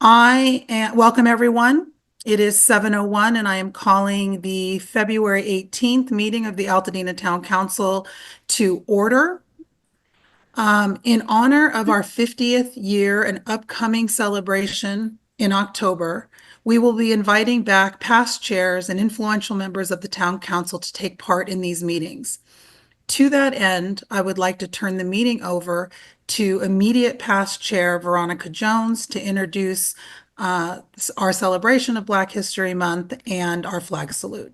Welcome everyone. It is 7:01 and I am calling the February 18th meeting of the Altadena Town Council to order. In honor of our 50th year and upcoming celebration in October, we will be inviting back past chairs and influential members of the Town Council to take part in these meetings. To that end, I would like to turn the meeting over to immediate past chair Veronica Jones to introduce our celebration of Black History Month and our flag salute.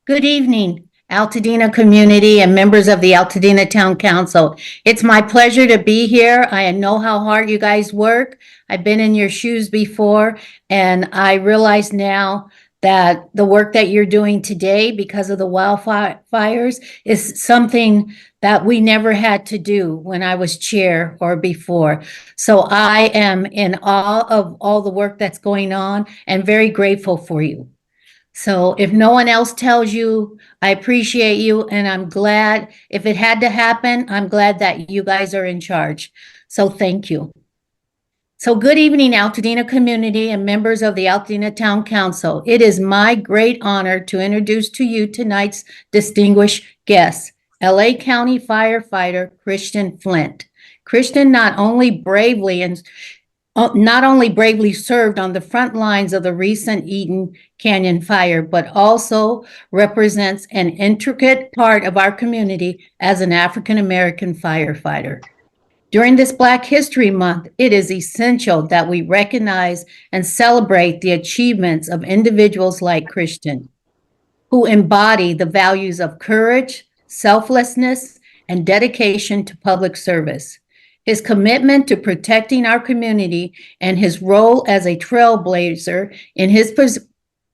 Good evening, Altadena community and members of the Altadena Town Council. It's my pleasure to be here. I know how hard you guys work. I've been in your shoes before, and I realize now that the work that you're doing today because of the wildfires is something that we never had to do when I was chair or before. So I am in awe of all the work that's going on and very grateful for you. So if no one else tells you, I appreciate you, and I'm glad if it had to happen, I'm glad that you guys are in charge. So thank you. So good evening, Altadena community and members of the Altadena Town Council. It is my great honor to introduce to you tonight's distinguished guest, LA County firefighter Christian Flint. Christian not only bravely served on the front lines of the recent Eaton Canyon fire, but also represents an intricate part of our community as an African-American firefighter. During this Black History Month, it is essential that we recognize and celebrate the achievements of individuals like Christian, who embody the values of courage, selflessness, and dedication to public service. His commitment to protecting our community and his role as a trailblazer in his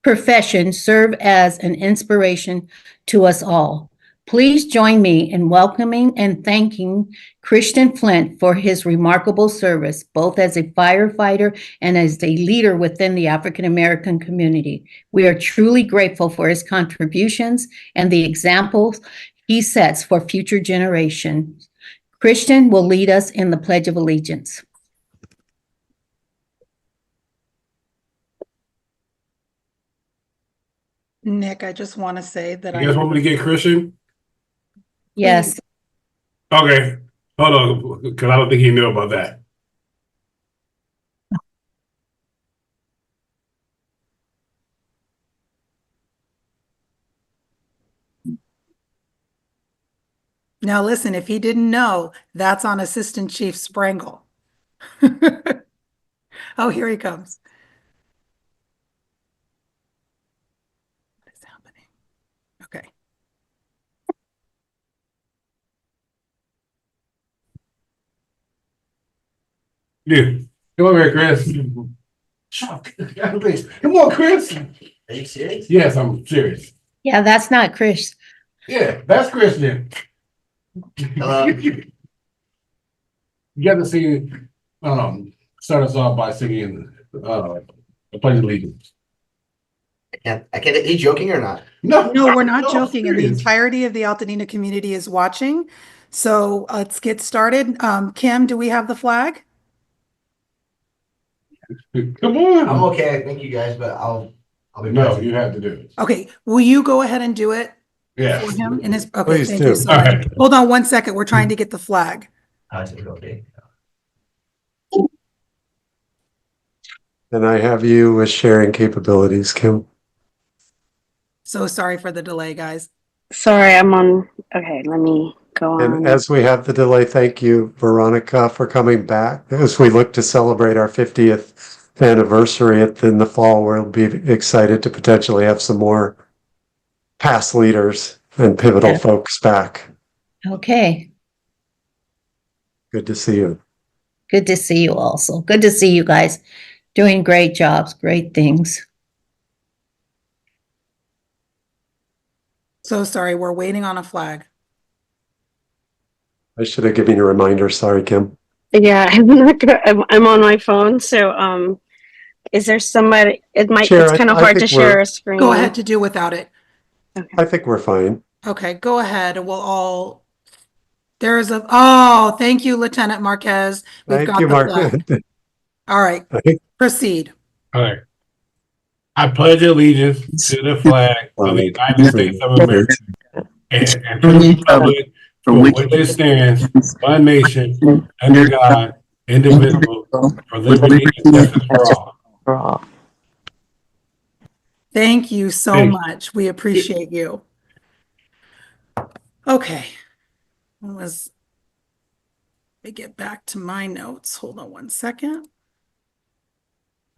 profession serve as an inspiration to us all. Please join me in welcoming and thanking Christian Flint for his remarkable service, both as a firefighter and as a leader within the African American community. We are truly grateful for his contributions and the examples he sets for future generations. Christian will lead us in the Pledge of Allegiance. Nick, I just want to say that you guys want me to get Christian? Yes. Okay. Hold on, because I don't think he knew about that. Now listen, if he didn't know, that's on Assistant Chief Sprengel. Oh, here he comes. What is happening? Okay. Yeah. Come over here, Chris. Come on, Chris. Are you serious? Yes, I'm serious. Yeah, that's not Chris. Yeah, that's Christian. Hello. You got to sing, start us off by singing the Pledge of Allegiance. I can't. Are you joking or not? No, we're not No, joking, and the serious. entirety of the Altadena community is watching. So let's get started. Kim, do we have the flag? Come on. I'm okay. Thank you guys, but I'll be No, present. you have to do it. Okay, will you go ahead and do it Yeah. for him in his? Okay, Please thank do. you so All much. right. Hold on one second. We're trying to get the flag. Is it okay? And I have you with sharing capabilities, Kim. So sorry for the delay, guys. Sorry, I'm on. Okay, let me go And on. as we have the delay, thank you, Veronica, for coming back. As we look to celebrate our 50th anniversary in the fall, we'll be excited to potentially have some more past leaders and pivotal Yeah. folks back. Okay. Good to see you. Good to see you also. Good to see you guys doing great jobs, great things. So sorry, we're waiting on a flag. I should have given you a reminder. Sorry, Kim. Yeah, I'm not good. I'm on my phone, so is there somebody? Share, It's kind of I hard to think share a screen. Go ahead to do without it. Okay. I think we're fine. Okay, go ahead and we'll all Thank you, Lieutenant Marquez. We've Thank got you, the Mark. flag. All right, proceed. All right. I pledge allegiance to the flag of the United States of America and to the republic for which it stands, one nation, under God, indivisible, for liberty and justice for all. Thank you so Thank you. much. We appreciate you. Okay. Let me get back to my notes. Hold on one second.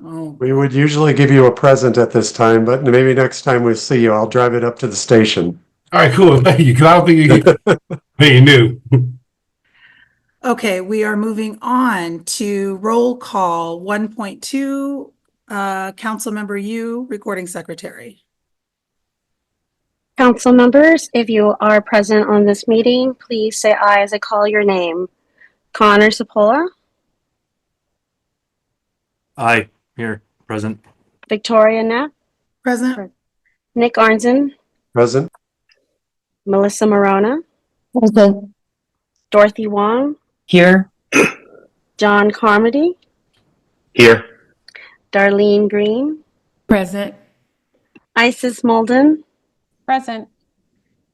Oh, We would usually give you a present at this time, but maybe next time we see you, I'll drive it up to the station. All right, cool. Thank you. Because I don't think you get anything new. okay, we are moving on to roll call 1.2, Councilmember Yu, recording secretary. Council members, if you are present on this meeting, please say aye as I call your name. Connor Cippola, Aye, here, present. Victoria Knapp, Present. Nick Arnzen, Present? Milissa Marona, Present. Dorothy Wong, Here. John Carmody, Here. Darlene Green, Present. Isis Molden, Present.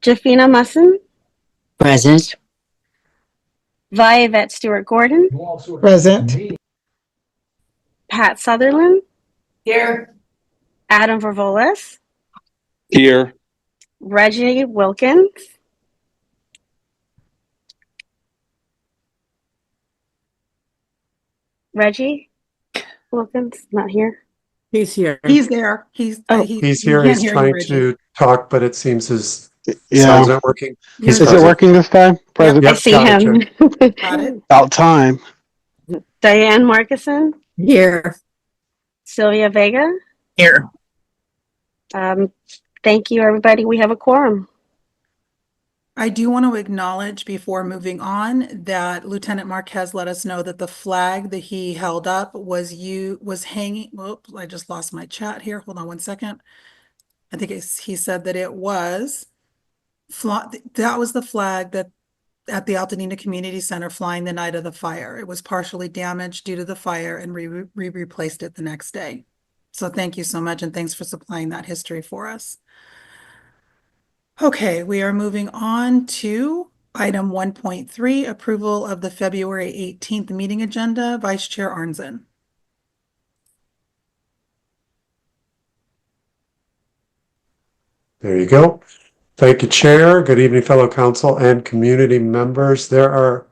Jafina Musson, Present. Violet Stewart Gordon, Present. Pat Sutherland, Here. Adam Vervolis, Here. Reggie Wilkins, Reggie Wilkins, not here. He's here. He's there. He's He's here. can't He's hear you, trying Reggie. to talk, but it seems his Yeah. sound's not working. He's Is it working this time? President? I Yep, see got him. it, Got it. About time. Diane Markison, Here. Sylvia Vega. Here. Thank you, everybody. We have a quorum. I do want to acknowledge before moving on that Lieutenant Marquez let us know that the flag that he held up was hanging. Whoops, I just lost my chat here. Hold on one second. I think he said that it was that was the flag that at the Altadena Community Center flying the night of the fire. It was partially damaged due to the fire, and we replaced it the next day. So thank you so much, and thanks for supplying that history for us. Okay, we are moving on to item 1.3, approval of the February 18th meeting agenda. Vice Chair Arnzen. There you go. Thank you, Chair. Good evening, fellow council and community members. There are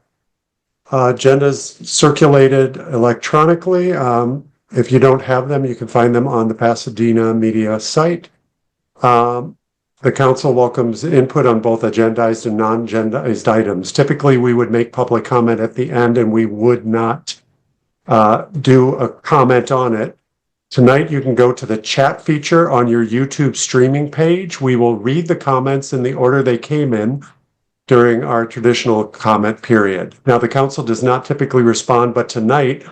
agendas circulated electronically. If you don't have them, you can find them on the Pasadena Media site. The council welcomes input on both agendized and non-agendized items. Typically, we would make public comment at the end and we would not do a comment on it. Tonight, you can go to the chat feature on your YouTube streaming page. We will read the comments in the order they came in during our traditional comment period. Now, the council does not typically respond, but tonight,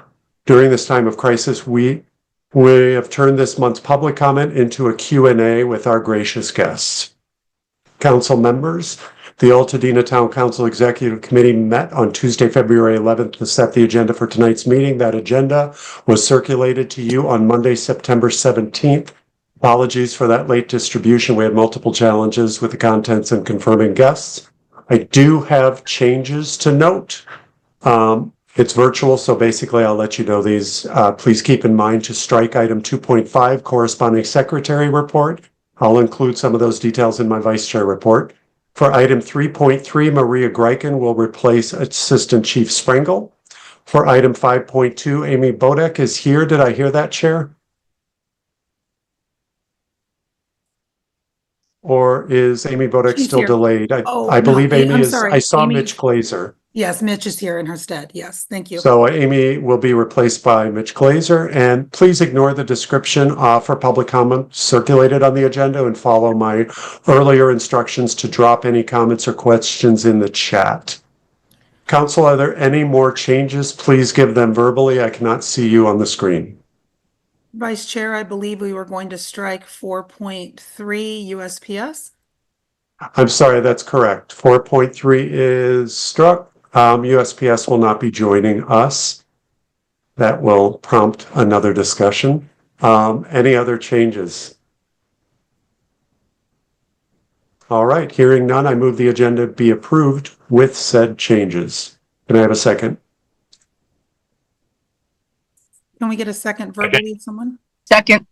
during this time of crisis, we have turned this month's public comment into a Q&A with our gracious guests. Council members, the Altadena Town Council Executive Committee met on Tuesday, February 11th to set the agenda for tonight's meeting. That agenda was circulated to you on Monday, September 17th. Apologies for that late distribution. We had multiple challenges with the contents and confirming guests. I do have changes to note. It's virtual, so basically I'll let you know these. Please keep in mind to strike item 2.5, corresponding secretary report. I'll include some of those details in my vice chair report. For item 3.3, Maria Greichen will replace Assistant Chief Sprengel. For item 5.2, Amy Bodek is here. Did I hear that, Chair? Or is Amy Bodek She's still here. delayed? I No, believe Amy I'm is. sorry. I saw Amy- Mitch Glazer. Yes, Mitch is here in her stead. Yes, thank you. So Amy will be replaced by Mitch Glazer, and please ignore the description for public comment circulated on the agenda and follow my earlier instructions to drop any comments or questions in the chat. Council, are there any more changes? Please give them verbally. I cannot see you on the screen. Vice Chair, I believe we were going to strike 4.3 USPS. I'm sorry, that's correct. 4.3 is struck. USPS will not be joining us. That will prompt another discussion. Any other changes? All right, hearing none, I move the agenda be approved with said changes. Can I have a second? Can we get a second verbally, someone? Second.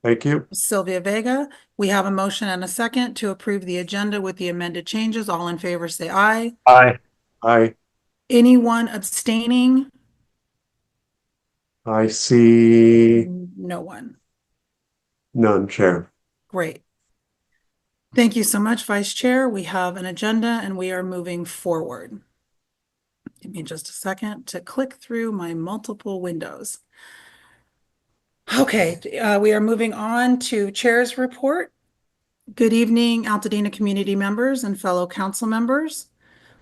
Thank you. Sylvia Vega, we have a motion and a second to approve the agenda with the amended changes. All in favor, say aye. Aye. Aye. Anyone abstaining? I see No one. none, Chair. Great. Thank you so much, Vice Chair. We have an agenda and we are moving forward. Give me just a second to click through my multiple windows. Okay, we are moving on to Chair's report. Good evening, Altadena community members and fellow council members.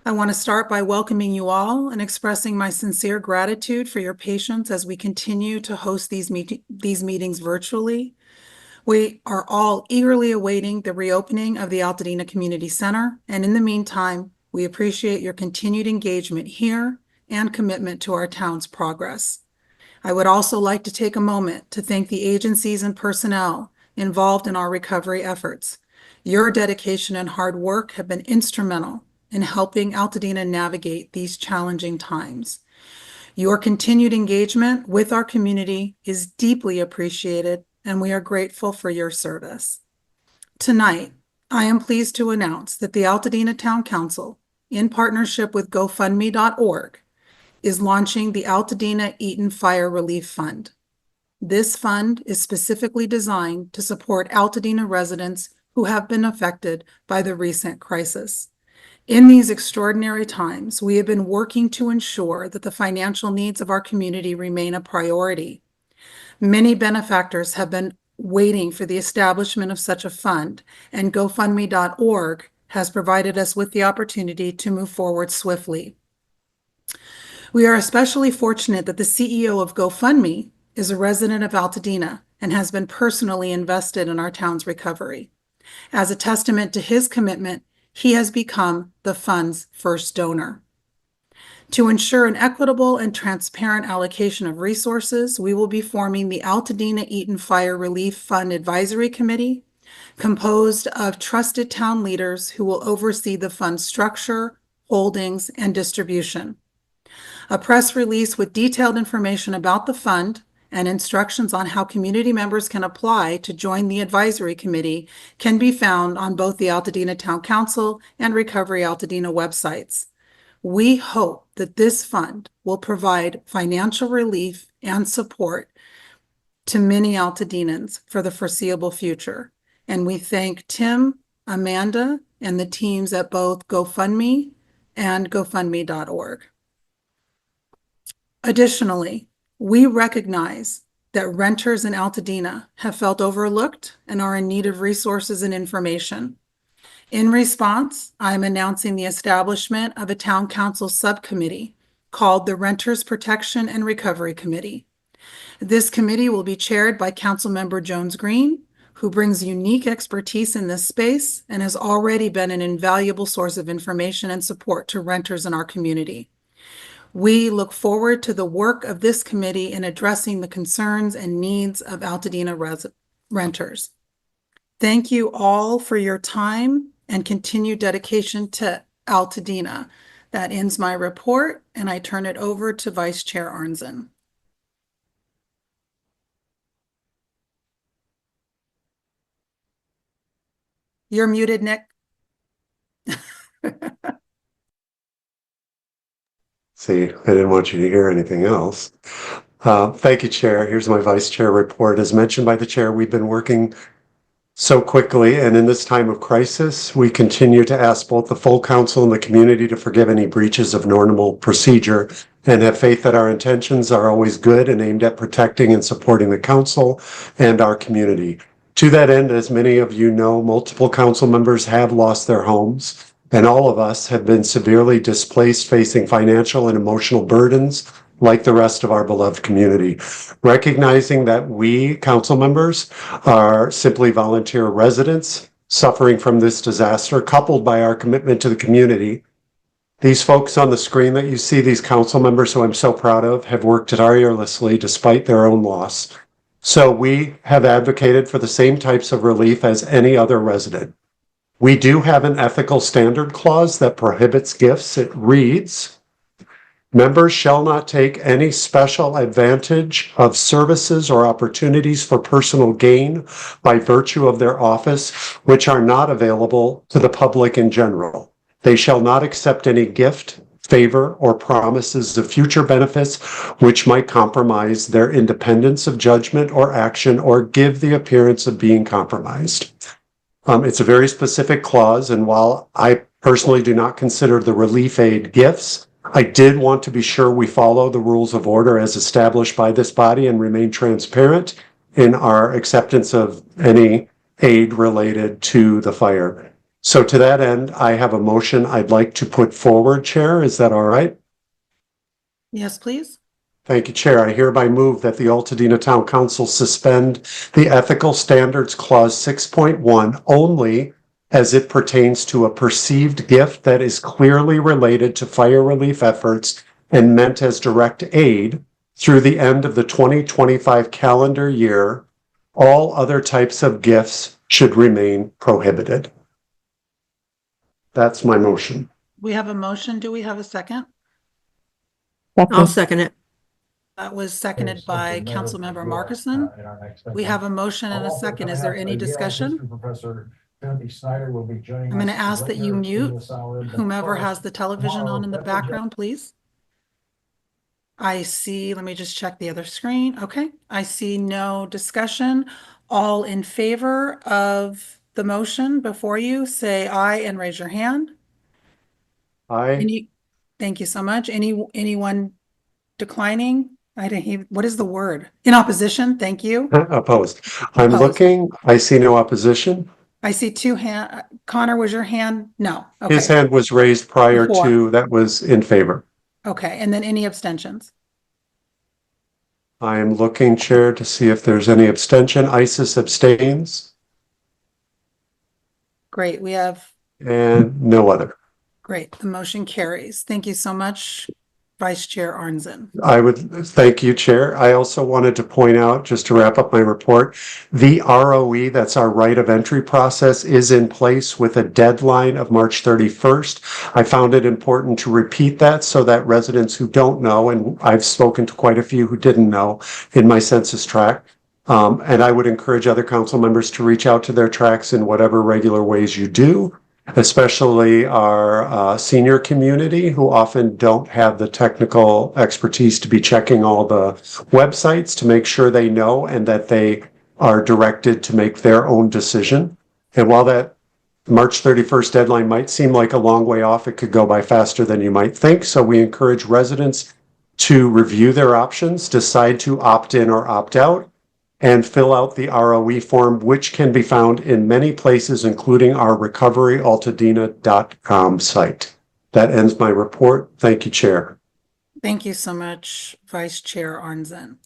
I want to start by welcoming you all and expressing my sincere gratitude for your patience as we continue to host these meetings virtually. We are all eagerly awaiting the reopening of the Altadena Community Center, and in the meantime, we appreciate your continued engagement here and commitment to our town's progress. I would also like to take a moment to thank the agencies and personnel involved in our recovery efforts. Your dedication and hard work have been instrumental in helping Altadena navigate these challenging times. Your continued engagement with our community is deeply appreciated, and we are grateful for your service. Tonight, I am pleased to announce that the Altadena Town Council, in partnership with GoFundMe.org, is launching the Altadena Eaton Fire Relief Fund. This fund is specifically designed to support Altadena residents who have been affected by the recent crisis. In these extraordinary times, we have been working to ensure that the financial needs of our community remain a priority. Many benefactors have been waiting for the establishment of such a fund, and GoFundMe.org has provided us with the opportunity to move forward swiftly. We are especially fortunate that the CEO of GoFundMe is a resident of Altadena and has been personally invested in our town's recovery. As a testament to his commitment, he has become the fund's first donor. To ensure an equitable and transparent allocation of resources, we will be forming the Altadena Eaton Fire Relief Fund Advisory Committee, composed of trusted town leaders who will oversee the fund's structure, holdings, and distribution. A press release with detailed information about the fund and instructions on how community members can apply to join the advisory committee can be found on both the Altadena Town Council and Recovery Altadena websites. We hope that this fund will provide financial relief and support to many Altadenans for the foreseeable future. And we thank Tim, Amanda, and the teams at both GoFundMe and GoFundMe.org. Additionally, we recognize that renters in Altadena have felt overlooked and are in need of resources and information. In response, I am announcing the establishment of a town council subcommittee called the Renters Protection and Recovery Committee. This committee will be chaired by Councilmember Jones Green, who brings unique expertise in this space and has already been an invaluable source of information and support to renters in our community. We look forward to the work of this committee in addressing the concerns and needs of Altadena renters. Thank you all for your time and continued dedication to Altadena. That ends my report, and I turn it over to Vice Chair Arnzen. You're muted, Nick. See, I didn't want you to hear anything else. Thank you, Chair. Here's my Vice Chair report. As mentioned by the Chair, we've been working so quickly, and in this time of crisis, we continue to ask both the full council and the community to forgive any breaches of normal procedure and have faith that our intentions are always good and aimed at protecting and supporting the council and our community. To that end, as many of you know, multiple council members have lost their homes, and all of us have been severely displaced, facing financial and emotional burdens like the rest of our beloved community. Recognizing that we, council members, are simply volunteer residents suffering from this disaster, coupled by our commitment to the community. These folks on the screen that you see, these council members who I'm so proud of, have worked tirelessly despite their own loss. So we have advocated for the same types of relief as any other resident. We do have an ethical standard clause that prohibits gifts. It reads, members shall not take any special advantage of services or opportunities for personal gain by virtue of their office, which are not available to the public in general. They shall not accept any gift, favor, or promises of future benefits which might compromise their independence of judgment or action or give the appearance of being compromised. It's a very specific clause, and while I personally do not consider the relief aid gifts, I did want to be sure we follow the rules of order as established by this body and remain transparent in our acceptance of any aid related to the fire. So to that end, I have a motion I'd like to put forward, Chair. Is that all right? Yes, please. Thank you, Chair. I hereby move that the Altadena Town Council suspend the Ethical Standards Clause 6.1 only as it pertains to a perceived gift that is clearly related to fire relief efforts and meant as direct aid through the end of the 2025 calendar year. All other types of gifts should remain prohibited. That's my motion. We have a motion. Do we have a second? I'll second it. That was seconded by Councilmember Markison. We have a motion and a second. Is there any discussion? I'm going to ask that you mute whomever has the television on in the background, please. I see, let me just check the other screen. Okay, I see no discussion. All in favor of the motion before you, say aye and raise your hand. Aye. Thank you so much. Anyone declining? I didn't even, what is the word? In opposition? Thank you. Opposed. I'm Opposed. Looking. I see no opposition. I see two hand. Connor, was your hand? No. His Okay. hand was raised prior Before. to, that was in favor. Okay. And then any abstentions? I am looking, Chair, to see if there's any abstention. Isis abstains Great. We have, and no other. great. The motion carries. Thank you so much, Vice Chair Arnzen. I would thank you, Chair. I also wanted to point out, just to wrap up my report, the ROE, that's our right of entry process, is in place with a deadline of March 31st. I found it important to repeat that so that residents who don't know, and I've spoken to quite a few who didn't know in my census tract, and I would encourage other council members to reach out to their tracts in whatever regular ways you do, especially our senior community who often don't have the technical expertise to be checking all the websites to make sure they know and that they are directed to make their own decision. And while that March 31st deadline might seem like a long way off, it could go by faster than you might think. So we encourage residents to review their options, decide to opt in or opt out, and fill out the ROE form, which can be found in many places, including our recoveryaltadena.com site. That ends my report. Thank you, Chair. Thank you so much, Vice Chair Arnzen.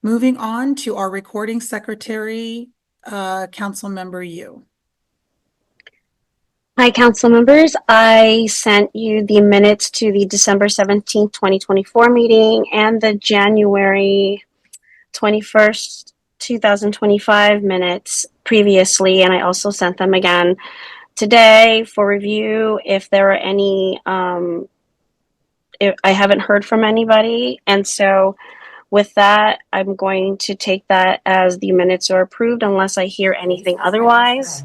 Moving on to our recording secretary, Councilmember Yu. Hi, council members. I sent you the minutes to the December 17th, 2024 meeting and the January 21st, 2025 minutes previously, and I also sent them again today for review. If there are any, if I haven't heard from anybody, and so with that, I'm going to take that as the minutes are approved unless I hear anything otherwise.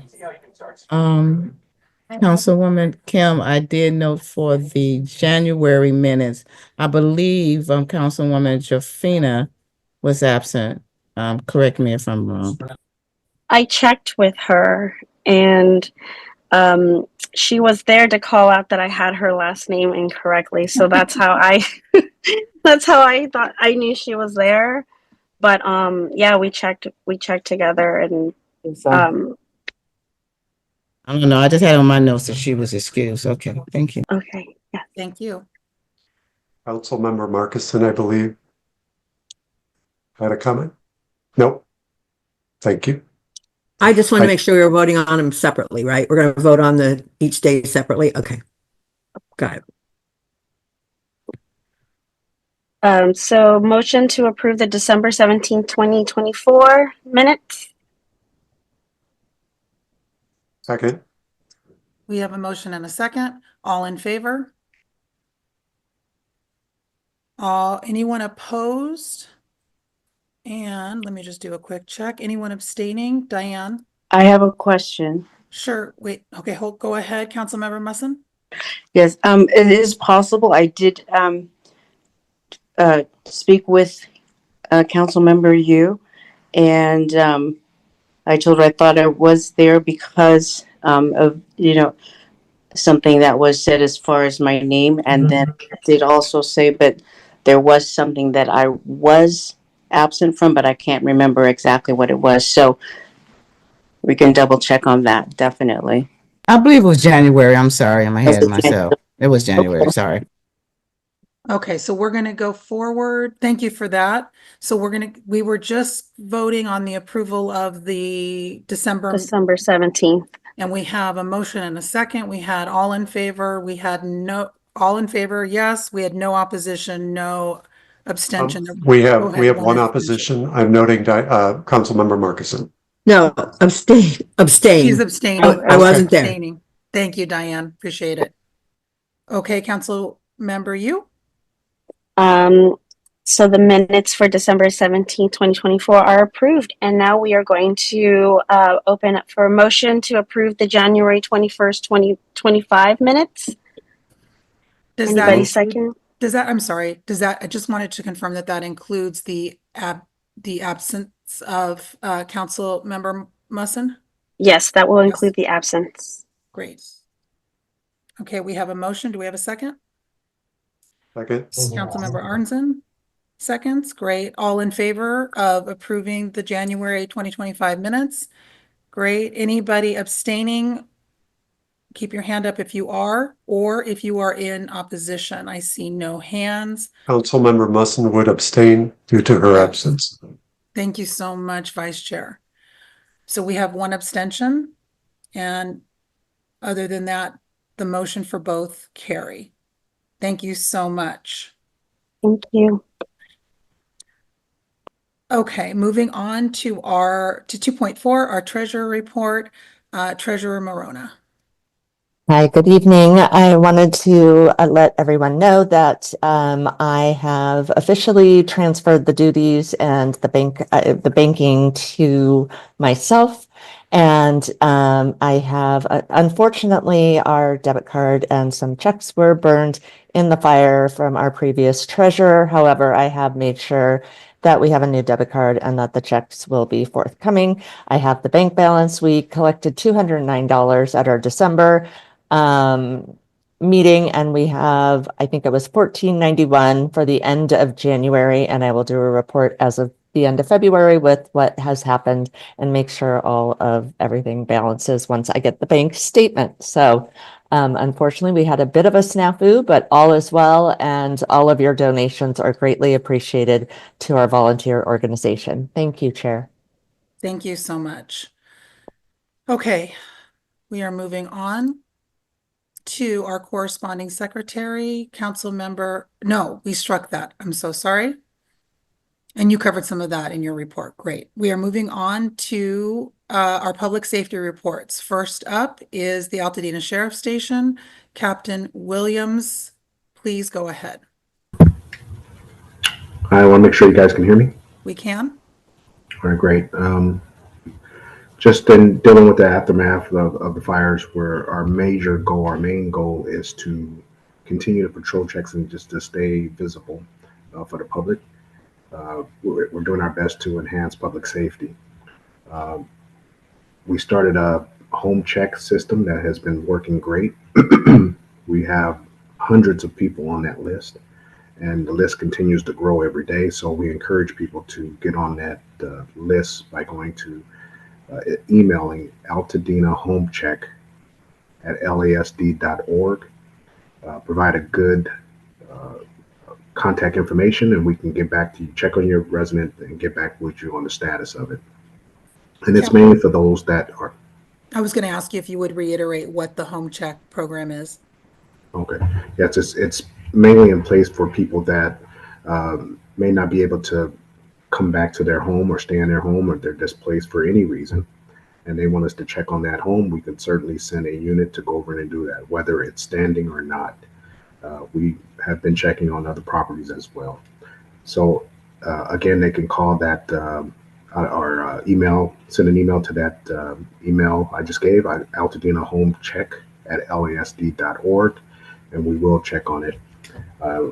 Councilwoman Kim, I did note for the January minutes, I believe Councilwoman Jafina was absent. Correct me if I'm wrong. I checked with her, and she was there to call out that I had her last name incorrectly. So that's how I that's how I thought I knew she was there. But yeah, we checked together, and I don't know. I just had on my notes that she was excused. Okay, thank you. okay, yeah. Thank you. Councilmember Markison, I believe, had a comment? Nope. Thank you. I just want to make sure we're voting on them separately, right? We're going to vote on each day separately. Okay. Got it. So motion to approve the December 17th, 2024 minutes. Second. We have a motion and a second. All in favor? Anyone opposed? And let me just do a quick check. Anyone abstaining? Diane? I have a question. Sure. Wait. Okay. Go ahead, Councilmember Musson. Yes, it is possible. I did speak with council member Yu, and I told her I thought I was there because of something that was said as far as my name, and then I did also say, but there was something that I was absent from, but I can't remember exactly what it was. So we can double check on that, definitely. I believe it was January. I'm sorry. I'm ahead of myself. It was January. Sorry. Okay, so we're going to go forward. Thank you for that. So we were just voting on the approval of the December 17th. And we have a motion and a second. We had all in favor. We had all in favor. Yes. We had no opposition, no abstention. We Go have ahead, one opposition. I'm noting Councilmember Markison. No, abstain. She's abstaining. I wasn't there. Abstaining. Thank you, Diane. Appreciate it. Okay, Council Member Yu. So the minutes for December 17th, 2024 are approved. And now we are going to open up for a motion to approve the January 21st, 2025 minutes. Anybody second? I'm sorry. I just wanted to confirm that includes the absence of Council Member Musson? Yes, that will include the absence. Great. Okay, we have a motion. Do we have a second? Second. Councilmember Arnzen. Seconds. Great. All in favor of approving the January 2025 minutes? Great. Anybody abstaining? Keep your hand up if you are, or if you are in opposition. I see no hands. Councilmember Musson would abstain due to her absence. Thank you so much, Vice Chair. So we have one abstention, and other than that, the motion for both carry. Thank you so much. Thank you. Okay, moving on to 2.4, our treasurer report, Treasurer Marona. Hi, good evening. I wanted to let everyone know that I have officially transferred the duties and the banking to myself. And I have, unfortunately, our debit card and some checks were burned in the fire from our previous treasurer. However, I have made sure that we have a new debit card and that the checks will be forthcoming. I have the bank balance. We collected $209 at our December meeting, and we have, I think it was $14.91 for the end of January, and I will do a report as of the end of February with what has happened and make sure all of everything balances once I get the bank statement. So unfortunately, we had a bit of a snafu, but all is well, and all of your donations are greatly appreciated to our volunteer organization. Thank you, Chair. Thank you so much. Okay, we are moving on to our corresponding secretary, council member. No, we struck that. I'm so sorry. And you covered some of that in your report. Great. We are moving on to our public safety reports. First up is the Altadena Sheriff Station. Captain Williams, please go ahead. I want to make sure you guys can hear me. We can. All right, great. Just in dealing with the aftermath of the fires, where our main goal is to continue the patrol checks and just to stay visible for the public. We're doing our best to enhance public safety. We started a home check system that has been working great. We have hundreds of people on that list, and the list continues to grow every day. So we encourage people to get on that list by going to emailing Altadena homecheck at lasd.org. Provide a good contact information, and we can get back to you, check on your resident, and get back with you on the status of it. And it's mainly for those that are, I was going to ask you if you would reiterate what the home check program is. okay. Yes, it's mainly in place for people that may not be able to come back to their home or stay in their home, or they're displaced for any reason, and they want us to check on that home. We can certainly send a unit to go over and do that, whether it's standing or not. We have been checking on other properties as well. So again, they can call that or email, send an email to that email I just gave, Altadena Home Check at lasd.org, and we will check on it.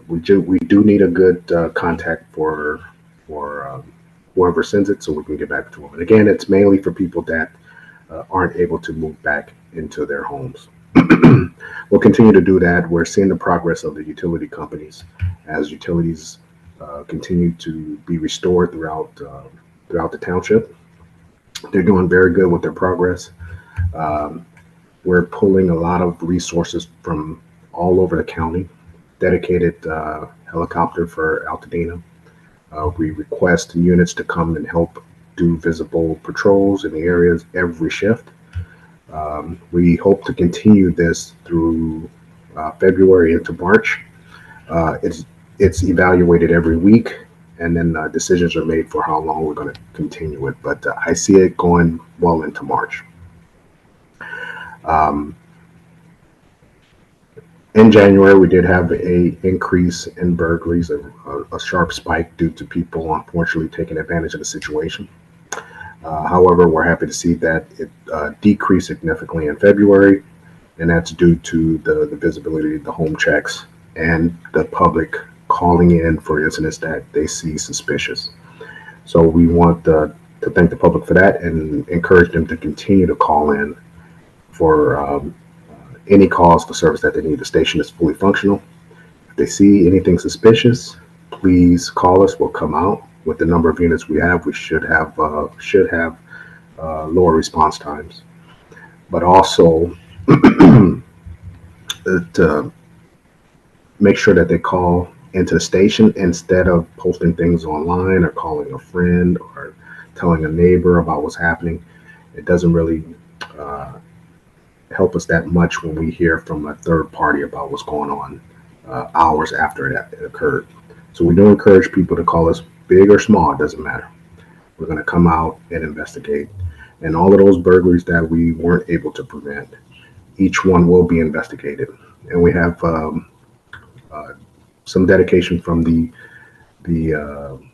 We do need a good contact for whoever sends it, so we can get back to them. And again, it's mainly for people that aren't able to move back into their homes. We'll continue to do that. We're seeing the progress of the utility companies as utilities continue to be restored throughout the township. They're doing very good with their progress. We're pulling a lot of resources from all over the county, dedicated helicopter for Altadena. We request units to come and help do visible patrols in the areas every shift. We hope to continue this through February into March. It's evaluated every week, and then decisions are made for how long we're going to continue it. But I see it going well into March. In January, we did have a increase in burglaries, a sharp spike due to people unfortunately taking advantage of the situation. However, we're happy to see that it decreased significantly in February, and that's due to the visibility of the home checks and the public calling in for incidents that they see suspicious. So we want to thank the public for that and encourage them to continue to call in for any calls for service that they need. The station is fully functional. If they see anything suspicious, please call us. We'll come out. With the number of units we have, we should have lower response times. But also to make sure that they call into the station instead of posting things online or calling a friend or telling a neighbor about what's happening. It doesn't really help us that much when we hear from a third party about what's going on hours after it occurred. So we do encourage people to call us, big or small, it doesn't matter. We're going to come out and investigate. And all of those burglaries that we weren't able to prevent, each one will be investigated. And we have some dedication from the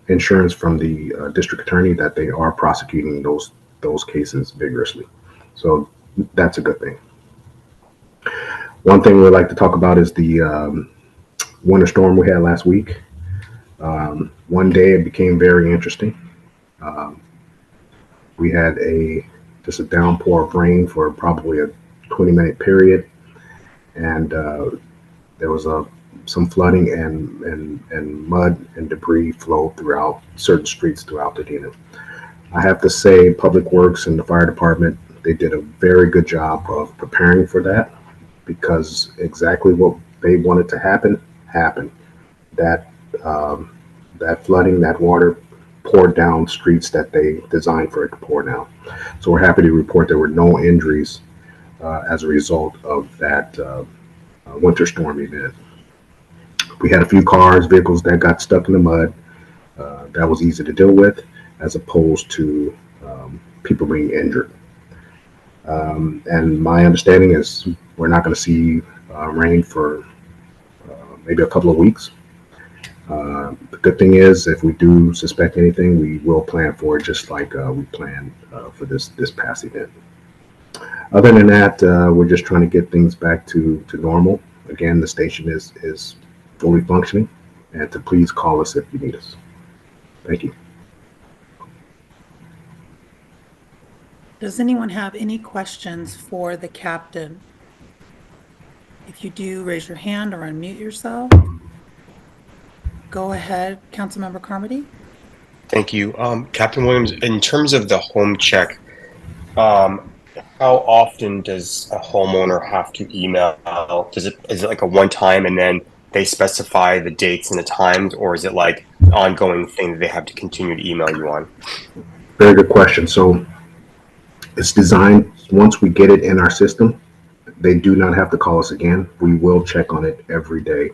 insurance from the district attorney that they are prosecuting those cases vigorously. So that's a good thing. One thing we'd like to talk about is the winter storm we had last week. One day it became very interesting. We had just a downpour of rain for probably a 20-minute period, and there was some flooding and mud and debris flowed throughout certain streets throughout Altadena. I have to say, Public Works and the fire department, they did a very good job of preparing for that, because exactly what they wanted to happen happened. That flooding, that water poured down streets that they designed for it to pour down. So we're happy to report there were no injuries as a result of that winter storm event. We had a few vehicles that got stuck in the mud. That was easy to deal with, as opposed to people being injured. And my understanding is we're not going to see rain for maybe a couple of weeks. The good thing is, if we do suspect anything, we will plan for it, just like we planned for this past event. Other than that, we're just trying to get things back to normal. Again, the station is fully functioning, and to please call us if you need us. Thank you. Does anyone have any questions for the captain? If you do, raise your hand or unmute yourself. Go ahead, Councilmember Carmody. Thank you. Captain Williams, in terms of the home check, how often does a homeowner have to email? Is it like a one time and then they specify the dates and the times, or is it like an ongoing thing that they have to continue to email you on? Very good question. So It's designed, once we get it in our system, they do not have to call us again. We will check on it every day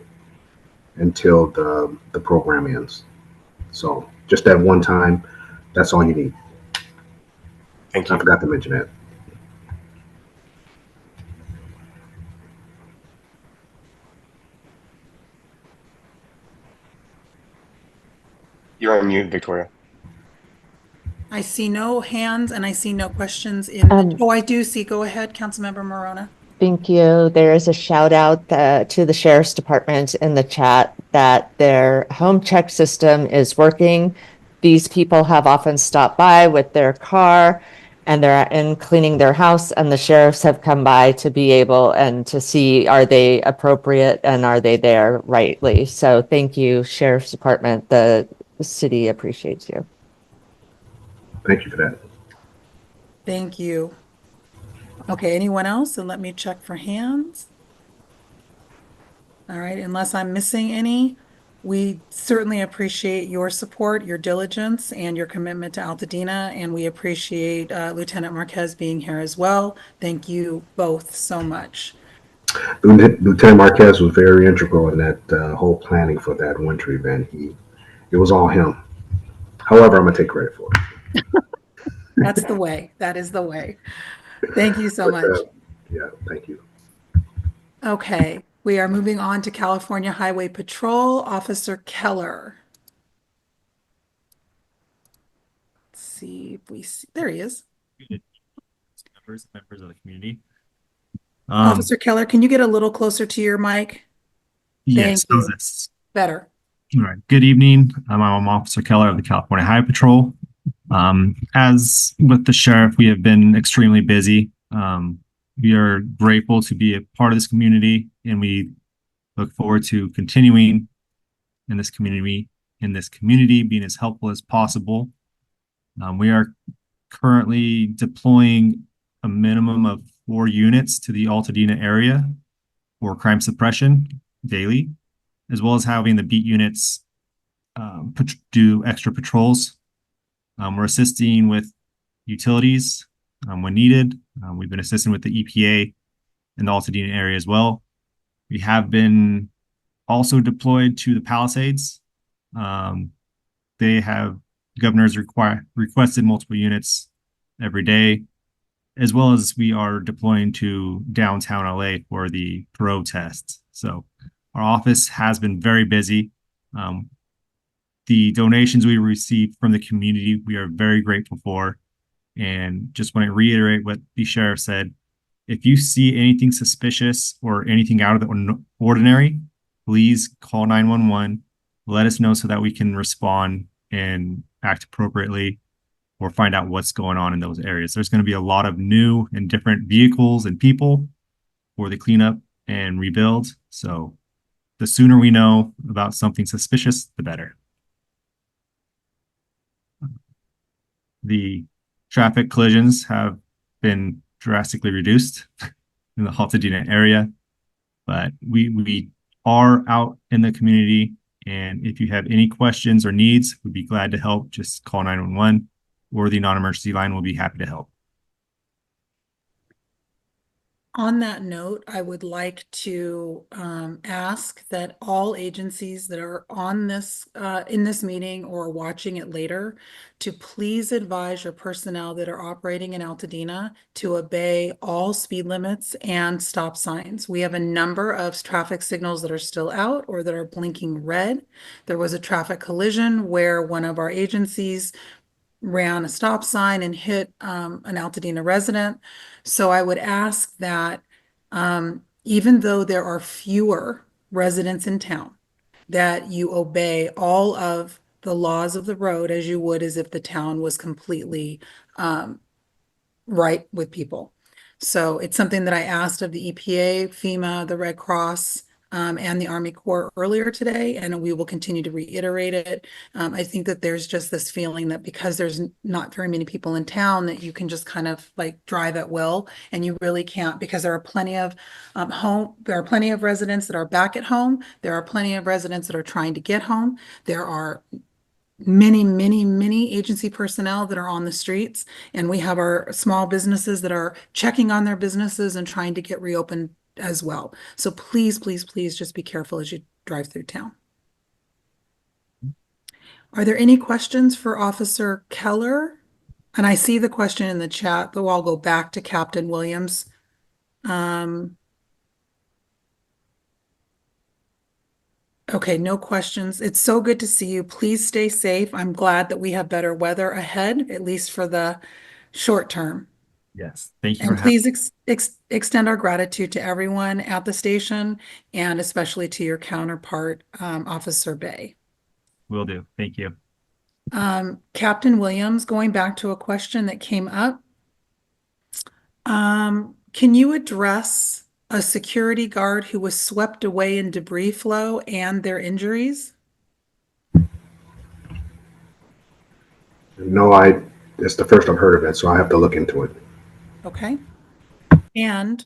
until the program ends. So just that one time, that's all you need. Thank I you. forgot to mention that. You're on mute, Victoria. I see no hands and I see no questions in the, oh, I do see, go ahead, Councilmember Marona. Thank you. There is a shout out to the Sheriff's Department in the chat that their home check system is working. These people have often stopped by with their car and they're in cleaning their house, and the sheriffs have come by to be able and to see, are they appropriate and are they there rightly? So thank you, Sheriff's Department. The city appreciates you. Thank you for that. Thank you. Okay, anyone else? And let me check for hands. All right, unless I'm missing any, we certainly appreciate your support, your diligence, and your commitment to Altadena, and we appreciate Lieutenant Marquez being here as well. Thank you both so much. Lieutenant Marquez was very integral in that whole planning for that winter event. It was all him. However, I'm gonna take credit for it. That's the way. That is the way. Thank you so much. Yeah, thank you. Okay, we are moving on to California Highway Patrol, Officer Keller. Let's see if we see, there he is. Members of the community. Officer Keller, can you get a little closer to your mic? Yes, Thank you. this? Better. All right. Good evening. I'm Officer Keller of the California Highway Patrol. As with the sheriff, we have been extremely busy. We are grateful to be a part of this community, and we look forward to continuing in this community, being as helpful as possible. We are currently deploying a minimum of 4 units to the Altadena area for crime suppression daily, as well as having the beat units do extra patrols. We're assisting with utilities when needed. We've been assisting with the EPA in the Altadena area as well. We have been also deployed to the Palisades. Governors requested multiple units every day, as well as we are deploying to downtown LA for the protest. So our office has been very busy. The donations we received from the community, we are very grateful for. And just want to reiterate what the sheriff said. If you see anything suspicious or anything out of the ordinary, please call 911. Let us know so that we can respond and act appropriately or find out what's going on in those areas. There's going to be a lot of new and different vehicles and people for the cleanup and rebuild. So the sooner we know about something suspicious, the better. The traffic collisions have been drastically reduced in the Altadena area, but we are out in the community, and if you have any questions or needs, we'd be glad to help. Just call 911 or the non-emergency line. We'll be happy to help. On that note, I would like to ask that all agencies that are on this in this meeting or watching it later to please advise your personnel that are operating in Altadena to obey all speed limits and stop signs. We have a number of traffic signals that are still out or that are blinking red. There was a traffic collision where one of our agencies ran a stop sign and hit an Altadena resident. So I would ask that even though there are fewer residents in town, that you obey all of the laws of the road as you would as if the town was completely right with people. So it's something that I asked of the EPA, FEMA, the Red Cross, and the Army Corps earlier today, and we will continue to reiterate it. I think that there's just this feeling that because there's not very many people in town that you can just kind of like drive at will, and you really can't, because there are plenty of there are plenty of residents that are back at home. There are plenty of residents that are trying to get home. There are many agency personnel that are on the streets, and we have our small businesses that are checking on their businesses and trying to get reopened as well. So please, please, please just be careful as you drive through town. Are there any questions for Officer Keller? And I see the question in the chat, but I'll go back to Captain Williams. Okay, no questions. It's so good to see you. Please stay safe. I'm glad that we have better weather ahead, at least for the short term. Yes, thank you And for having. please extend our gratitude to everyone at the station and especially to your counterpart, Officer Bay. Will do. Thank you. Captain Williams, going back to a question that came up, can you address a security guard who was swept away in debris flow and their injuries? No, it's the first I've heard of it, so I have to look into it. Okay. And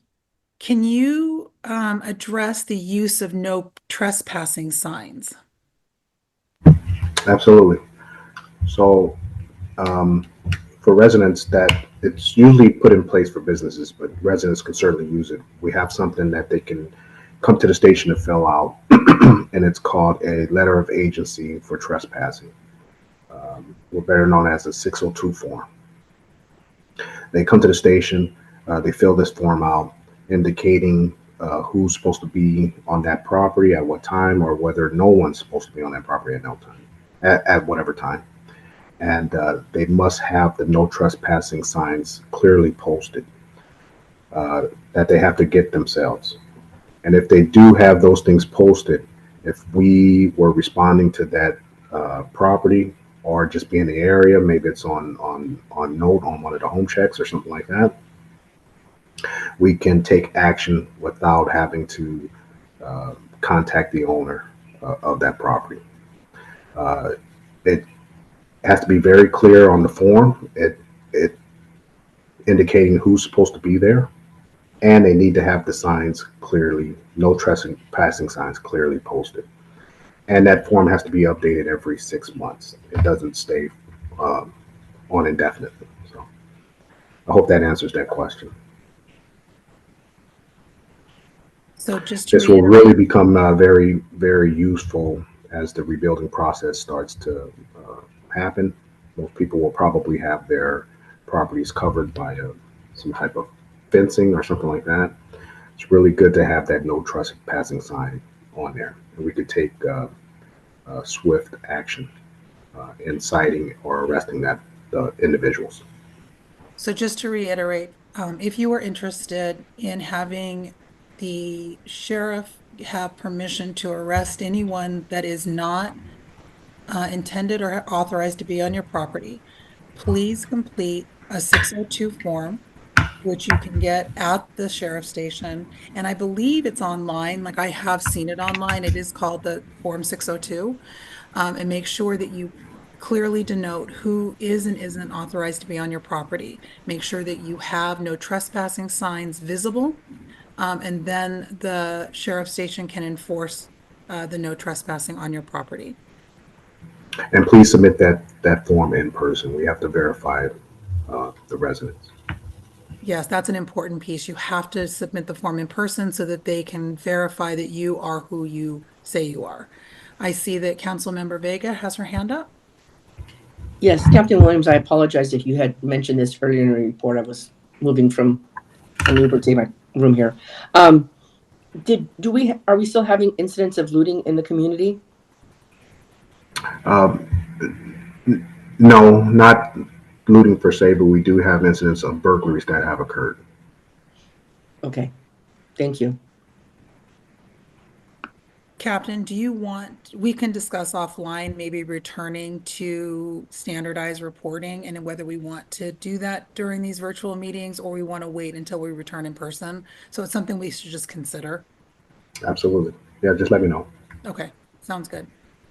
can you address the use of no trespassing signs? Absolutely. So, for residents, that it's usually put in place for businesses, but residents can certainly use it. We have something that they can come to the station to fill out, and it's called a letter of agency for trespassing. We're better known as a 602 form. They come to the station, they fill this form out, indicating who's supposed to be on that property at what time, or whether no one's supposed to be on that property at no time, at whatever time. And they must have the no trespassing signs clearly posted that they have to get themselves. And if they do have those things posted, if we were responding to that property or just be in the area, maybe it's on note on one of the home checks or something like that, we can take action without having to contact the owner of that property. It has to be very clear on the form, it indicating who's supposed to be there, and they need to have the signs clearly, no trespassing signs clearly posted. And that form has to be updated every 6 months. It doesn't stay on indefinitely. So I hope that answers that question. So just to This will really become very, very useful as the rebuilding process starts to happen. Most people will probably have their properties covered by some type of fencing or something like that. It's really good to have that no trespassing sign on there, and we could take swift action in citing or arresting the individuals. So just to reiterate, if you are interested in having the sheriff have permission to arrest anyone that is not intended or authorized to be on your property, please complete a 602 form, which you can get at the sheriff's station. And I believe it's online, like I have seen it online. It is called the Form 602. And make sure that you clearly denote who is and isn't authorized to be on your property. Make sure that you have no trespassing signs visible. And then the sheriff's station can enforce the no trespassing on your property. And please submit that form in person. We have to verify the residents. Yes, that's an important piece. You have to submit the form in person so that they can verify that you are who you say you are. I see that Councilmember Vega has her hand up. Yes, Captain Williams, I apologize if you had mentioned this earlier in the report. I was moving from a neighbor to my room here. Are we still having incidents of looting in the community? No, not looting per se, but we do have incidents of burglaries that have occurred. Okay, thank you. Captain, do you want, we can discuss offline, maybe returning to standardized reporting and whether we want to do that during these virtual meetings or we want to wait until we return in person. So it's something we should just consider. Absolutely. Yeah, just let me know. Okay, sounds good.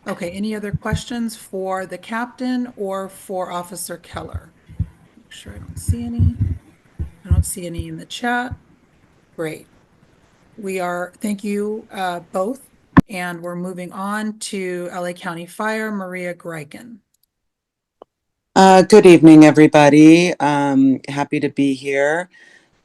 Okay, any other questions for the captain or for Officer Keller? Make sure I don't see any. I don't see any in the chat. Great. Thank you both. And we're moving on to LA County Fire, Maria Greichen. Good evening, everybody. Happy to be here.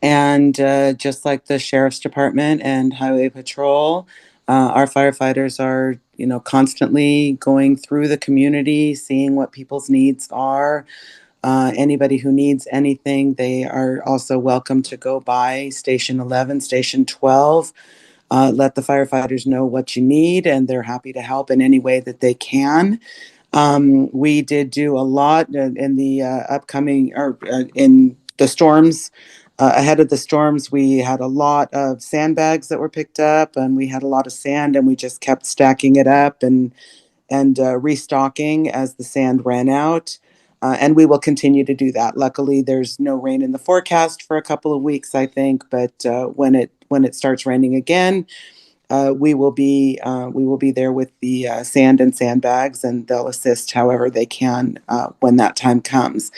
And just like the Sheriff's Department and Highway Patrol, our firefighters are, constantly going through the community, seeing what people's needs are. Anybody who needs anything, they are also welcome to go by Station 11, Station 12. Let the firefighters know what you need, and they're happy to help in any way that they can. We did do a lot in the upcoming or in the storms. Ahead of the storms, we had a lot of sandbags that were picked up, and we had a lot of sand, and we just kept stacking it up and restocking as the sand ran out. And we will continue to do that. Luckily, there's no rain in the forecast for a couple of weeks, I think. But when it starts raining again, we will be there with the sand and sandbags, and they'll assist however they can when that time comes.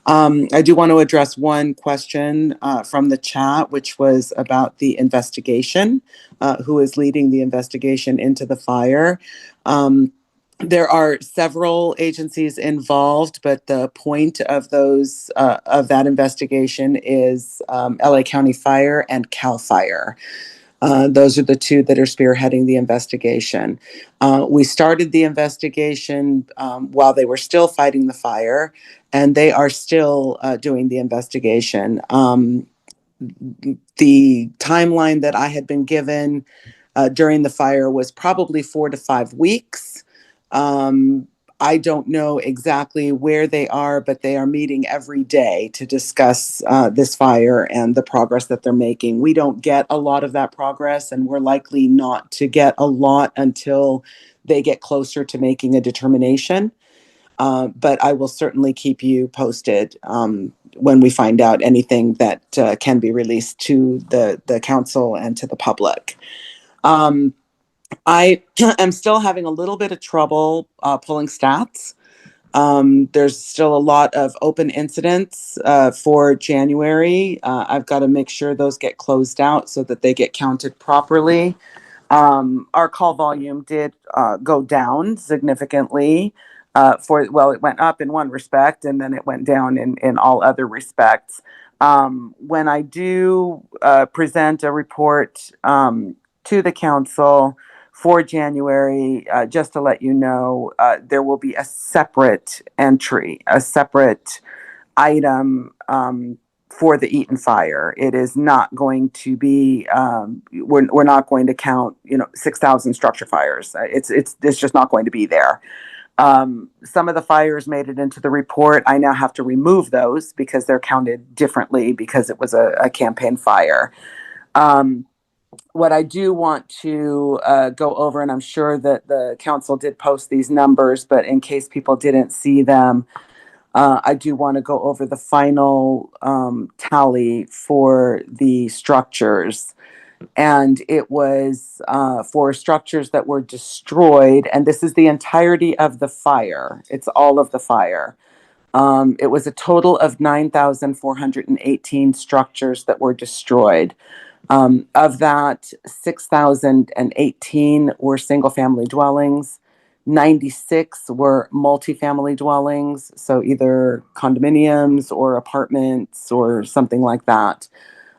I do want to address one question from the chat, which was about the investigation. Who is leading the investigation into the fire? There are several agencies involved, but the point of that investigation is LA County Fire and CAL FIRE. Those are the two that are spearheading the investigation. We started the investigation while they were still fighting the fire, and they are still doing the investigation. The timeline that I had been given during the fire was probably 4 to 5 weeks. I don't know exactly where they are, but they are meeting every day to discuss this fire and the progress that they're making. We don't get a lot of that progress, and we're likely not to get a lot until they get closer to making a determination. But I will certainly keep you posted when we find out anything that can be released to the council and to the public. I am still having a little bit of trouble pulling stats. There's still a lot of open incidents for January. I've got to make sure those get closed out so that they get counted properly. Our call volume did go down significantly. It went up in one respect, and then it went down in all other respects. When I do present a report to the council for January, just to let you know, there will be a separate entry, a separate item for the Eaton fire. It is not going to be, we're not going to count, 6,000 structure fires. It's just not going to be there. Some of the fires made it into the report. I now have to remove those because they're counted differently because it was a campaign fire. What I do want to go over, and I'm sure that the council did post these numbers, but in case people didn't see them, I do want to go over the final tally for the structures. And it was for structures that were destroyed, and this is the entirety of the fire. It's all of the fire. It was a total of 9,418 structures that were destroyed. Of that, 6,018 were single-family dwellings. 96 were multifamily dwellings, so either condominiums or apartments or something like that.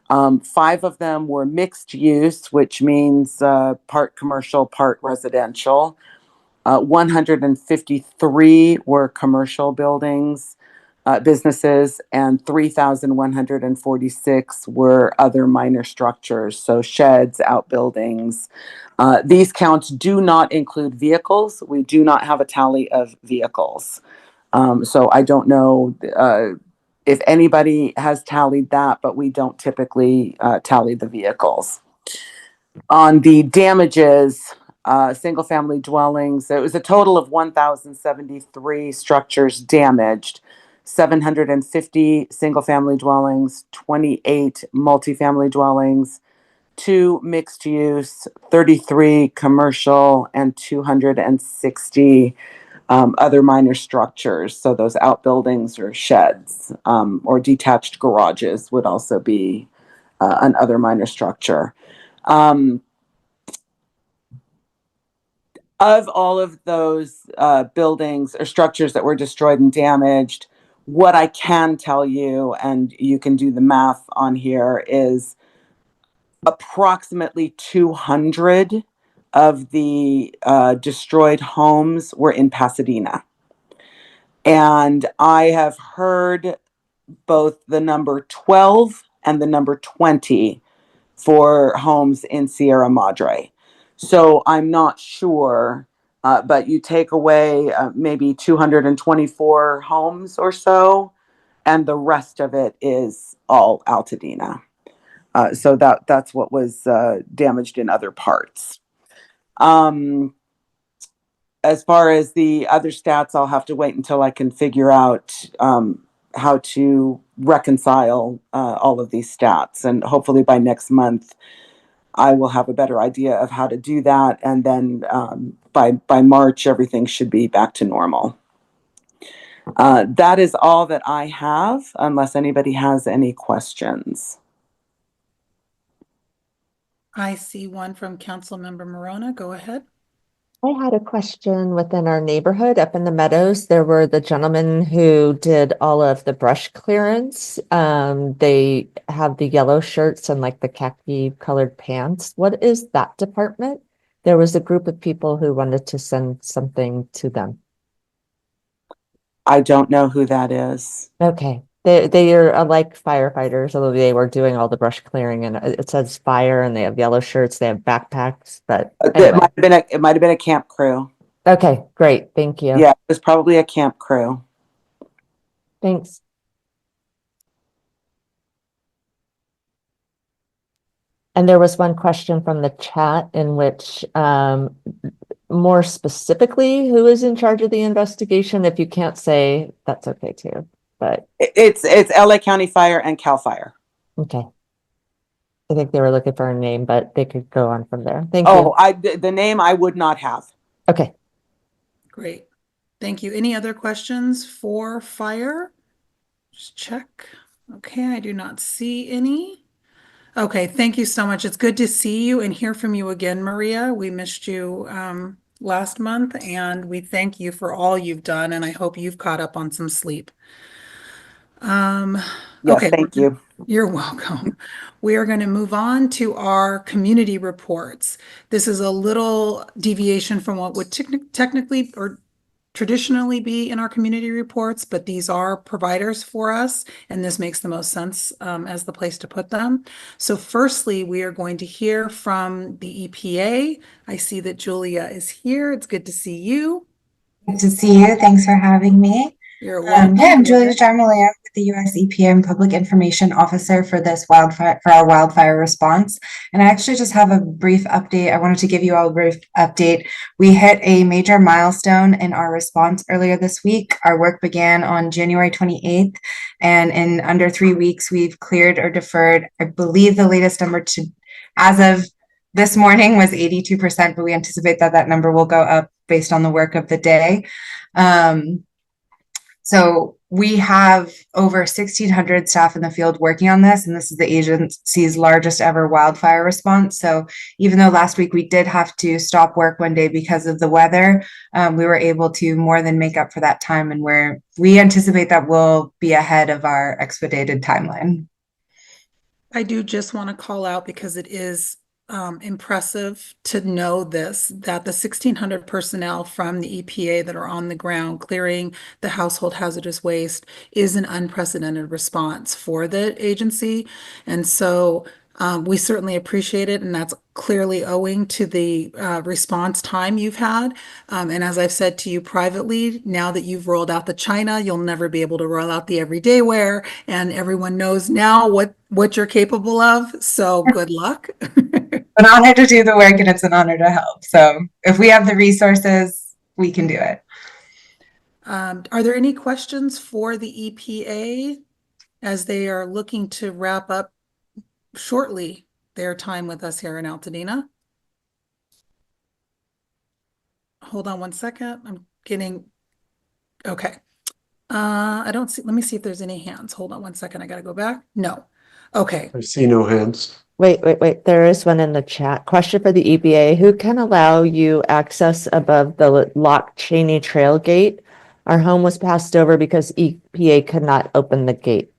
5 of them were mixed use, which means part commercial, part residential. 153 were commercial buildings, businesses, and 3,146 were other minor structures, so sheds, outbuildings. These counts do not include vehicles. We do not have a tally of vehicles. So I don't know if anybody has tallied that, but we don't typically tally the vehicles. On the damages, single-family dwellings, it was a total of 1,073 structures damaged. 750 single-family dwellings, 28 multifamily dwellings, 2 mixed use, 33 commercial, and 260 other minor structures. So those outbuildings or sheds or detached garages would also be an other minor structure. Of all of those buildings or structures that were destroyed and damaged, what I can tell you, and you can do the math on here, is approximately 200 of the destroyed homes were in Pasadena. And I have heard both the number 12 and the number 20 for homes in Sierra Madre. So I'm not sure, but you take away maybe 224 homes or so, and the rest of it is all Altadena. So that's what was damaged in other parts. As far as the other stats, I'll have to wait until I can figure out how to reconcile all of these stats. And hopefully by next month, I will have a better idea of how to do that. And then by March, everything should be back to normal. That is all that I have, unless anybody has any questions. I see one from Councilmember Marona. Go ahead. I had a question within our neighborhood up in the meadows. There were the gentlemen who did all of the brush clearance. They have the yellow shirts and like the khaki colored pants. What is that department? There was a group of people who wanted to send something to them. I don't know who that is. Okay. They are like firefighters, although they were doing all the brush clearing, and it says fire, and they have yellow shirts, they have backpacks, but anyway. It might have been a camp crew. Okay, great. Thank you. Yeah, it was probably a camp crew. Thanks. And there was one question from the chat in which more specifically, who is in charge of the investigation? If you can't say, that's okay too. But it's LA County Fire and Cal Fire. Okay. I think they were looking for a name, but they could go on from there. Thank you. The name I would not have. Okay. Great. Thank you. Any other questions for fire? Just check. Okay, I do not see any. Okay, thank you so much. It's good to see you and hear from you again, Maria. We missed you last month, and we thank you for all you've done, and I hope you've caught up on some sleep. Yes, okay. Thank you. You're welcome. We are going to move on to our community reports. This is a little deviation from what would technically or traditionally be in our community reports, but these are providers for us, and this makes the most sense as the place to put them. So firstly, we are going to hear from the EPA. I see that Julia is here. It's good to see you. Good to see you. Thanks for having me. You're welcome. I'm Julia Giarmoleo, the U.S. EPA and Public Information Officer for our wildfire response. And I actually just have a brief update. I wanted to give you all a brief update. We hit a major milestone in our response earlier this week. Our work began on January 28th, and in under 3 weeks, we've cleared or deferred, I believe the latest number as of this morning was 82%, but we anticipate that number will go up based on the work of the day. So we have over 1,600 staff in the field working on this, and this is the agency's largest ever wildfire response. So even though last week we did have to stop work one day because of the weather, we were able to more than make up for that time, and we anticipate that we'll be ahead of our expedited timeline. I do just want to call out, because it is impressive to know that the 1,600 personnel from the EPA that are on the ground clearing the household hazardous waste is an unprecedented response for the agency. And so we certainly appreciate it, and that's clearly owing to the response time you've had. And as I've said to you privately, now that you've rolled out the China, you'll never be able to roll out the everyday wear, and everyone knows now what you're capable of. So good luck. An honor to do the work, and it's an honor to help. So if we have the resources, we can do it. Are there any questions for the EPA as they are looking to wrap up shortly their time with us here in Altadena? Hold on one second. I'm getting, okay. I don't see, let me see if there's any hands. Hold on one second. I got to go back. No. Okay. I see no hands. Wait. There is one in the chat. Question for the EPA. Who can allow you access above the Lock Cheney Trail gate? Our home was passed over because EPA could not open the gate.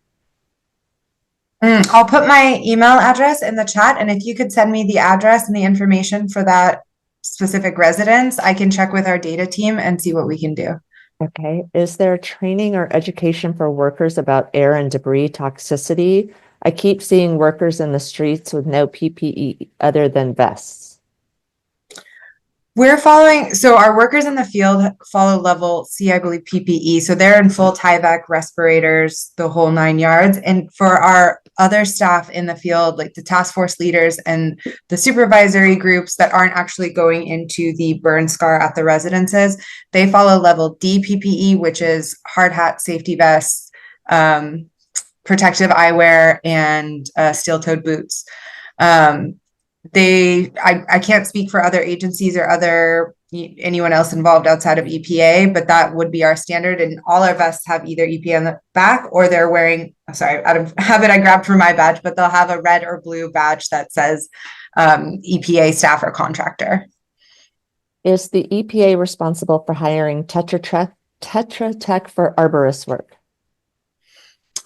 I'll put my email address in the chat, and if you could send me the address and the information for that specific residence, I can check with our data team and see what we can do. Okay. Is there training or education for workers about air and debris toxicity? I keep seeing workers in the streets with no PPE other than vests. We're following, so our workers in the field follow level C, I believe, PPE. So they're in full Tyvek respirators, the whole 9 yards. And for our other staff in the field, like the task force leaders and the supervisory groups that aren't actually going into the burn scar at the residences, they follow level D PPE, which is hard hat, safety vests, protective eyewear, and steel-toed boots. I can't speak for other agencies or anyone else involved outside of EPA, but that would be our standard. And all our vests have either EPA on the back or they're wearing, sorry, out of habit, I grabbed from my badge, but they'll have a red or blue badge that says EPA staff or contractor. Is the EPA responsible for hiring Tetra Tech for arborist work?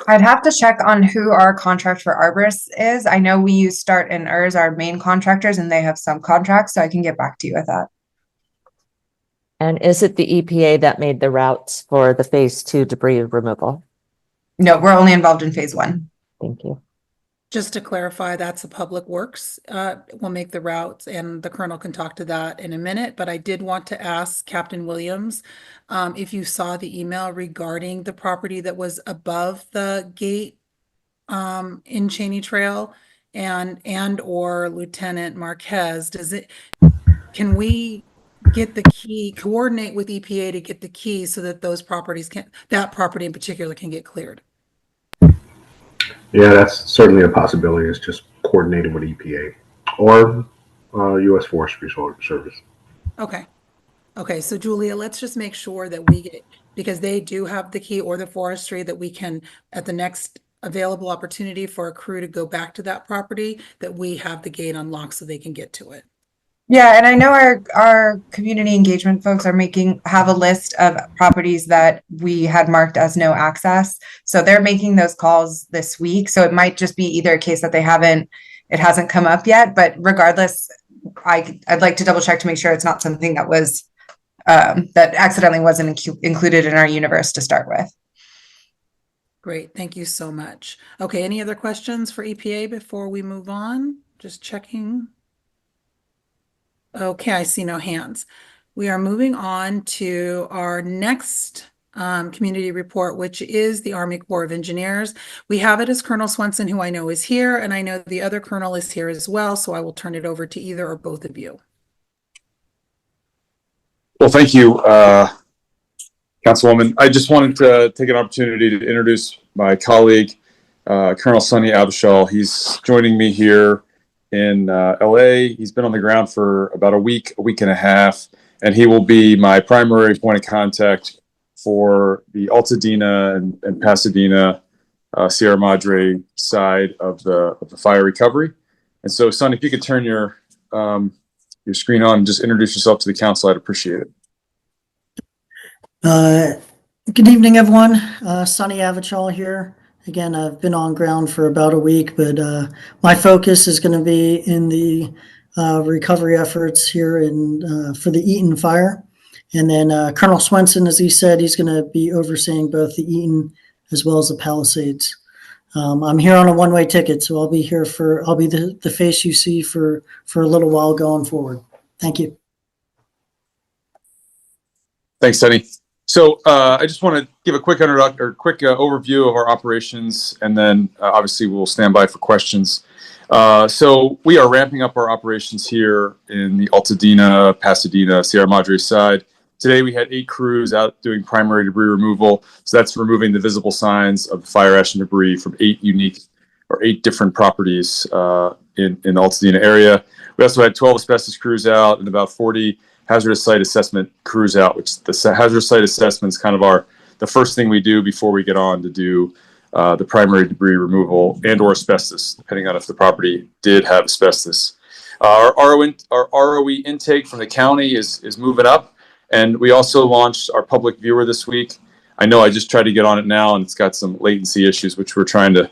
I'd have to check on who our contract for arborists is. I know we use Start and ERS, our main contractors, and they have some contracts, so I can get back to you with that. And is it the EPA that made the routes for the phase 2 debris removal? No, we're only involved in phase 1. Thank you. Just to clarify, that's a public works, will make the routes, and the colonel can talk to that in a minute. But I did want to ask Captain Williams if you saw the email regarding the property that was above the gate in Cheney Trail and or Lieutenant Marquez. Can we get the key, coordinate with EPA to get the key so that those properties that property in particular can get cleared? Yeah, that's certainly a possibility. It's just coordinating with EPA or U.S. Forestry Service. Okay. Okay, so Julia, let's just make sure that we get, because they do have the key, or the forestry, that we can, at the next available opportunity for a crew to go back to that property, that we have the gate unlocked so they can get to it. Yeah, and I know our community engagement folks have a list of properties that we had marked as no access. So they're making those calls this week. So it might just be either a case that it hasn't come up yet, but regardless, I'd like to double check to make sure it's not something that was that accidentally wasn't included in our universe to start with. Great, thank you so much. Okay, any other questions for EPA before we move on? Just checking. Okay, I see no hands. We are moving on to our next community report, which is the Army Corps of Engineers. We have it as Colonel Swenson, who I know is here, and I know the other colonel is here as well, so I will turn it over to either or both of you. Well, thank you, Councilwoman. I just wanted to take an opportunity to introduce my colleague, Colonel Sonny Abishal. He's joining me here in LA. He's been on the ground for about a week and a half, and he will be my primary point of contact for the Altadena and Pasadena Sierra Madre side of the fire recovery. And so, Son, if you could turn your screen on and just introduce yourself to the council, I'd appreciate it. Good evening, everyone. Sonny Avichal here. Again, I've been on ground for about a week, but my focus is going to be in the recovery efforts here for the Eaton fire. And then Colonel Swenson, as he said, he's going to be overseeing both the Eaton as well as the Palisades. I'm here on a one-way ticket, so I'll be here I'll be the face you see for a little while going forward. Thank you. Thanks, Sonny. So I just want to give a quick overview of our operations, and then obviously we'll stand by for questions. So we are ramping up our operations here in the Altadena, Pasadena, Sierra Madre side. Today we had 8 crews out doing primary debris removal. So that's removing the visible signs of fire ash and debris from 8 different properties in the Altadena area. We also had 12 asbestos crews out and about 40 hazardous site assessment crews out, which the hazardous site assessment is kind of the first thing we do before we get on to do the primary debris removal and or asbestos, depending on if the property did have asbestos. Our ROE intake from the county is moving up, And we also launched our public viewer this week. I know I just tried to get on it now, and it's got some latency issues, which we're trying to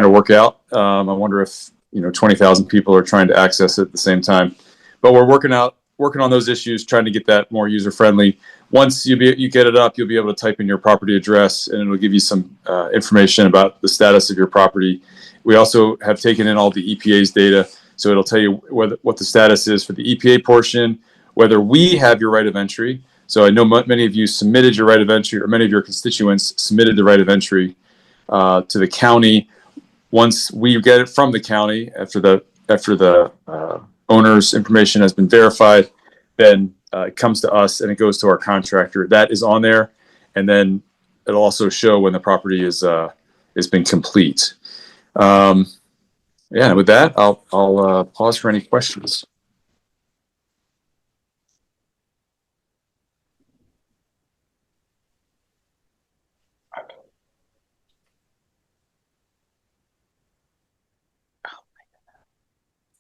work out. I wonder if 20,000 people are trying to access it at the same time. But we're working on those issues, trying to get that more user friendly. Once you get it up, you'll be able to type in your property address, and it'll give you some information about the status of your property. We also have taken in all the EPA's data, so it'll tell you what the status is for the EPA portion, whether we have your right of entry. So I know many of you submitted your right of entry, or many of your constituents submitted the right of entry to the county. Once we get it from the county, after the owner's information has been verified, then it comes to us and it goes to our contractor. That is on there, and then it'll also show when the property is been complete. Yeah, with that, I'll pause for any questions.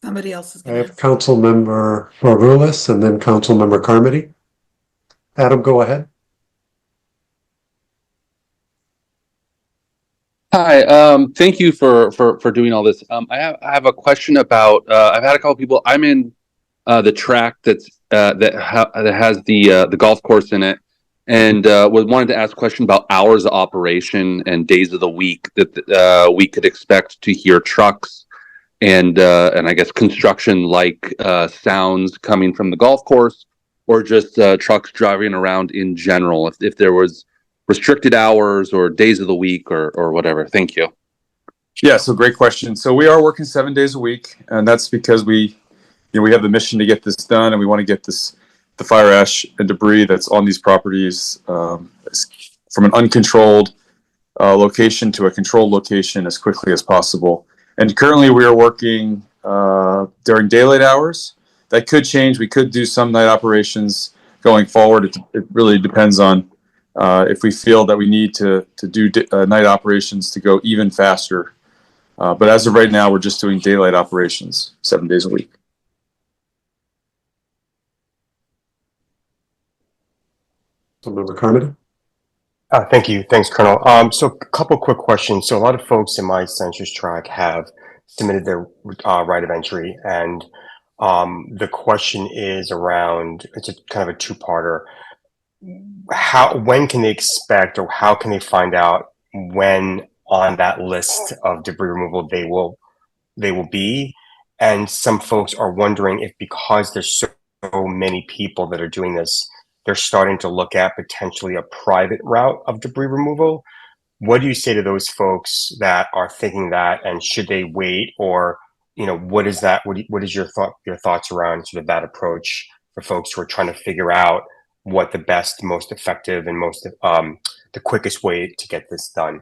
Somebody else is I going have Councilmember Maroulis and then Councilmember Carmody. Adam, go ahead. Hi, thank you for doing all this. I have a question about, I've had a couple people, I'm in the track that has the golf course in it, and wanted to ask a question about hours of operation and days of the week that we could expect to hear trucks and I guess construction like sounds coming from the golf course, or just trucks driving around in general, if there was restricted hours or days of the week or whatever. Thank you. Yeah, so great question. So we are working 7 days a week, and that's because we have the mission to get this done, and we want to get the fire ash and debris that's on these properties from an uncontrolled location to a controlled location as quickly as possible. And currently we are working during daylight hours. That could change. We could do some night operations going forward. It really depends on if we feel that we need to do night operations to go even faster. But as of right now, we're just doing daylight operations 7 days a week. Councilmember Carmody. Thank you. Thanks, Colonel. So a couple quick questions. So a lot of folks in my census tract have submitted their right of entry, and the question is around, it's a kind of a two-parter. When can they expect, or how can they find out when on that list of debris removal they will be? And some folks are wondering if, because there's so many people that are doing this, they're starting to look at potentially a private route of debris removal. What do you say to those folks that are thinking that, and should they wait, or what is that? What is your thoughts around sort of that approach for folks who are trying to figure out what the best, most effective, and most the quickest way to get this done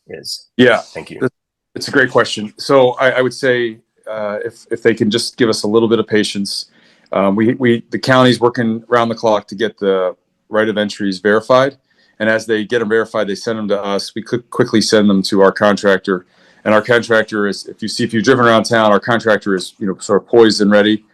is? Yeah, thank you. It's a great question. So I would say if they can just give us a little bit of patience. The county's working around the clock to get the right of entries verified, and as they get them verified, they send them to us. We could quickly send them to our contractor, and our contractor is, if you've driven around town, our contractor is sort of poised and ready.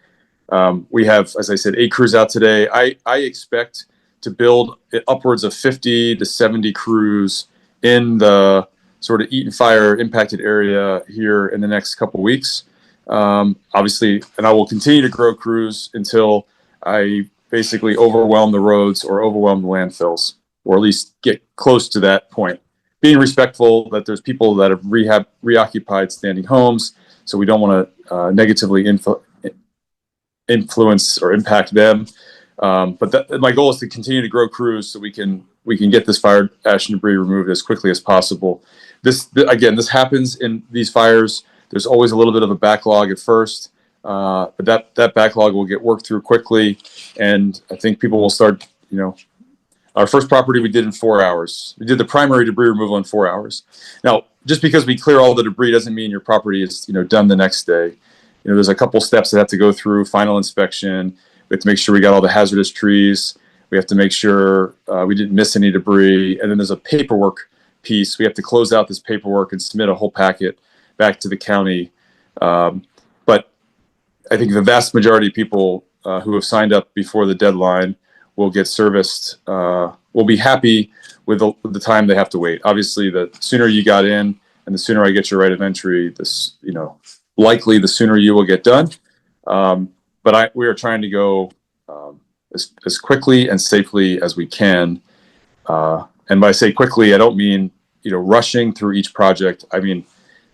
We have, as I said, 8 crews out today. I expect to build upwards of 50 to 70 crews in the sort of Eaton Fire impacted area here in the next couple of weeks. Obviously, and I will continue to grow crews until I basically overwhelm the roads or overwhelm the landfills, or at least get close to that point. Being respectful that there's people that have reoccupied standing homes, so we don't want to negatively influence or impact them. But my goal is to continue to grow crews so we can get this fire ash and debris removed as quickly as possible. This happens in these fires. There's always a little bit of a backlog at first, but that backlog will get worked through quickly, and I think people will start. Our first property we did in 4 hours. We did the primary debris removal in 4 hours. Now, just because we clear all the debris doesn't mean your property is done the next day. There's a couple steps that have to go through: final inspection. We have to make sure we got all the hazardous trees. We have to make sure we didn't miss any debris, and then there's a paperwork piece. We have to close out this paperwork and submit a whole packet back to the county. But I think the vast majority of people who have signed up before the deadline will get serviced, will be happy with the time they have to wait. Obviously, the sooner you got in and the sooner I get your right of entry, this, likely the sooner you will get done. But we are trying to go as quickly and safely as we can. And by say quickly, I don't mean, rushing through each project. I mean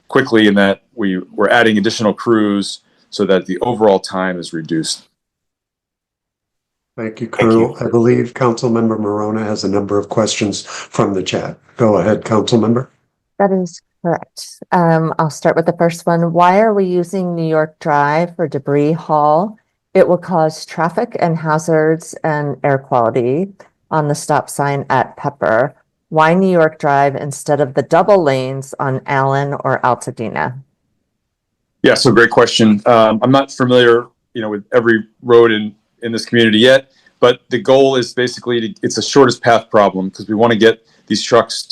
quickly in that we're adding additional crews so that the overall time is reduced. Thank you, Colonel. I believe Councilmember Marona has a number of questions from the chat. Go ahead, Councilmember. That is correct. I'll start with the first one. Why are we using New York Drive for debris haul? It will cause traffic and hazards and air quality on the stop sign at Pepper. Why New York Drive instead of the double lanes on Allen or Altadena? Yeah, so great question. I'm not familiar, with every road in this community yet, but the goal is basically it's a shortest path problem because we want to get these trucks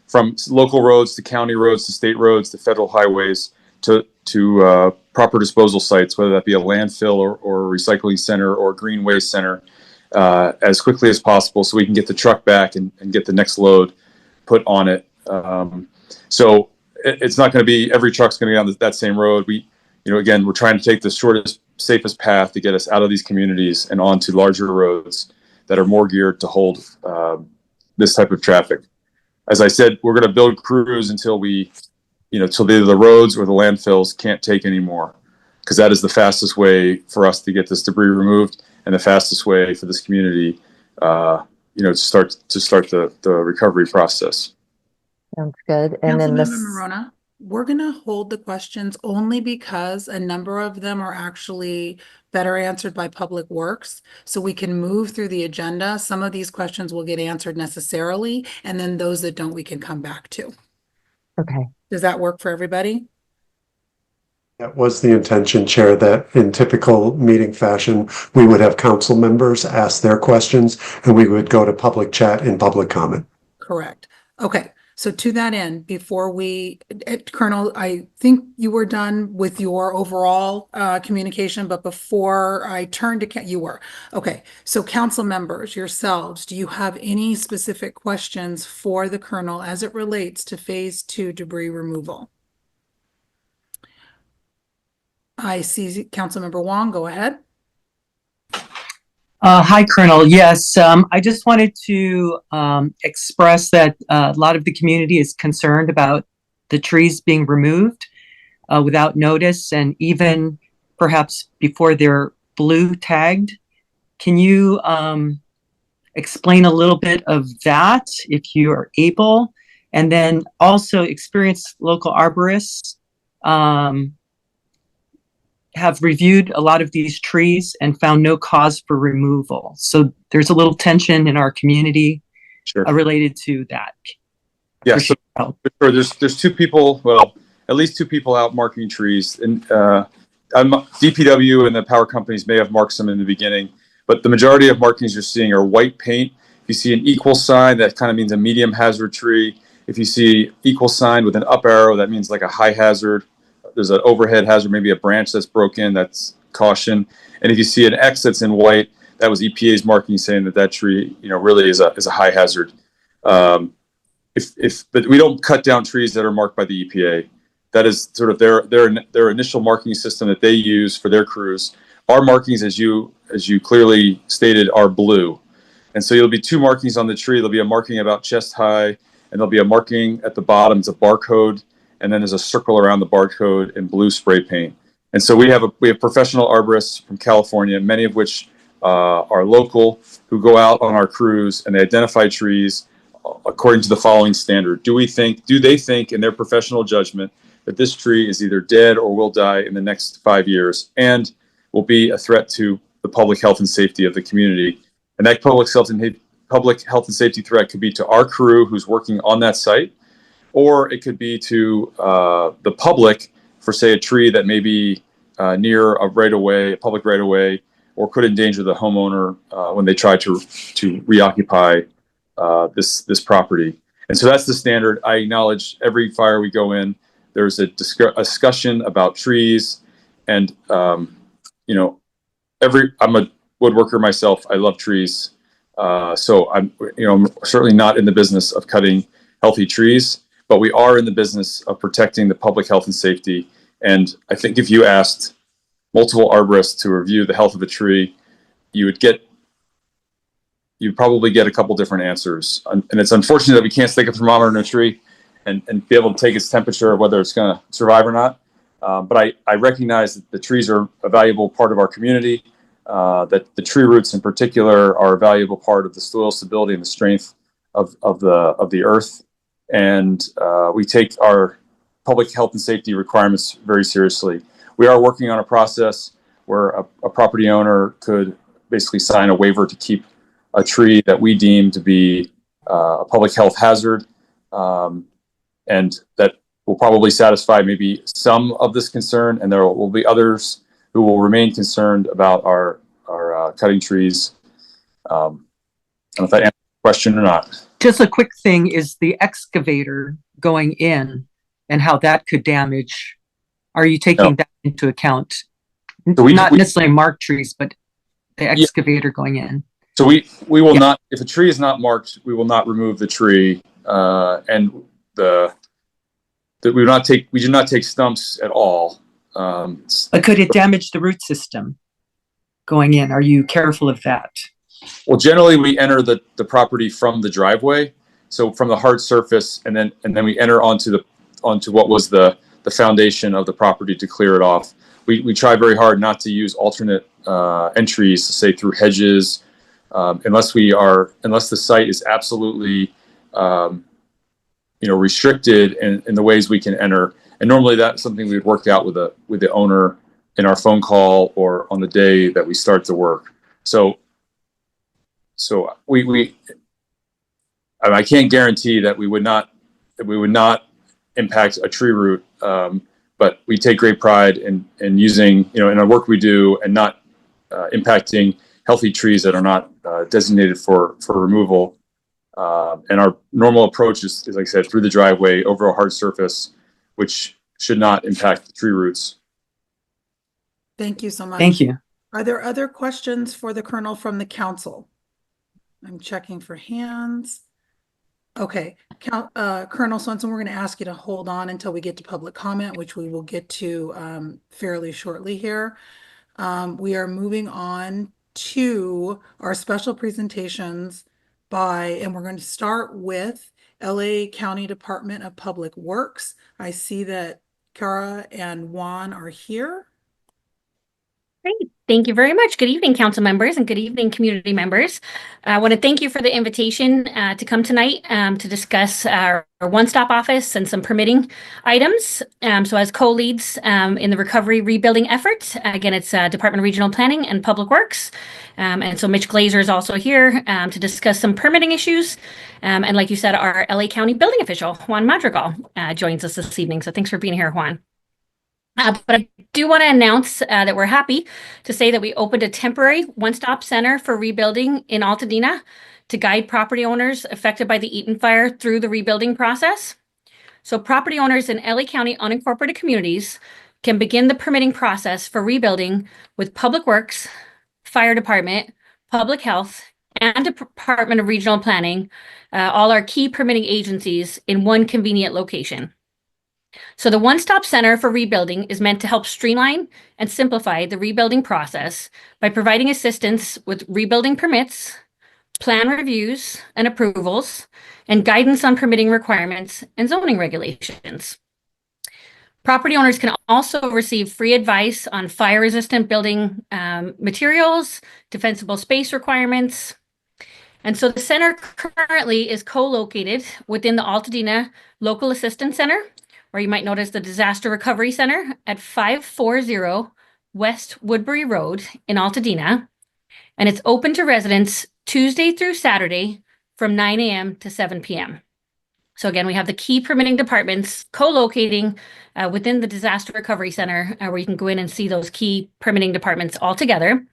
from local roads to county roads to state roads to federal highways to proper disposal sites, whether that be a landfill or a recycling center or a green waste center, as quickly as possible so we can get the truck back and get the next load put on it. So it's not going to be every truck's going to be on that same road. Again, we're trying to take the shortest, safest path to get us out of these communities and onto larger roads that are more geared to hold this type of traffic. As I said, we're going to build crews until till either the roads or the landfills can't take anymore, because that is the fastest way for us to get this debris removed and the fastest way for this community, to start the recovery process. Sounds good. And then Councilmember Marona, we're going to hold the questions only because a number of them are actually better answered by Public Works. So we can move through the agenda. Some of these questions will get answered necessarily, and then those that don't, we can come back to. Okay. Does that work for everybody? That was the intention, Chair, that in typical meeting fashion, we would have council members ask their questions and we would go to public chat and public comment. Correct. Okay. So to that end, Colonel, I think you were done with your overall communication, but before I turn to you were. Okay. So council members, yourselves, do you have any specific questions for the Colonel as it relates to phase 2 debris removal? I see Councilmember Wong, go ahead. Hi, Colonel. Yes, I just wanted to express that a lot of the community is concerned about the trees being removed without notice and even perhaps before they're blue tagged. Can you explain a little bit of that if you are able? And then also experienced local arborists have reviewed a lot of these trees and found no cause for removal. So there's a little tension in our community related to that. Yeah, so there's two people, at least two people out marking trees. And DPW and the power companies may have marked some in the beginning, but the majority of markings you're seeing are white paint. If you see an equal sign, that kind of means a medium hazard tree. If you see equal sign with an up arrow, that means like a high hazard. There's an overhead hazard, maybe a branch that's broken, that's caution. And if you see an X that's in white, that was EPA's marking saying that tree, really is a high hazard. But we don't cut down trees that are marked by the EPA. That is sort of their initial marking system that they use for their crews. Our markings, as you clearly stated, are blue. And so there'll be two markings on the tree. There'll be a marking about chest high, and there'll be a marking at the bottom. It's a barcode. And then there's a circle around the barcode in blue spray paint. And so we have professional arborists from California, many of which are local, who go out on our crews and they identify trees according to the following standard. Do they think in their professional judgment that this tree is either dead or will die in the next 5 years and will be a threat to the public health and safety of the community? And that public health and safety threat could be to our crew who's working on that site, or it could be to the public for, say, a tree that may be near a public right-of-way, or could endanger the homeowner when they try to reoccupy this property. And so that's the standard. I acknowledge every fire we go in, there's a discussion about trees, and I'm a woodworker myself. I love trees. So I'm certainly not in the business of cutting healthy trees, but we are in the business of protecting the public health and safety. And I think if you asked multiple arborists to review the health of a tree, you'd probably get a couple different answers. And it's unfortunate that we can't stick a thermometer in a tree and be able to take its temperature, whether it's going to survive or not. But I recognize that the trees are a valuable part of our community, that the tree roots in particular are a valuable part of the soil stability and the strength of the earth. And we take our public health and safety requirements very seriously. We are working on a process where a property owner could basically sign a waiver to keep a tree that we deem to be a public health hazard. And that will probably satisfy maybe some of this concern, and there will be others who will remain concerned about our cutting trees. I don't know if that answers the question or not. Just a quick thing is the excavator going in and how that could damage. Are you taking that into account? So not necessarily marked trees, but the excavator going in. So we will not, if a tree is not marked, we will not remove the tree, and we do not take stumps at all. But could it damage the root system going in? Are you careful of that? Well, generally we enter the property from the driveway, so from the hard surface, and then we enter onto what was the foundation of the property to clear it off. We try very hard not to use alternate entries, say through hedges, unless the site is absolutely restricted in the ways we can enter. And normally that's something we'd work out with the owner in our phone call or on the day that we start the work. So I can't guarantee that we would not impact a tree root, but we take great pride in using, in our work we do, and not impacting healthy trees that are not designated for removal. And our normal approach is, like I said, through the driveway over a hard surface, which should not impact the tree roots. Thank you so much. Thank you. Are there other questions for the Colonel from the council? I'm checking for hands. Okay, Colonel Swenson, we're going to ask you to hold on until we get to public comment, which we will get to fairly shortly here. We are moving on to our special presentations and we're going to start with LA County Department of Public Works. I see that Kara and Juan are here. Great. Thank you very much. Good evening, council members, and good evening, community members. I want to thank you for the invitation to come tonight to discuss our one-stop office and some permitting items. So as co-leads in the recovery rebuilding effort, again, it's Department of Regional Planning and Public Works. And so Mitch Glazer is also here to discuss some permitting issues. And like you said, our LA County building official, Juan Madrigal, joins us this evening. So thanks for being here, Juan. But I do want to announce that we're happy to say that we opened a temporary one-stop center for rebuilding in Altadena to guide property owners affected by the Eaton fire through the rebuilding process. So property owners in LA County unincorporated communities can begin the permitting process for rebuilding with Public Works, Fire Department, Public Health, and Department of Regional Planning, all our key permitting agencies in one convenient location. So the one-stop center for rebuilding is meant to help streamline and simplify the rebuilding process by providing assistance with rebuilding permits, plan reviews and approvals, and guidance on permitting requirements and zoning regulations. Property owners can also receive free advice on fire-resistant building materials, defensible space requirements. And so the center currently is co-located within the Altadena Local Assistance Center, or you might notice the Disaster Recovery Center at 540 West Woodbury Road in Altadena. And it's open to residents Tuesday through Saturday from 9 a.m. to 7 p.m. So again, we have the key permitting departments co-locating within the Disaster Recovery Center, where you can go in and see those key permitting departments all together.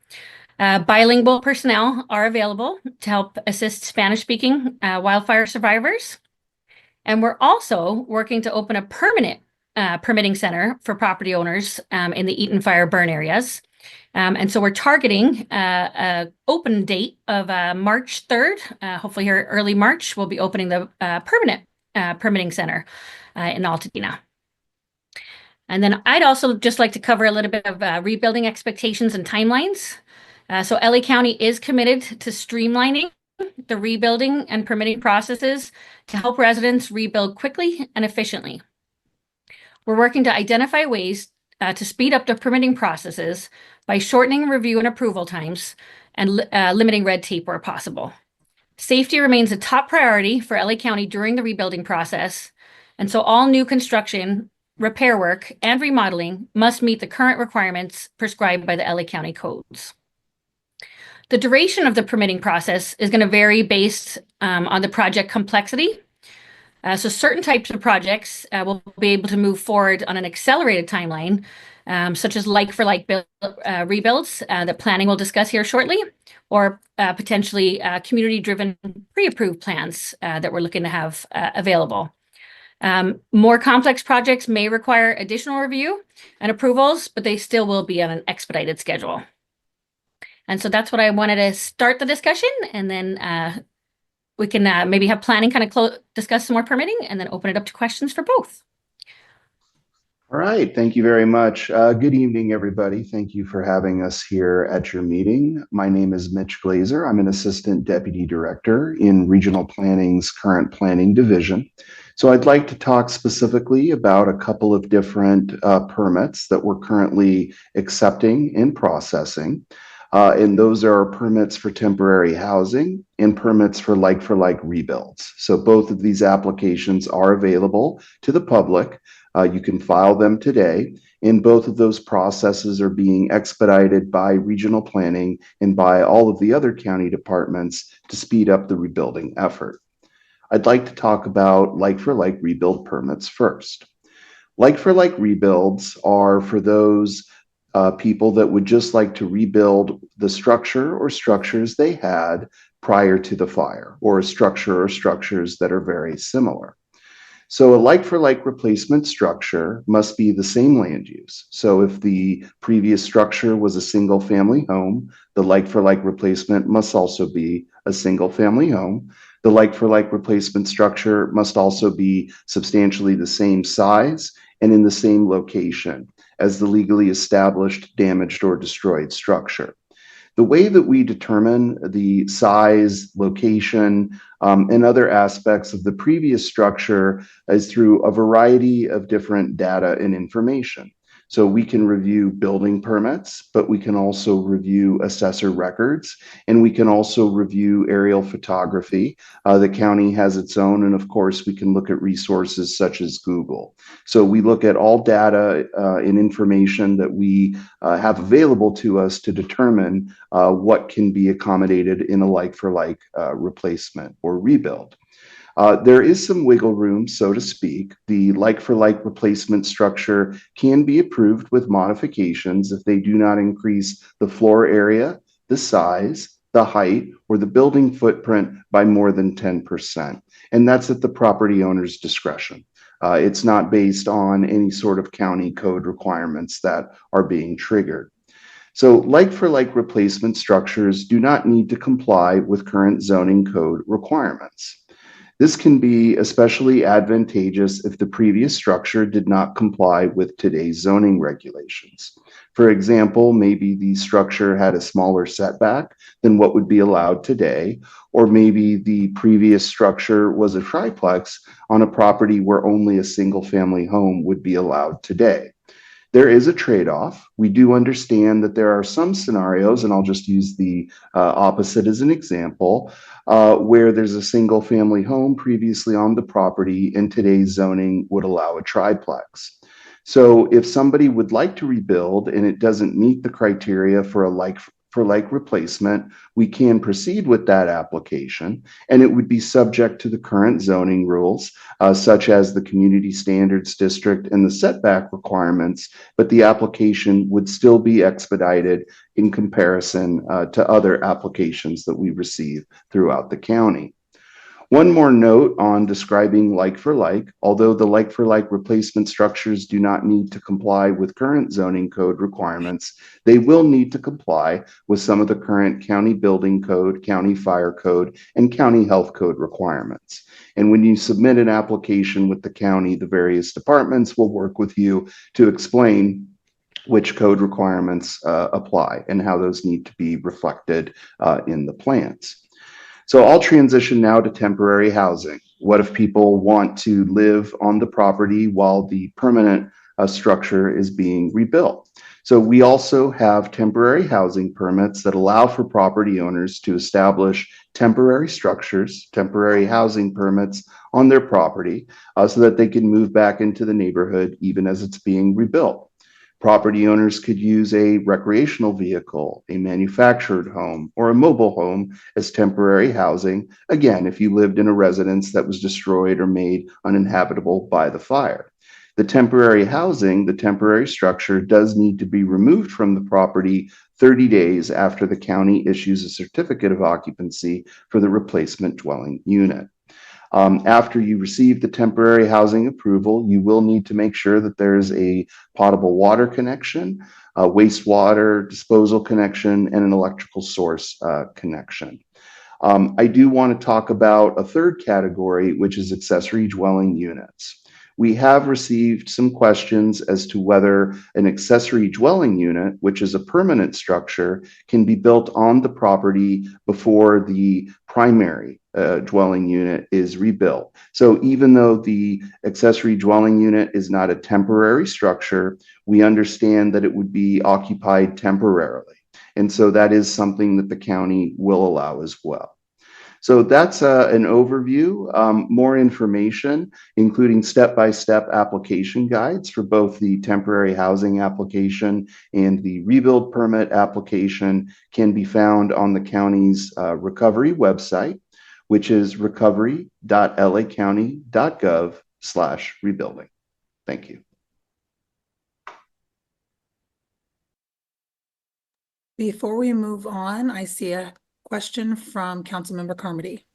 Bilingual personnel are available to help assist Spanish-speaking wildfire survivors. And we're also working to open a permanent permitting center for property owners in the Eaton fire burn areas. And so we're targeting a open date of March 3rd. Hopefully here early March, we'll be opening the permanent permitting center in Altadena. And then I'd also just like to cover a little bit of rebuilding expectations and timelines. So LA County is committed to streamlining the rebuilding and permitting processes to help residents rebuild quickly and efficiently. We're working to identify ways to speed up the permitting processes by shortening review and approval times and limiting red tape where possible. Safety remains a top priority for LA County during the rebuilding process, and so all new construction, repair work, and remodeling must meet the current requirements prescribed by the LA County codes. The duration of the permitting process is going to vary based on the project complexity. So certain types of projects will be able to move forward on an accelerated timeline, such as like-for-like rebuilds that planning will discuss here shortly, or potentially community-driven pre-approved plans that we're looking to have available. More complex projects may require additional review and approvals, but they still will be on an expedited schedule. And so that's what I wanted to start the discussion, and then we can maybe have planning kind of discuss some more permitting and then open it up to questions for both. All right, thank you very much. Good evening, everybody. Thank you for having us here at your meeting. My name is Mitch Glazer. I'm an Assistant Deputy Director in Regional Planning's current planning division. So I'd like to talk specifically about a couple of different permits that we're currently accepting and processing. And those are permits for temporary housing and permits for like rebuilds. So both of these applications are available to the public. You can file them today, and both of those processes are being expedited by regional planning and by all of the other county departments to speed up the rebuilding effort. I'd like to talk about like-for-like rebuild permits first. Like-for-like rebuilds are for those people that would just like to rebuild the structure or structures they had prior to the fire, or a structure or structures that are very similar. So a like-for-like replacement structure must be the same land use. So if the previous structure was a single-family home, the like-for-like replacement must also be a single-family home. The like-for-like replacement structure must also be substantially the same size and in the same location as the legally established damaged or destroyed structure. The way that we determine the size, location, and other aspects of the previous structure is through a variety of different data and information. So we can review building permits, but we can also review assessor records, and we can also review aerial photography. The county has its own, and of course, we can look at resources such as Google. So we look at all data and information that we have available to us to determine what can be accommodated in a like-for-like replacement or rebuild. There is some wiggle room, so to speak. The like-for-like replacement structure can be approved with modifications if they do not increase the floor area, the size, the height, or the building footprint by more than 10%. And that's at the property owner's discretion. It's not based on any sort of county code requirements that are being triggered. So like-for-like replacement structures do not need to comply with current zoning code requirements. This can be especially advantageous if the previous structure did not comply with today's zoning regulations. For example, maybe the structure had a smaller setback than what would be allowed today, or maybe the previous structure was a triplex on a property where only a single-family home would be allowed today. There is a trade-off. We do understand that there are some scenarios, and I'll just use the opposite as an example, where there's a single-family home previously on the property and today's zoning would allow a triplex. So if somebody would like to rebuild and it doesn't meet the criteria for a like replacement, we can proceed with that application, and it would be subject to the current zoning rules, such as the community standards district and the setback requirements, but the application would still be expedited in comparison to other applications that we receive throughout the county. One more note on describing like for like. Although the like for like replacement structures do not need to comply with current zoning code requirements, they will need to comply with some of the current county building code, county fire code, and county health code requirements. And when you submit an application with the county, the various departments will work with you to explain which code requirements apply and how those need to be reflected in the plans. So I'll transition now to temporary housing. What if people want to live on the property while the permanent structure is being rebuilt? So we also have temporary housing permits that allow for property owners to establish temporary structures, temporary housing permits on their property so that they can move back into the neighborhood even as it's being rebuilt. Property owners could use a recreational vehicle, a manufactured home, or a mobile home as temporary housing, again, if you lived in a residence that was destroyed or made uninhabitable by the fire. The temporary housing, the temporary structure, does need to be removed from the property 30 days after the county issues a certificate of occupancy for the replacement dwelling unit. After you receive the temporary housing approval, you will need to make sure that there's a potable water connection, a wastewater disposal connection, and an electrical source connection. I do want to talk about a third category, which is accessory dwelling units. We have received some questions as to whether an accessory dwelling unit, which is a permanent structure, can be built on the property before the primary dwelling unit is rebuilt. So even though the accessory dwelling unit is not a temporary structure, we understand that it would be occupied temporarily. And so that is something that the county will allow as well. So that's an overview. More information, including step-by-step application guides for both the temporary housing application and the rebuild permit application, can be found on the county's recovery website, which is recovery.lacounty.gov/rebuilding. Thank you. Before we move on, I see a question from Councilmember Carmody.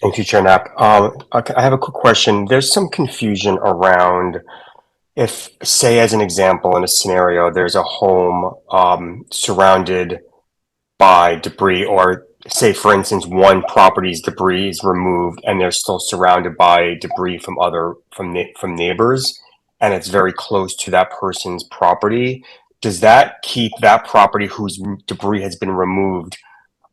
Thank you, Chair Knapp. I have a quick question. There's some confusion around if, say, as an example, in a scenario, there's a home surrounded by debris, or say, for instance, one property's debris is removed and they're still surrounded by debris from neighbors, and it's very close to that person's property. Does that keep that property whose debris has been removed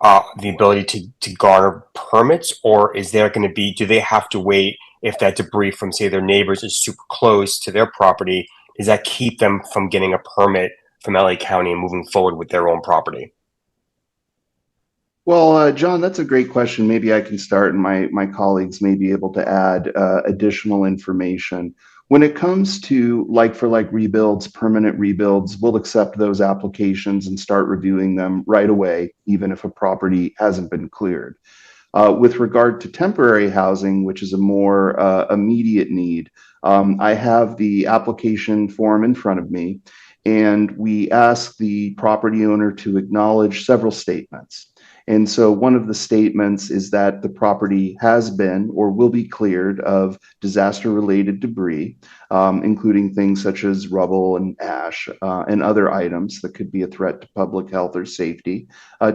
the ability to garner permits, or is there going to be, do they have to wait if that debris from, say, their neighbors is super close to their property? Does that keep them from getting a permit from LA County and moving forward with their own property? Well, John, that's a great question. Maybe I can start and my colleagues may be able to add additional information. When it comes to like-for-like rebuilds, permanent rebuilds, we'll accept those applications and start reviewing them right away, even if a property hasn't been cleared. With regard to temporary housing, which is a more immediate need, I have the application form in front of me, and we ask the property owner to acknowledge several statements. And so one of the statements is that the property has been or will be cleared of disaster-related debris, including things such as rubble and ash and other items that could be a threat to public health or safety,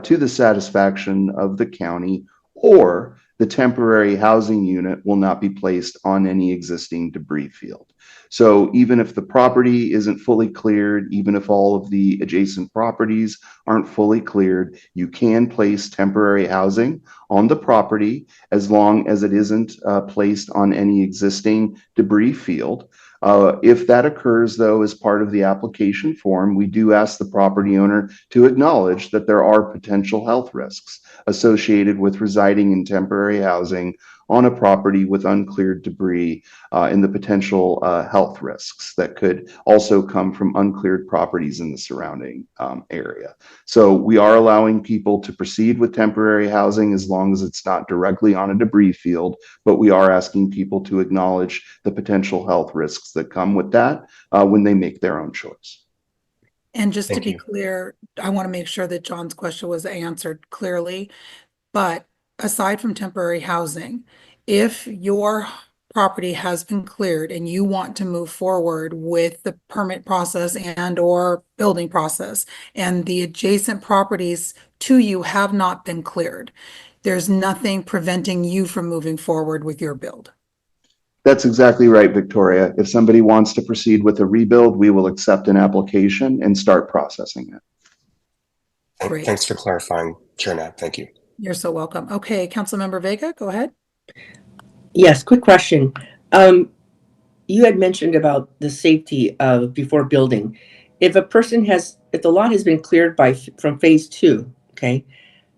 to the satisfaction of the county, or the temporary housing unit will not be placed on any existing debris field. So even if the property isn't fully cleared, even if all of the adjacent properties aren't fully cleared, you can place temporary housing on the property as long as it isn't placed on any existing debris field. If that occurs, though, as part of the application form, we do ask the property owner to acknowledge that there are potential health risks associated with residing in temporary housing on a property with uncleared debris, and the potential health risks that could also come from uncleared properties in the surrounding area. So we are allowing people to proceed with temporary housing as long as it's not directly on a debris field, but we are asking people to acknowledge the potential health risks that come with that when they make their own choice. And just to be clear, I want to make sure that John's question was answered clearly, but aside from temporary housing, if your property has been cleared and you want to move forward with the permit process and or building process, and the adjacent properties to you have not been cleared, there's nothing preventing you from moving forward with your build. That's exactly right, Victoria. If somebody wants to proceed with a rebuild, we will accept an application and start processing it. Great. Thanks for clarifying, Chair Knapp. Thank you. You're so welcome. Okay, Councilmember Vega, go ahead. Yes, quick question. You had mentioned about the safety of before building. If the lot has been cleared from phase 2, okay.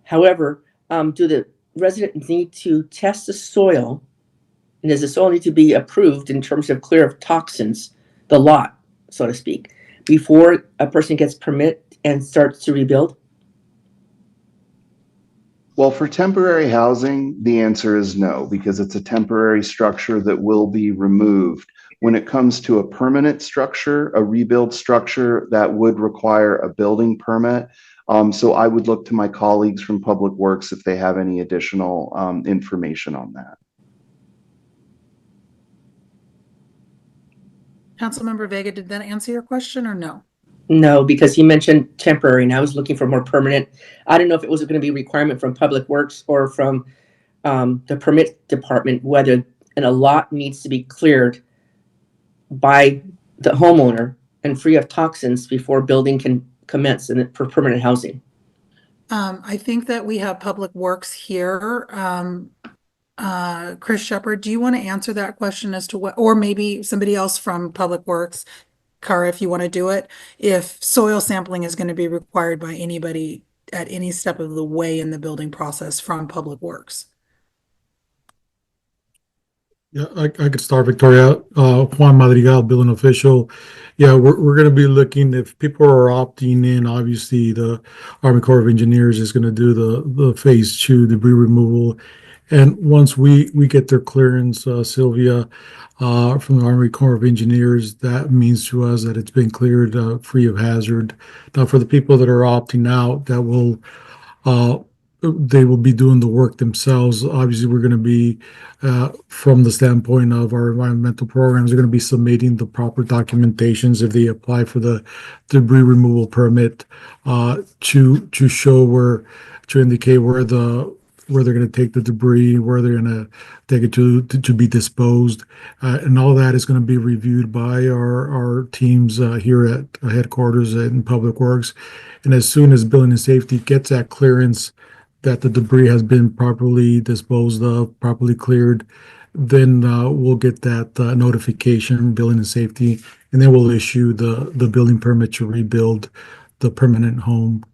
However, do the residents need to test the soil, and does the soil need to be approved in terms of clear of toxins, the lot, so to speak, before a person gets permit and starts to rebuild? Well, for temporary housing, the answer is no, because it's a temporary structure that will be removed. When it comes to a permanent structure, a rebuild structure, that would require a building permit. So I would look to my colleagues from Public Works if they have any additional information on that. Councilmember Vega, did that answer your question or no? No, because he mentioned temporary, and I was looking for more permanent. I don't know if it was going to be a requirement from Public Works or from the permit department, whether a lot needs to be cleared by the homeowner and free of toxins before building can commence for permanent housing. I think that we have Public Works here. Chris Shepard, do you want to answer that question as to what, or maybe somebody else from Public Works? Kara, if you want to do it, if soil sampling is going to be required by anybody at any step of the way in the building process from Public Works. Yeah, I could start, Victoria. Juan Madrigal, building official. Yeah, we're going to be looking, if people are opting in, obviously the Army Corps of Engineers is going to do the phase 2 debris removal. And once we get their clearance, Sylvia, from the Army Corps of Engineers, that means to us that it's been cleared, free of hazard. Now, for the people that are opting out, that will, they will be doing the work themselves. Obviously, we're going to be, from the standpoint of our environmental programs, they're going to be submitting the proper documentations if they apply for the debris removal permit, to show to indicate where they're going to take the debris, where they're going to take it to be disposed. And all that is going to be reviewed by our teams here at headquarters and Public Works. And as soon as Building and Safety gets that clearance that the debris has been properly disposed of, properly cleared, then we'll get that notification from Building and Safety, and then we'll issue the building permit to rebuild the permanent home.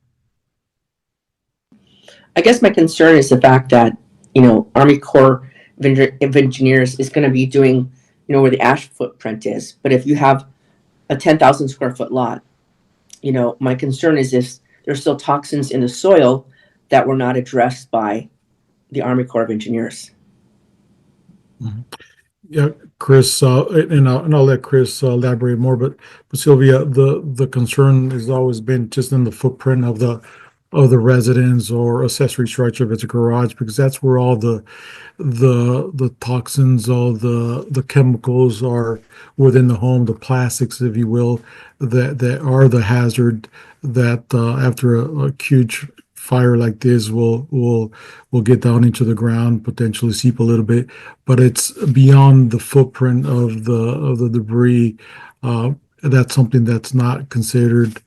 I guess my concern is the fact that, Army Corps of Engineers is going to be doing, where the ash footprint is. But if you have a 10,000 square foot lot, my concern is if there's still toxins in the soil that were not addressed by the Army Corps of Engineers. Mm-hmm. Yeah, Chris, and I'll let Chris elaborate more, but Sylvia, the concern has always been just in the footprint of the residence or accessory structure if it's a garage, because that's where all the toxins, all the chemicals are within the home, the plastics, if you will, that are the hazard that after a huge fire like this will get down into the ground, potentially seep a little bit, but it's beyond the footprint of the debris. That's something that's not considered,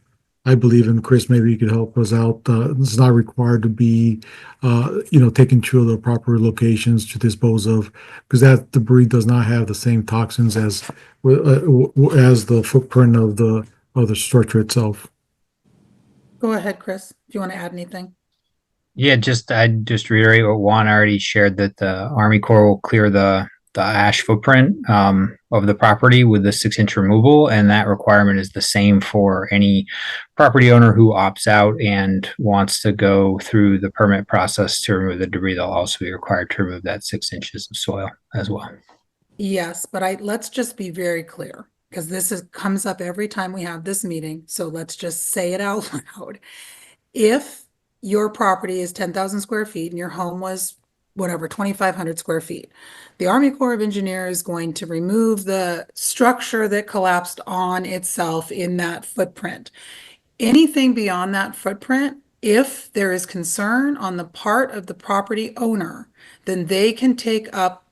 I believe, and Chris, maybe you could help us out. It's not required to be, taken to the proper locations to dispose of, because that debris does not have the same toxins as the footprint of the structure itself. Go ahead, Chris, if you want to add anything. Yeah, I'd just reiterate what Juan already shared, that the Army Corps will clear the ash footprint of the property with the 6-inch removal, and that requirement is the same for any property owner who opts out and wants to go through the permit process to remove the debris. They'll also be required to remove that 6 inches of soil as well. Yes, but let's just be very clear, because this comes up every time we have this meeting. So let's just say it out loud. If your property is 10,000 square feet and your home was whatever, 2,500 square feet. The Army Corps of Engineers is going to remove the structure that collapsed on itself in that footprint. Anything beyond that footprint, if there is concern on the part of the property owner, then they can take up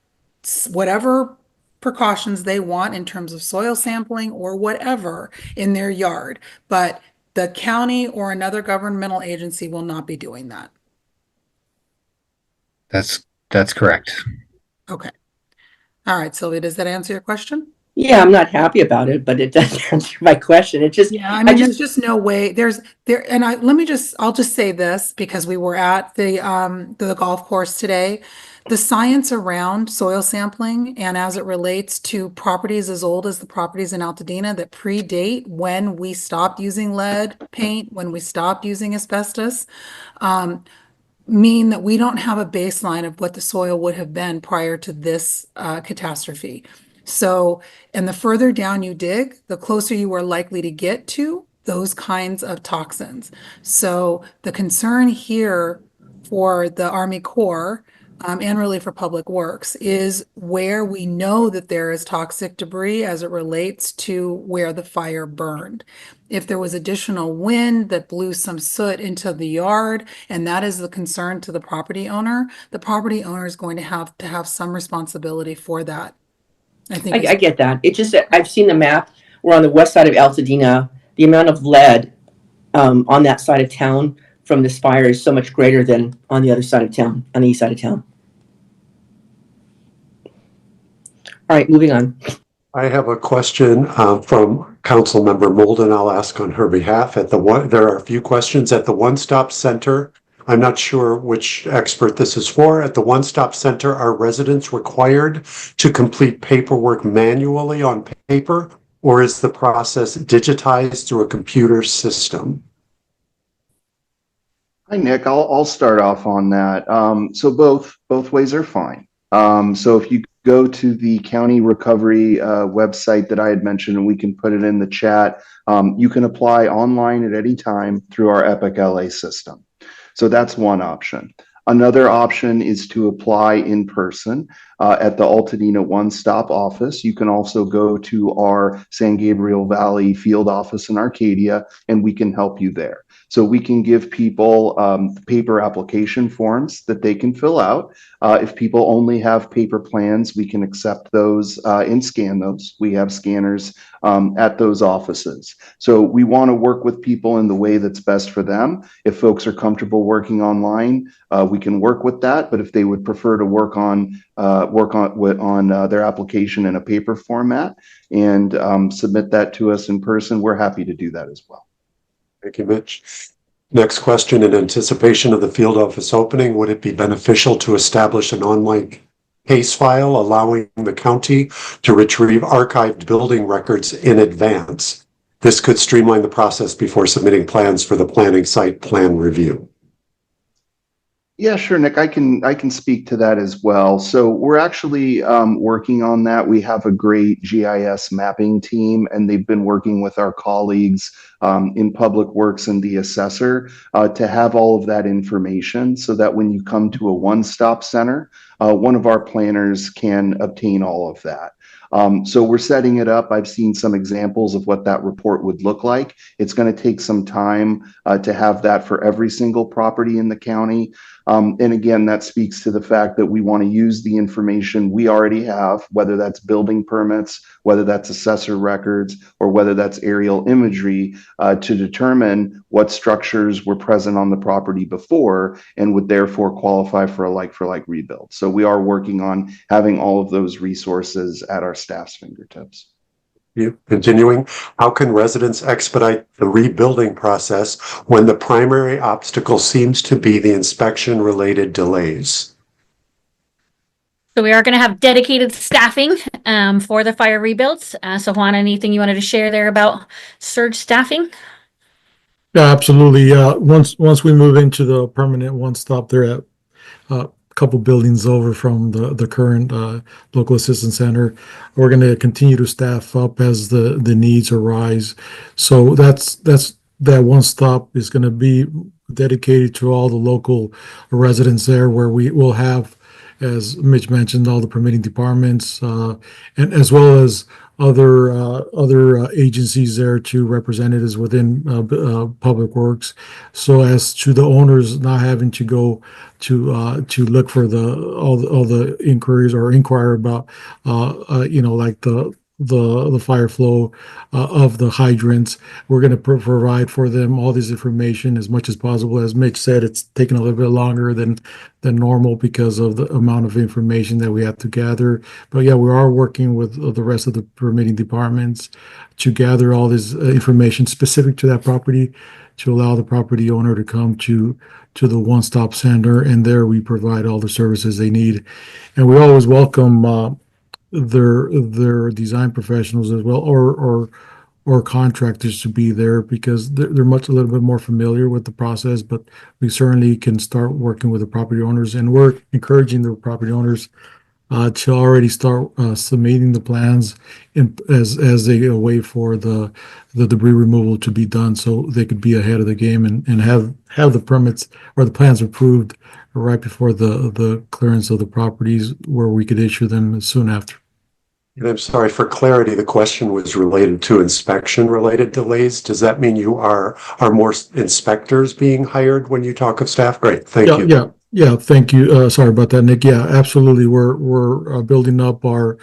whatever precautions they want in terms of soil sampling or whatever in their yard. But the county or another governmental agency will not be doing that. That's correct. Okay. All right, Sylvia, does that answer your question? Yeah, I'm not happy about it, but it does answer my question. It just, Yeah, I mean, there's just no way and I'll just say this because we were at the golf course today. The science around soil sampling and as it relates to properties as old as the properties in Altadena that predate when we stopped using lead paint, when we stopped using asbestos, mean that we don't have a baseline of what the soil would have been prior to this catastrophe. So, and the further down you dig, the closer you are likely to get to those kinds of toxins. So the concern here for the Army Corps and really for Public Works is where we know that there is toxic debris as it relates to where the fire burned. If there was additional wind that blew some soot into the yard, and that is the concern to the property owner is going to have some responsibility for that. I get that. It just, I've seen the map. We're on the west side of Altadena. The amount of lead on that side of town from this fire is so much greater than on the other side of town, on the east side of town. All right, moving on. I have a question from Councilmember Molden. I'll ask on her behalf. There are a few questions at the One Stop Center. I'm not sure which expert this is for. At the One Stop Center, are residents required to complete paperwork manually on paper, or is the process digitized through a computer system? Hi, Nick. I'll start off on that. So both ways are fine. So if you go to the county recovery website that I had mentioned, and we can put it in the chat, you can apply online at any time through our Epic LA system. So that's one option. Another option is to apply in person at the Altadena One Stop office. You can also go to our San Gabriel Valley field office in Arcadia, and we can help you there. So we can give people paper application forms that they can fill out. If people only have paper plans, we can accept those and scan those. We have scanners at those offices. So we want to work with people in the way that's best for them. If folks are comfortable working online, we can work with that. But if they would prefer to work on their application in a paper format and submit that to us in person, we're happy to do that as well. Thank you, Mitch. Next question. In anticipation of the field office opening, would it be beneficial to establish an online case file allowing the county to retrieve archived building records in advance? This could streamline the process before submitting plans for the planning site plan review. Yeah, sure, Nick. I can speak to that as well. So we're actually working on that. We have a great GIS mapping team, and they've been working with our colleagues in Public Works and the assessor to have all of that information so that when you come to a one-stop center, one of our planners can obtain all of that. So we're setting it up. I've seen some examples of what that report would look like. It's going to take some time to have that for every single property in the county. And again, that speaks to the fact that we want to use the information we already have, whether that's building permits, whether that's assessor records, or whether that's aerial imagery, to determine what structures were present on the property before and would therefore qualify for a like-for-like rebuild. So we are working on having all of those resources at our staff's fingertips. Continuing, how can residents expedite the rebuilding process when the primary obstacle seems to be the inspection-related delays? So we are going to have dedicated staffing for the fire rebuilds. So Juan, anything you wanted to share there about surge staffing? Yeah, absolutely. Once we move into the permanent one stop, they're at a couple buildings over from the current local assistance center. We're going to continue to staff up as the needs arise. So that one stop is going to be dedicated to all the local residents there, where we will have as Mitch mentioned, all the permitting departments, and as well as other agencies there to representatives within Public Works, so as to the owners not having to go to look for all the inquiries or inquire about like the fire flow of the hydrants. We're going to provide for them all this information as much as possible. As Mitch said, it's taken a little bit longer than normal because of the amount of information that we have to gather. But yeah, we are working with the rest of the permitting departments to gather all this information specific to that property, to allow the property owner to come to the one-stop center, and there we provide all the services they need. And we always welcome their design professionals as well, or contractors to be there, because they're a little bit more familiar with the process. But we certainly can start working with the property owners, and we're encouraging the property owners to already start submitting the plans as they wait for the debris removal to be done, so they could be ahead of the game and have the permits or the plans approved right before the clearance of the properties, where we could issue them soon after. And I'm sorry, for clarity, the question was related to inspection-related delays. Does that mean are more inspectors being hired when you talk of staff? Great, thank you. Yeah, thank you. Sorry about that, Nick. Yeah, absolutely. We're building up our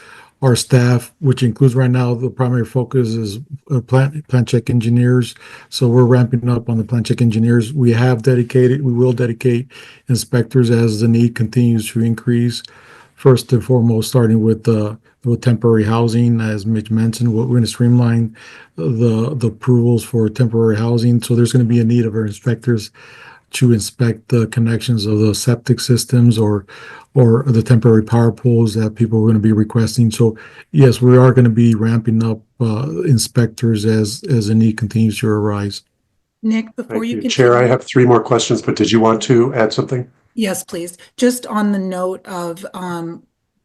staff, which includes right now the primary focus is plant check engineers. So we're ramping up on the plant check engineers. We will dedicate inspectors as the need continues to increase. First and foremost, starting with temporary housing, as Mitch mentioned, we're going to streamline the approvals for temporary housing. So there's going to be a need of our inspectors to inspect the connections of the septic systems or the temporary power poles that people are going to be requesting. So yes, we are going to be ramping up inspectors as the need continues to arise. Nick, before you continue. Chair, I have 3 more questions, but did you want to add something? Yes, please. Just on the note of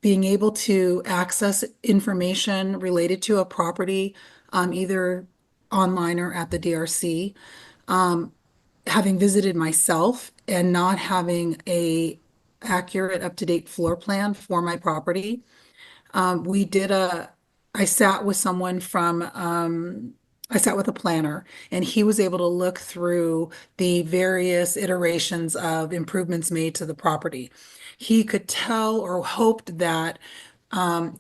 being able to access information related to a property, either online or at the DRC, having visited myself and not having a accurate, up-to-date floor plan for my property, I sat with someone I sat with a planner, and he was able to look through the various iterations of improvements made to the property. He could tell or hoped that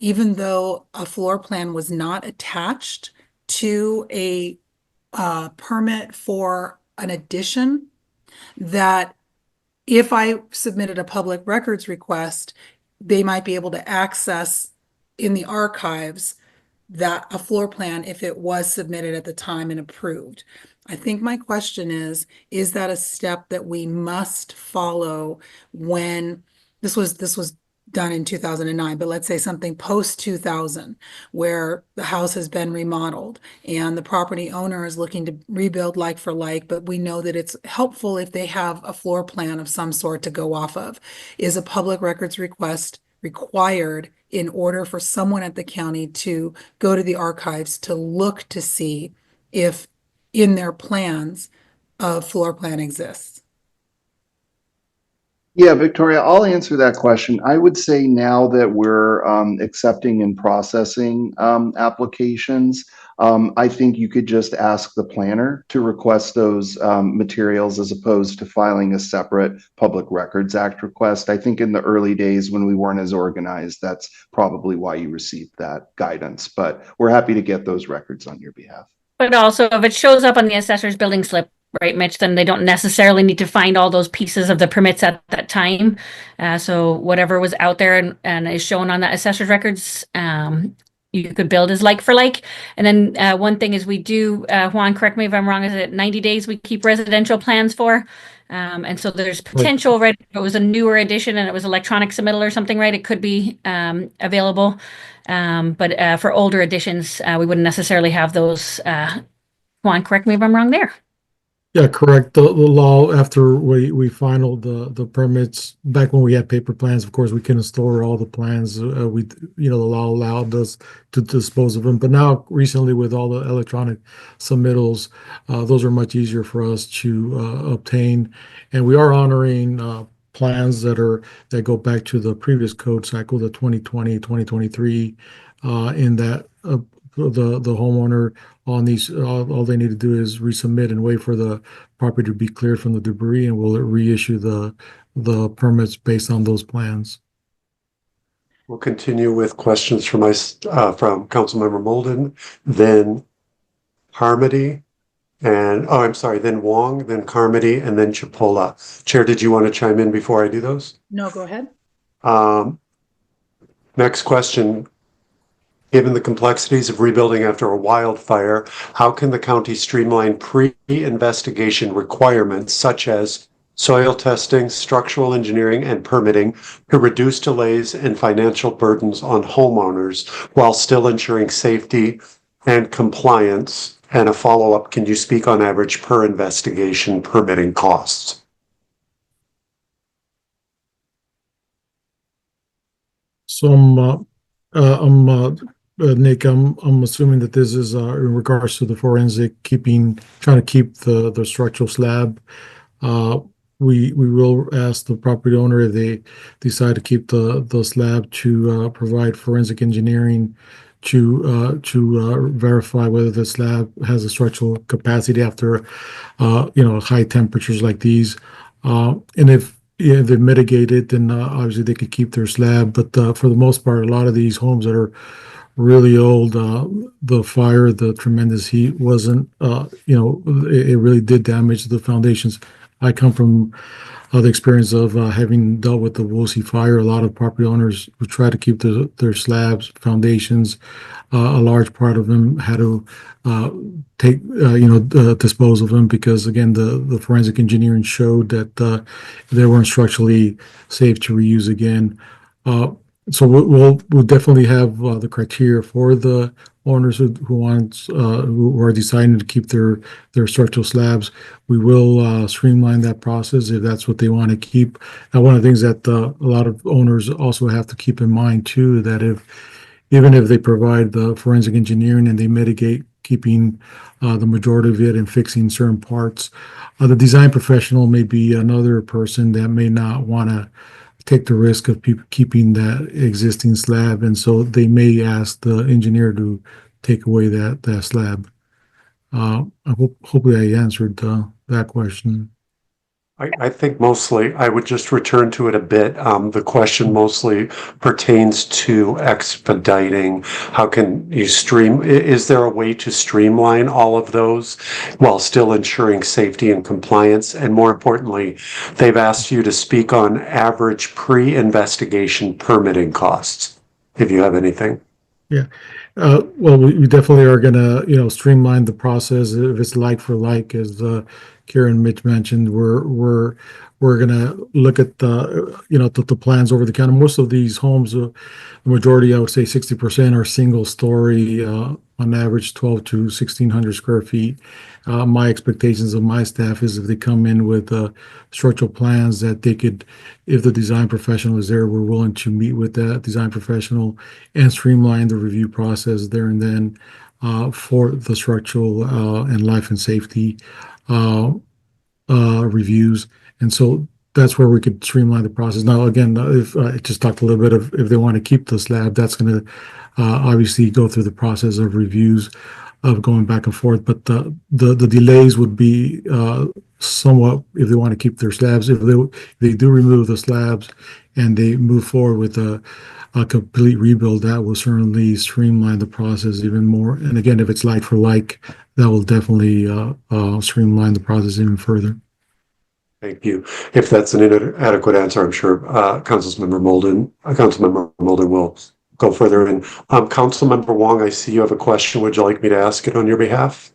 even though a floor plan was not attached to a permit for an addition, that if I submitted a public records request, they might be able to access in the archives that a floor plan if it was submitted at the time and approved. I think my question is that a step that we must follow when this was done in 2009, but let's say something post 2000 where the house has been remodeled and the property owner is looking to rebuild like for like, but we know that it's helpful if they have a floor plan of some sort to go off of. Is a public records request required in order for someone at the county to go to the archives to look to see if in their plans a floor plan exists? Yeah, Victoria, I'll answer that question. I would say now that we're accepting and processing applications, I think you could just ask the planner to request those materials as opposed to filing a separate Public Records Act request. I think in the early days when we weren't as organized, that's probably why you received that guidance, but we're happy to get those records on your behalf. But also, if it shows up on the assessor's building slip, right, Mitch, then they don't necessarily need to find all those pieces of the permits at that time. So whatever was out there and is shown on that assessor's records, you could build as like for like. And then one thing is we do, Juan, correct me if I'm wrong, is it 90 days we keep residential plans for? And so there's potential, right? If it was a newer edition and it was electronic submittal or something, right? It could be available. But for older editions, we wouldn't necessarily have those. Juan, correct me if I'm wrong there. Yeah, correct. The law, after we finalized the permits, back when we had paper plans, of course, we couldn't store all the plans. The law allowed us to dispose of them. But now, recently, with all the electronic submittals, those are much easier for us to obtain. And we are honoring plans that go back to the previous code cycle, the 2020, 2023, in that the homeowner on these, all they need to do is resubmit and wait for the property to be cleared from the debris, and we'll reissue the permits based on those plans. We'll continue with questions from Councilmember Molden, then Harmony, then Wong, then Carmody, and then Cippola. Chair, did you want to chime in before I do those? No, go ahead. Next question. Given the complexities of rebuilding after a wildfire, how can the county streamline pre-investigation requirements such as soil testing, structural engineering, and permitting to reduce delays and financial burdens on homeowners while still ensuring safety and compliance? And a follow-up, can you speak on average per investigation permitting costs? So Nick, I'm assuming that this is in regards to the forensic trying to keep the structural slab. We will ask the property owner if they decide to keep the slab to provide forensic engineering to verify whether the slab has a structural capacity after high temperatures like these. And if they mitigate it, then obviously they could keep their slab. But for the most part, a lot of these homes that are really old, the fire, the tremendous heat wasn't, it really did damage the foundations. I come from the experience of having dealt with the Woolsey fire. A lot of property owners who try to keep their slabs, foundations. A large part of them had to dispose of them because, again, the forensic engineering showed that they weren't structurally safe to reuse again. So we'll definitely have the criteria for the owners who are deciding to keep their structural slabs. We will streamline that process if that's what they want to keep. And one of the things that a lot of owners also have to keep in mind too, that even if they provide the forensic engineering and they mitigate keeping the majority of it and fixing certain parts, the design professional may be another person that may not want to take the risk of keeping that existing slab, and so they may ask the engineer to take away that slab. Hopefully I answered that question. I think mostly I would just return to it a bit. The question mostly pertains to expediting. How can you is there a way to streamline all of those while still ensuring safety and compliance? And more importantly, they've asked you to speak on average pre-investigation permitting costs, if you have anything. Yeah. Well, we definitely are going to, streamline the process. If it's like for like, as Karen Mitch mentioned, we're going to look at the plans over the counter. Most of these homes, the majority, I would say 60%, are single story, on average 12 to 1,600 square feet. My expectations of my staff is if they come in with structural plans that they could, if the design professional is there, we're willing to meet with that design professional and streamline the review process there and then for the structural and life and safety reviews. And so that's where we could streamline the process. Now, again, if I just talked a little bit of if they want to keep the slab, that's going to obviously go through the process of reviews of going back and forth. But the delays would be somewhat if they want to keep their slabs. If they do remove the slabs and they move forward with a complete rebuild, that will certainly streamline the process even more. And again, if it's like for like, that will definitely streamline the process even further. Thank you. If that's an inadequate answer, I'm sure Councilmember Molden will go further in. Councilmember Wong, I see you have a question. Would you like me to ask it on your behalf?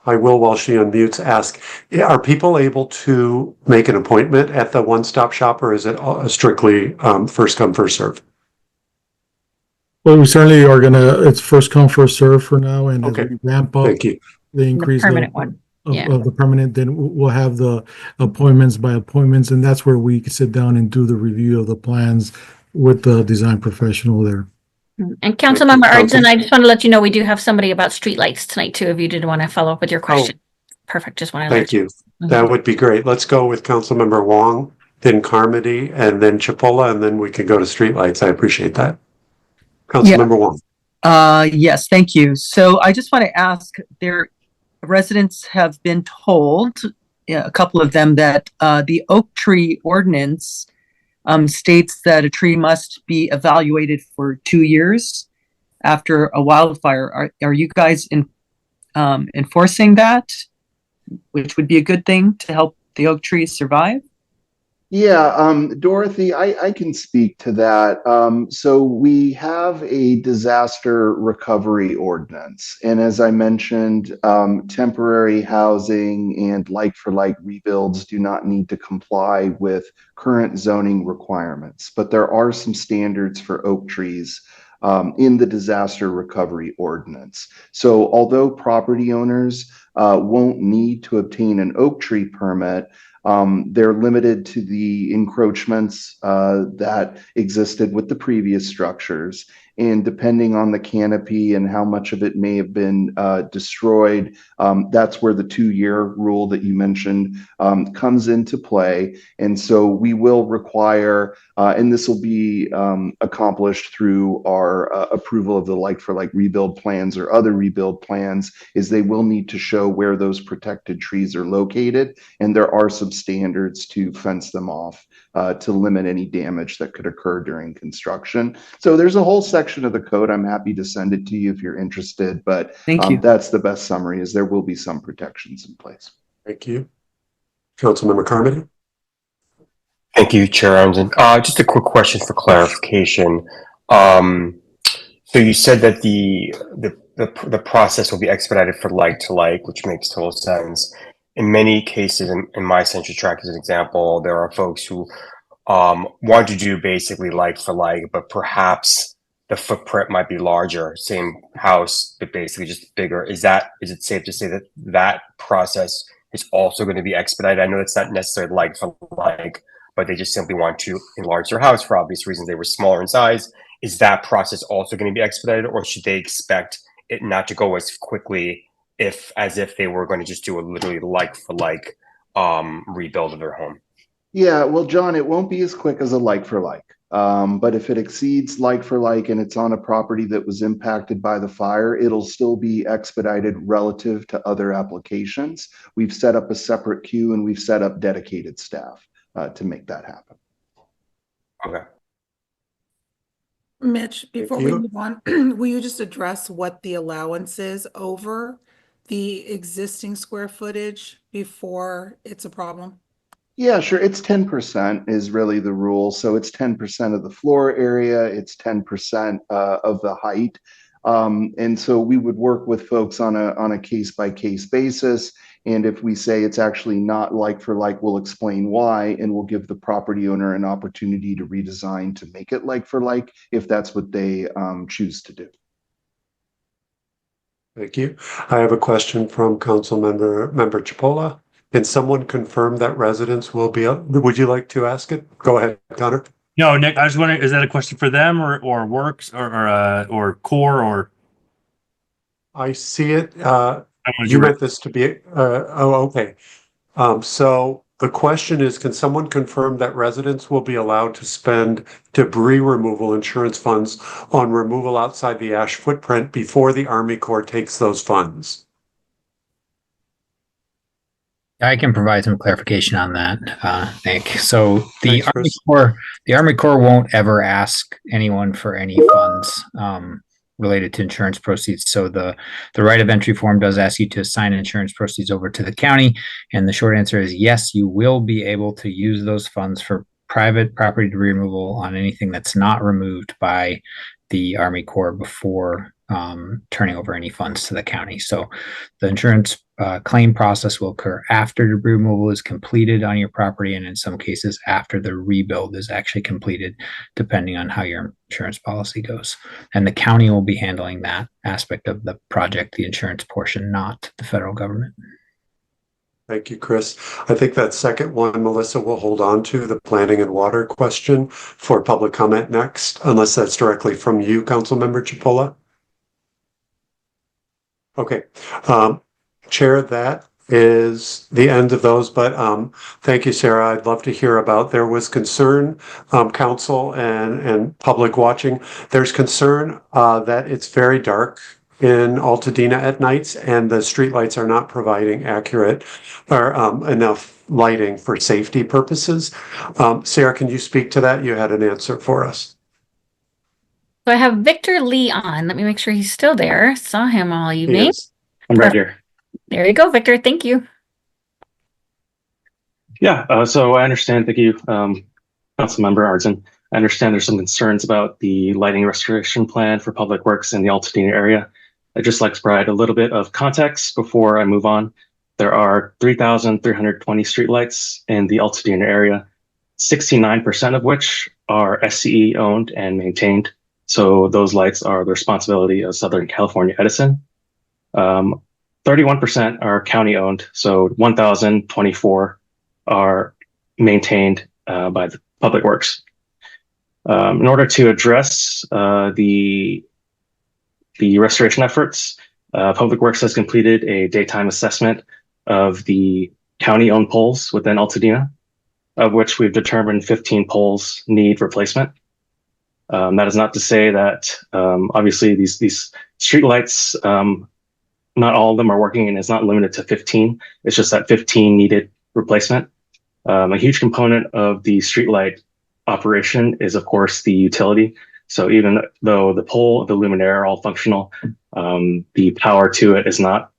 I will, while she unmutes, ask, are people able to make an appointment at the one-stop shop, or is it strictly first come, first serve? Well, we certainly are it's first come, first serve for now. And okay, as we ramp up, thank you. The increase permanent one. Of the permanent, then we'll have the appointments by appointments, and that's where we can sit down and do the review of the plans with the design professional there. And Councilmember Arnzen, I just want to let you know we do have somebody about streetlights tonight too, if you did want to follow up with your question. Perfect. Just want to Thank you. That would be great. Let's go with Councilmember Wong, then Carmody, and then Cippola, and then we can go to streetlights. I appreciate that. Councilmember Wong. Yes, thank you. So I just want to ask, their residents have been told, a couple of them, that the oak tree ordinance states that a tree must be evaluated for 2 years after a wildfire. Are you guys enforcing that, which would be a good thing to help the oak trees survive? Yeah, Dorothy, I can speak to that. So we have a disaster recovery ordinance. And as I mentioned, temporary housing and like-for-like rebuilds do not need to comply with current zoning requirements. But there are some standards for oak trees in the disaster recovery ordinance. So although property owners won't need to obtain an oak tree permit, they're limited to the encroachments that existed with the previous structures. And depending on the canopy and how much of it may have been destroyed, that's where the 2-year rule that you mentioned comes into play. And so we will require, and this will be accomplished through our approval of the like-for-like rebuild plans or other rebuild plans, is they will need to show where those protected trees are located. And there are some standards to fence them off to limit any damage that could occur during construction. So there's a whole section of the code. I'm happy to send it to you if you're interested, but that's the best summary, is there will be some protections in place. Thank you. Councilmember Carmody. Thank you, Chair Arnzen. Just a quick question for clarification. So you said that the process will be expedited for like to like, which makes total sense. In many cases, in my century tract as an example, there are folks who want to do basically like for like, but perhaps the footprint might be larger, same house, but basically just bigger. Is it safe to say that that process is also going to be expedited? I know it's not necessarily like for like, but they just simply want to enlarge their house for obvious reasons. They were smaller in size. Is that process also going to be expedited, or should they expect it not to go as quickly as if they were going to just do a literally like for like rebuild of their home? Yeah, well, John, it won't be as quick as a like for like. But if it exceeds like for like and it's on a property that was impacted by the fire, it'll still be expedited relative to other applications. We've set up a separate queue and we've set up dedicated staff to make that happen. Okay. Mitch, before we move on, will you just address what the allowance is over the existing square footage before it's a problem? Yeah, sure. It's 10% is really the rule. So it's 10% of the floor area. It's 10% of the height. And so we would work with folks on a case by case basis. And if we say it's actually not like for like, we'll explain why, and we'll give the property owner an opportunity to redesign to make it like for like, if that's what they choose to do. Thank you. I have a question from Member Cippola. Can someone confirm that residents will be, would you like to ask it? Go ahead, Connor. No, Nick, I was wondering, is that a question for them or Works or Core or? I see it. You meant this to be, okay. So the question is, can someone confirm that residents will be allowed to spend debris removal insurance funds on removal outside the ash footprint before the Army Corps takes those funds? I can provide some clarification on that, Nick. So the Thanks, Army Corps won't ever ask anyone for any funds related to insurance proceeds. So the right of entry form does ask you to assign insurance proceeds over to the county. And the short answer is yes, you will be able to use those funds for private property debris removal on anything that's not removed by the Army Corps before turning over any funds to the county. So the insurance claim process will occur after debris removal is completed on your property, and in some cases after the rebuild is actually completed, depending on how your insurance policy goes. And the county will be handling that aspect of the project, the insurance portion, not the federal government. Thank you, Chris. I think that second one, Melissa, will hold on to the planning and water question for public comment next, unless that's directly from you, Councilmember Cippola. Okay. Chair, that is the end of those, but thank you, Sarah. I'd love to hear about. There was concern, council and public watching. There's concern that it's very dark in Altadena at nights, and the streetlights are not providing accurate or enough lighting for safety purposes. Sarah, can you speak to that? You had an answer for us. So I have Victor Lee on. Let me make sure he's still there. Saw him all evening. Yes. I'm right here. There you go, Victor. Thank you. Yeah, so I understand. Thank you, Councilmember Arnzen. I understand there's some concerns about the lighting restoration plan for public works in the Altadena area. I'd just like to provide a little bit of context before I move on. There are 3,320 streetlights in the Altadena area, 69% of which are SCE owned and maintained. So those lights are the responsibility of Southern California Edison. 31% are county owned, so 1,024 are maintained by the Public Works. In order to address the restoration efforts, Public Works has completed a daytime assessment of the county-owned poles within Altadena, of which we've determined 15 poles need replacement. That is not to say that obviously these streetlights, not all of them are working, and it's not limited to 15. It's just that 15 needed replacement. A huge component of the streetlight operation is, of course, the utility. So even though the pole, the luminaire are all functional, the power to it is not.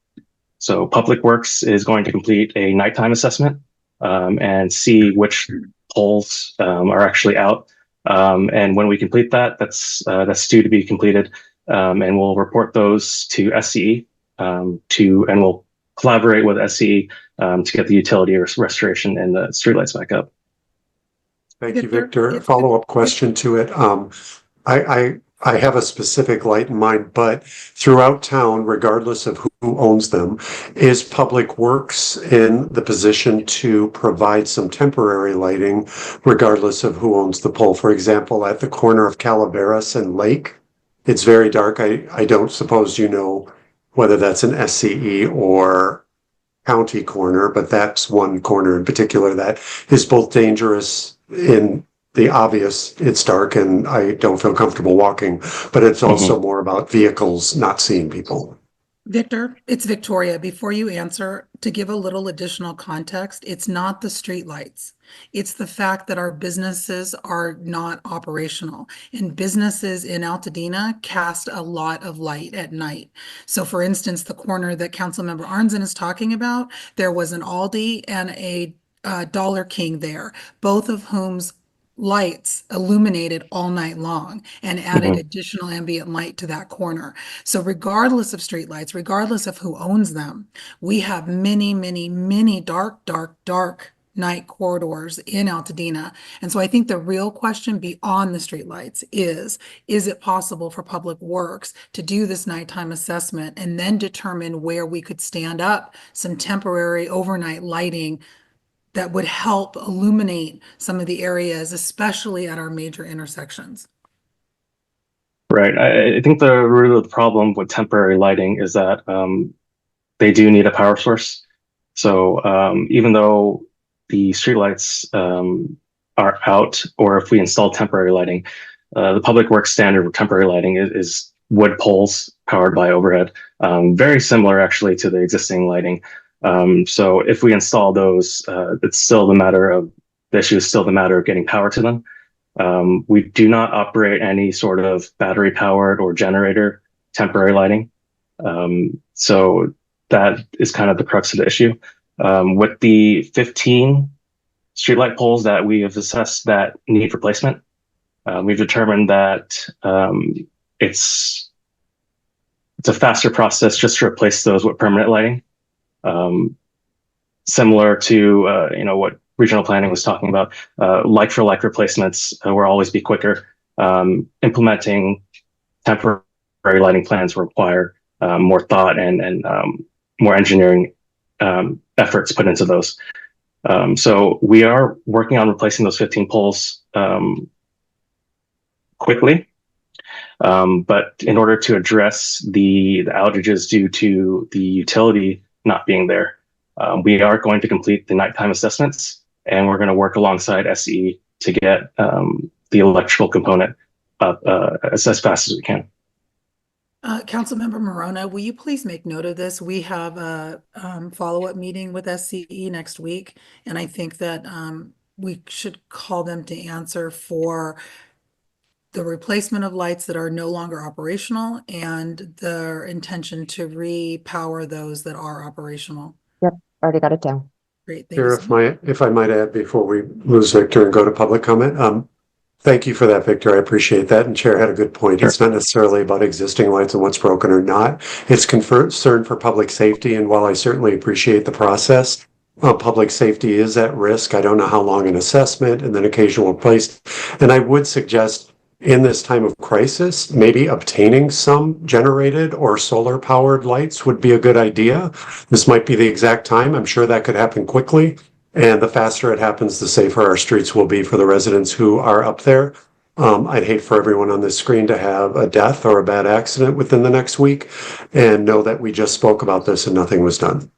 So Public Works is going to complete a nighttime assessment and see which poles are actually out. And when we complete that, that's due to be completed, and we'll report those to SCE and we'll collaborate with SCE to get the utility restoration and the streetlights back up. Thank you, Victor. A follow-up question to it. I have a specific light in mind, but throughout town, regardless of who owns them, is Public Works in the position to provide some temporary lighting, regardless of who owns the pole? For example, at the corner of Calaveras and Lake, it's very dark. I don't suppose you know whether that's an SCE or county corner, but that's one corner in particular that is both dangerous in the obvious, it's dark and I don't feel comfortable walking, but it's also more about vehicles not seeing people. Victor, it's Victoria. Before you answer, to give a little additional context, it's not the streetlights. It's the fact that our businesses are not operational, and businesses in Altadena cast a lot of light at night. So for instance, the corner that Councilmember Arnzen is talking about, there was an Aldi and a Dollar King there, both of whom's lights illuminated all night long and added additional ambient light to that corner. So regardless of streetlights, regardless of who owns them, we have many, many, many dark night corridors in Altadena. And so I think the real question beyond the streetlights is it possible for Public Works to do this nighttime assessment and then determine where we could stand up some temporary overnight lighting that would help illuminate some of the areas, especially at our major intersections? Right. I think the root of the problem with temporary lighting is that they do need a power source. So even though the streetlights are out, or if we install temporary lighting, the Public Works standard for temporary lighting is wood poles powered by overhead, very similar actually to the existing lighting. So if we install those, it's still the issue is still the matter of getting power to them. We do not operate any sort of battery powered or generator temporary lighting. So that is kind of the crux of the issue. With the 15 streetlight poles that we have assessed that need replacement, we've determined that it's a faster process just to replace those with permanent lighting. Similar to what regional planning was talking about, like for like replacements will always be quicker. Implementing temporary lighting plans require more thought and more engineering efforts put into those. So we are working on replacing those 15 poles quickly. But in order to address the outages due to the utility not being there, We are going to complete the nighttime assessments, and we're going to work alongside SE to get the electrical component up as fast as we can. Councilmember Marona, will you please make note of this? We have a follow-up meeting with SCE next week, and I think that we should call them to answer for the replacement of lights that are no longer operational and their intention to repower those that are operational. Yep, already got it down. Great, thank you. Chair, if I might add before we lose Victor and go to public comment, thank you for that, Victor. I appreciate that. And Chair had a good point. It's not necessarily about existing lights and what's broken or not. It's concern for public safety. And while I certainly appreciate the process, public safety is at risk. I don't know how long an assessment and then occasional replacement. And I would suggest in this time of crisis, maybe obtaining some generated or solar powered lights would be a good idea. This might be the exact time. I'm sure that could happen quickly. And the faster it happens, the safer our streets will be for the residents who are up there. I'd hate for everyone on this screen to have a death or a bad accident within the next week and know that we just spoke about this and nothing was done.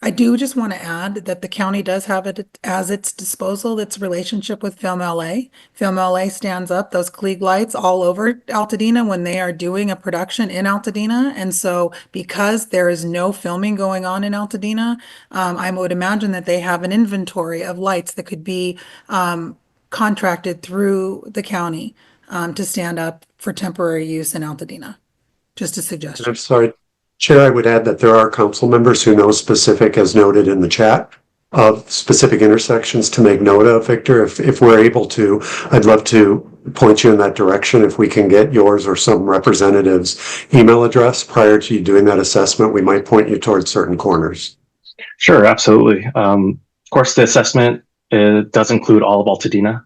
I do just want to add that the county does have it as its disposal, its relationship with Film LA. Film LA stands up those Klieg lights all over Altadena when they are doing a production in Altadena. And so because there is no filming going on in Altadena, I would imagine that they have an inventory of lights that could be contracted through the county to stand up for temporary use in Altadena. Just a suggestion. I'm sorry, Chair, I would add that there are council members who know specific, as noted in the chat, of specific intersections to make note of. Victor, if we're able to, I'd love to point you in that direction. If we can get yours or some representative's email address prior to you doing that assessment, we might point you towards certain corners. Sure, absolutely. Of course, the assessment does include all of Altadena,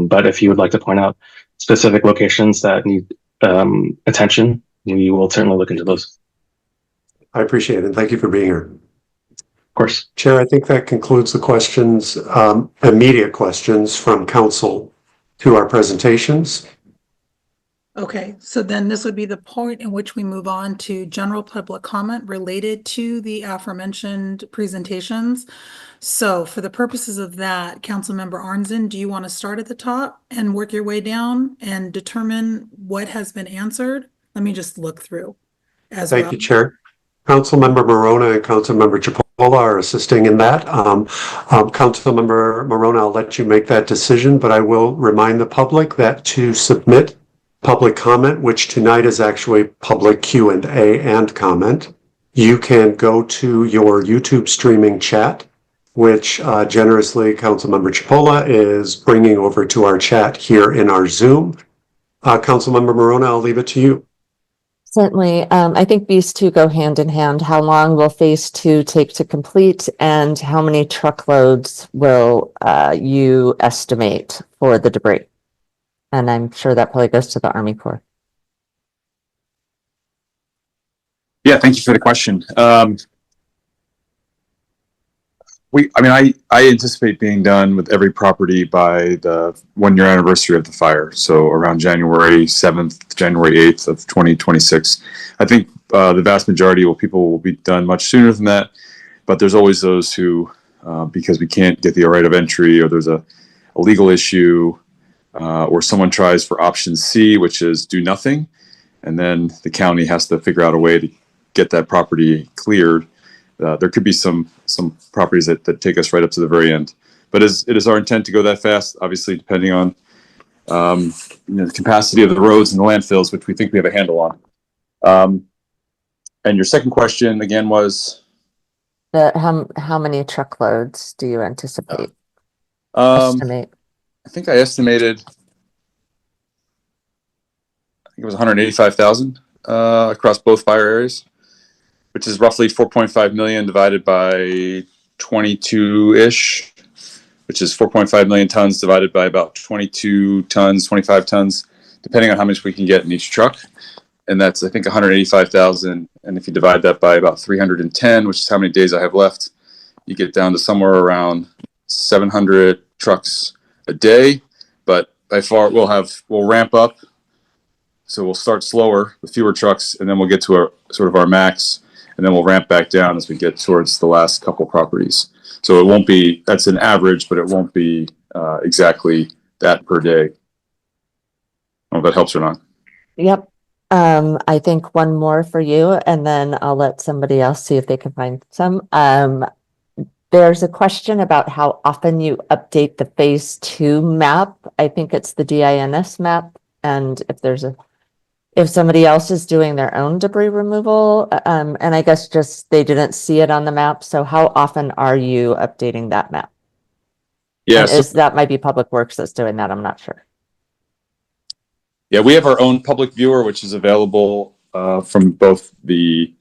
but if you would like to point out specific locations that need attention, we will certainly look into those. I appreciate it. And thank you for being here. Of course. Chair, I think that concludes the questions, immediate questions from council to our presentations. Okay, so then this would be the point in which we move on to general public comment related to the aforementioned presentations. So for the purposes of that, Councilmember Arnzen, do you want to start at the top and work your way down and determine what has been answered? Let me just look through as well. Thank you, Chair. Councilmember Marona and Councilmember Cippola are assisting in that. Councilmember Marona, I'll let you make that decision, but I will remind the public that to submit public comment, which tonight is actually public Q&A and comment, you can go to your YouTube streaming chat, which generously Councilmember Cippola is bringing over to our chat here in our Zoom. Councilmember Marona, I'll leave it to you. Certainly. I think these two go hand in hand. How long will phase 2 take to complete, and how many truckloads will you estimate for the debris? And I'm sure that probably goes to the Army Corps. Yeah, thank you for the question. I anticipate being done with every property by the 1-year anniversary of the fire. So around January 7th, January 8th of 2026. I think the vast majority of people will be done much sooner than that. But there's always those who, because we can't get the right of entry, or there's a legal issue, or someone tries for option C, which is do nothing. And then the county has to figure out a way to get that property cleared. There could be some properties that take us right up to the very end, but it is our intent to go that fast. Obviously, depending on the capacity of the roads and the landfills, which we think we have a handle on. And your second question again was how many truckloads do you anticipate? Estimate. I think I estimated. I think it was 185,000 across both fire areas, which is roughly 4.5 million divided by 22-ish, which is 4.5 million tons divided by about 22 tons, 25 tons, depending on how much we can get in each truck. And that's, I think, 185,000. And if you divide that by about 310, which is how many days I have left, you get down to somewhere around 700 trucks a day. But by far, we'll ramp up. So we'll start slower with fewer trucks, and then we'll get to our max. and then we'll ramp back down as we get towards the last couple properties. So it won't be, that's an average, but it won't be exactly that per day. I don't know if that helps or not. Yep. I think one more for you, and then I'll let somebody else see if they can find some. There's a question about how often you update the phase 2 map. I think it's the DINS map, and if somebody else is doing their own debris removal, and I guess just they didn't see it on the map. So how often are you updating that map? Yeah, And that might be Public Works that's doing that. I'm not sure. Yeah, we have our own public viewer, which is available from both the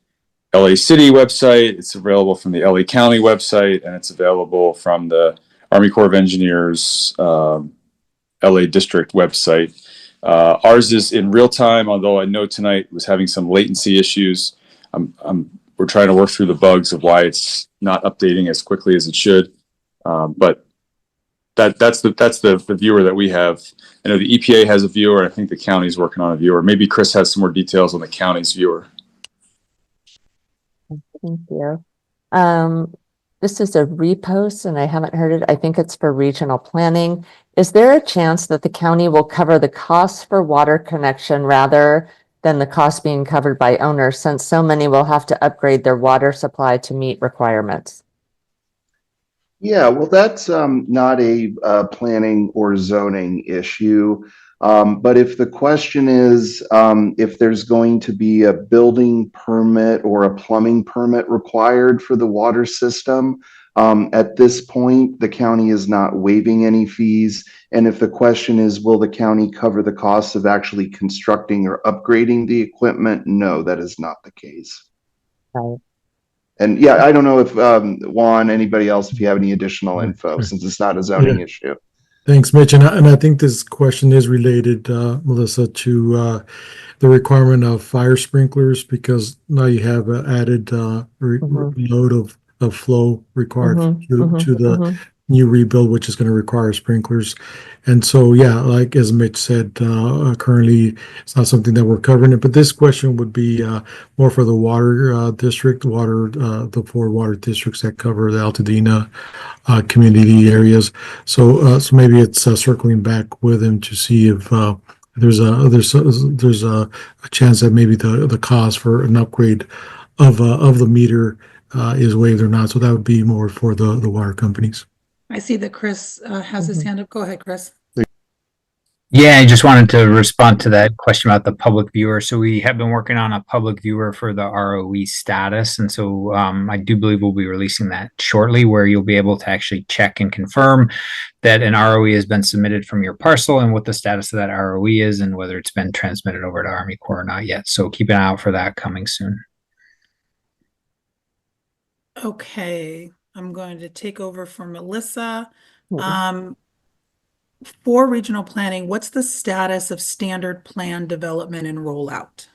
LA City website, it's available from the LA County website, and it's available from the Army Corps of Engineers LA District website. Ours is in real time, although I know tonight was having some latency issues. We're trying to work through the bugs of why it's not updating as quickly as it should. But that's the viewer that we have. I know the EPA has a viewer. I think the county's working on a viewer. Maybe Chris has some more details on the county's viewer. Thank you. This is a repost and I haven't heard it. I think it's for regional planning. Is there a chance that the county will cover the costs for water connection rather than the cost being covered by owners, since so many will have to upgrade their water supply to meet requirements? Yeah, well, that's not a planning or zoning issue. But if the question is if there's going to be a building permit or a plumbing permit required for the water system, at this point, the county is not waiving any fees. And if the question is, will the county cover the costs of actually constructing or upgrading the equipment? No, that is not the case. Right. And yeah, I don't know if Juan, anybody else, if you have any additional info, since it's not a zoning issue. Thanks, Mitch. And I think this question is related, Melissa, to the requirement of fire sprinklers, because now you have an added load of flow required to the new rebuild, which is going to require sprinklers. And so, yeah, like as Mitch said, currently it's not something that we're covering it, but this question would be more for the water district, the 4 water districts that cover the Altadena community areas. So maybe it's circling back with him to see if there's a chance that maybe the cost for an upgrade of the meter is waived or not. So that would be more for the water companies. I see that Chris has his hand up. Go ahead, Chris. Yeah, I just wanted to respond to that question about the public viewer. So we have been working on a public viewer for the ROE status. And so I do believe we'll be releasing that shortly, where you'll be able to actually check and confirm that an ROE has been submitted from your parcel and what the status of that ROE is and whether it's been transmitted over to Army Corps or not yet. So keep an eye out for that coming soon. Okay, I'm going to take over for Milissa. For regional planning, what's the status of standard plan development and rollout?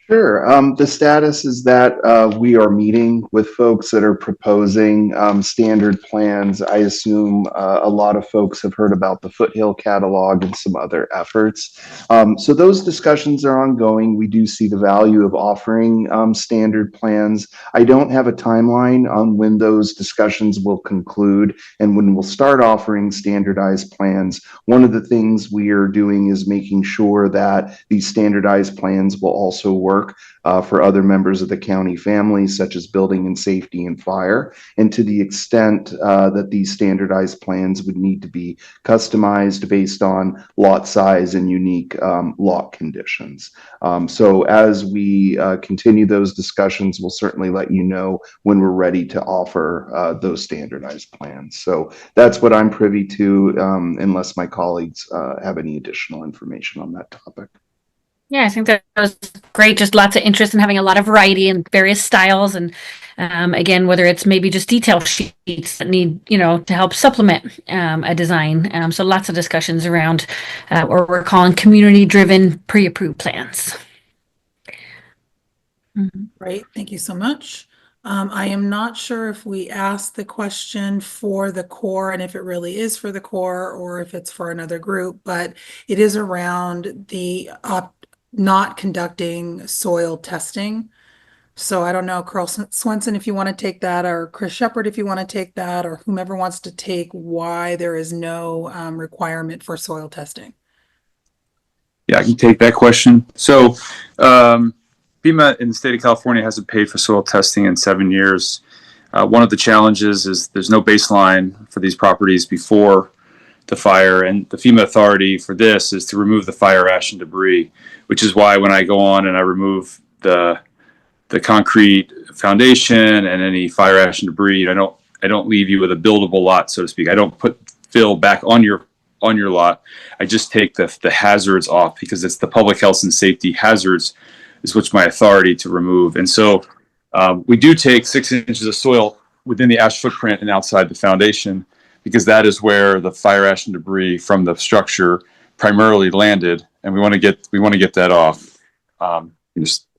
Sure. The status is that we are meeting with folks that are proposing standard plans. I assume a lot of folks have heard about the Foothill Catalog and some other efforts. So those discussions are ongoing. We do see the value of offering standard plans. I don't have a timeline on when those discussions will conclude and when we'll start offering standardized plans. One of the things we are doing is making sure that these standardized plans will also work for other members of the county family, such as building and safety and fire. And to the extent that these standardized plans would need to be customized based on lot size and unique lot conditions. So as we continue those discussions, we'll certainly let you know when we're ready to offer those standardized plans. So that's what I'm privy to, unless my colleagues have any additional information on that topic. Yeah, I think that was great. Just lots of interest in having a lot of variety and various styles. And again, whether it's maybe just detail sheets that need, to help supplement a design. So lots of discussions around what we're calling community-driven pre-approved plans. Great, thank you so much. I am not sure if we asked the question for the Corps and if it really is for the Corps or if it's for another group, but it is around the not conducting soil testing So I don't know, Carl Swenson, if you want to take that, or Chris Shepard, if you want to take that, or whomever wants to take why there is no requirement for soil testing. Yeah, I can take that question. So, FEMA in the state of California hasn't paid for soil testing in 7 years. One of the challenges is there's no baseline for these properties before the fire, and the FEMA authority for this is to remove the fire ash and debris, which is why when I go on and I remove the concrete foundation and any fire ash and debris, I don't leave you with a buildable lot, so to speak. I don't put fill back on your lot. I just take the hazards off, because it's the public health and safety hazards is what's my authority to remove. And so we do take 6 inches of soil within the ash footprint and outside the foundation, because that is where the fire ash and debris from the structure primarily landed, and we want to get that off.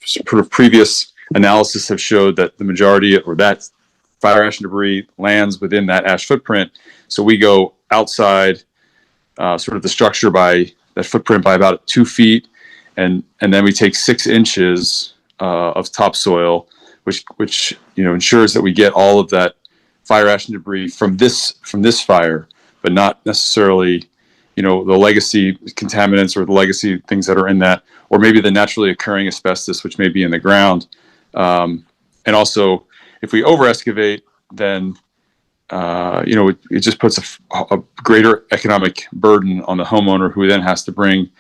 Sort of previous analysis have showed that the majority, or that fire ash and debris, lands within that ash footprint. So we go outside sort of the structure by that footprint by about 2 feet, and then we take 6 inches of topsoil, which ensures that we get all of that fire ash and debris from this fire, but not necessarily the legacy contaminants or the legacy things that are in that, or maybe the naturally occurring asbestos which may be in the ground. And also, if we over excavate, then it just puts a greater economic burden on the homeowner, who then has to bring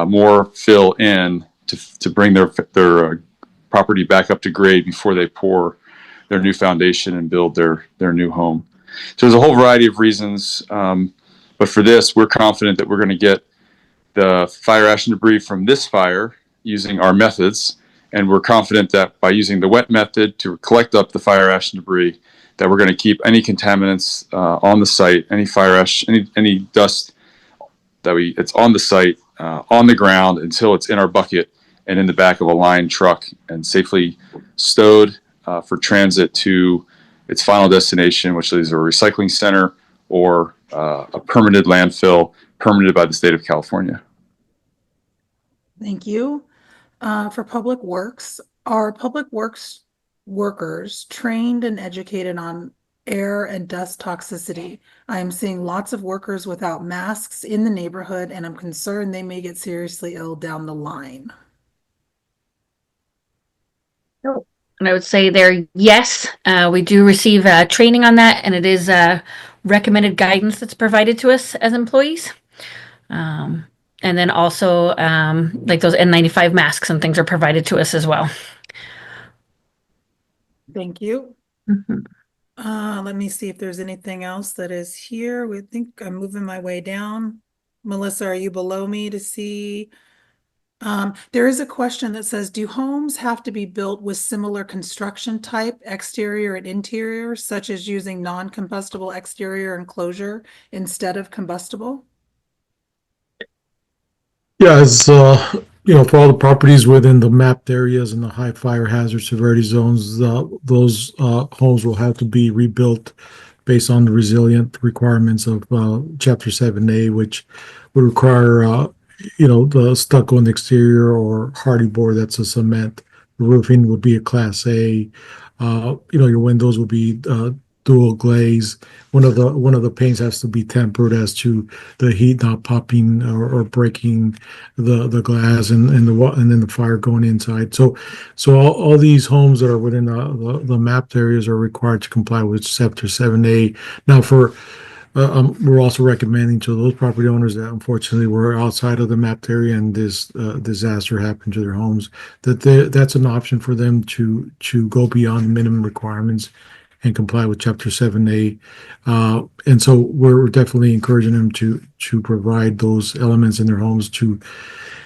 more fill in to bring their property back up to grade before they pour their new foundation and build their new home. So there's a whole variety of reasons, but for this, we're confident that we're going to get the fire ash and debris from this fire using our methods, and we're confident that by using the wet method to collect up the fire ash and debris, that we're going to keep any contaminants on the site, any fire ash, any dust it's on the site, on the ground, until it's in our bucket and in the back of a lined truck and safely stowed for transit to its final destination, which is a recycling center or a permanent landfill permitted by the state of California. Thank you. For Public Works, are Public Works workers trained and educated on air and dust toxicity? I am seeing lots of workers without masks in the neighborhood, and I'm concerned they may get seriously ill down the line. And I would say there, yes, we do receive training on that, and it is recommended guidance that's provided to us as employees. And then also like those N95 masks and things are provided to us as well. Thank you. Let me see if there's anything else that is here. We think I'm moving my way down. Milissa, are you below me to see? There is a question that says, do homes have to be built with similar construction type, exterior and interior, such as using non-combustible exterior enclosure instead of combustible? Yeah, as for all the properties within the mapped areas and the high fire hazard severity zones, those homes will have to be rebuilt based on the resilient requirements of Chapter 7A, which would require the stucco in the exterior or hardy board that's a cement. The roofing would be a Class A. Your windows would be dual glaze. One of the panes has to be tempered as to the heat not popping or breaking the glass and then the fire going inside. So all these homes that are within the mapped areas are required to comply with Chapter 7A. Now we're also recommending to those property owners that unfortunately were outside of the mapped area and this disaster happened to their homes, that's an option for them to go beyond minimum requirements and comply with Chapter 7A. And so we're definitely encouraging them to provide those elements in their homes to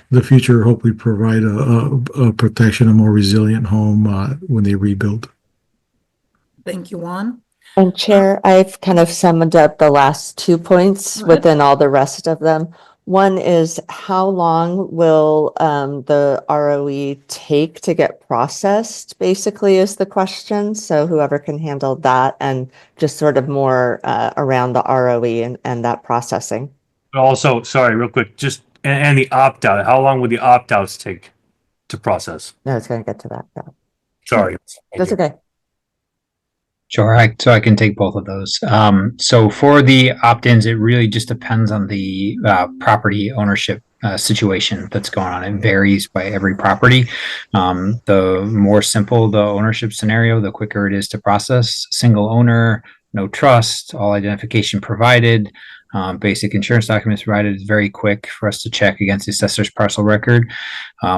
the future, hopefully provide a protection, a more resilient home when they rebuild. Thank you, Juan. And Chair, I've kind of summed up the last 2 points within all the rest of them. One is, how long will the ROE take to get processed, basically, is the question. So whoever can handle that, and just sort of more around the ROE and that processing. Also, sorry, real quick, and the opt-out. How long would the opt-outs take to process? No, it's going to get to that. Yeah. Sorry. That's okay. Sure. So I can take both of those. So for the opt-ins, it really just depends on the property ownership situation that's going on. It varies by every property. The more simple the ownership scenario, the quicker it is to process. Single owner, no trust, all identification provided, basic insurance documents provided. Is very quick for us to check against the assessor's parcel record.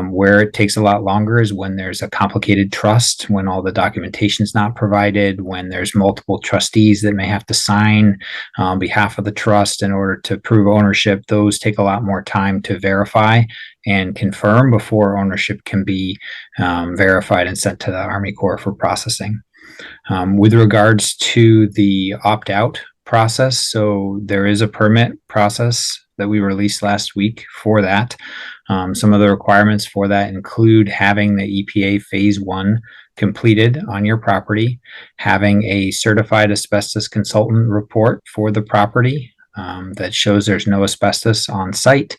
Where it takes a lot longer is when there's a complicated trust, when all the documentation is not provided, when there's multiple trustees that may have to sign on behalf of the trust in order to prove ownership. Those take a lot more time to verify and confirm before ownership can be verified and sent to the Army Corps for processing. With regards to the opt-out process, so there is a permit process that we released last week for that. Some of the requirements for that include having the EPA Phase 1 completed on your property, having a certified asbestos consultant report for the property that shows there's no asbestos on site,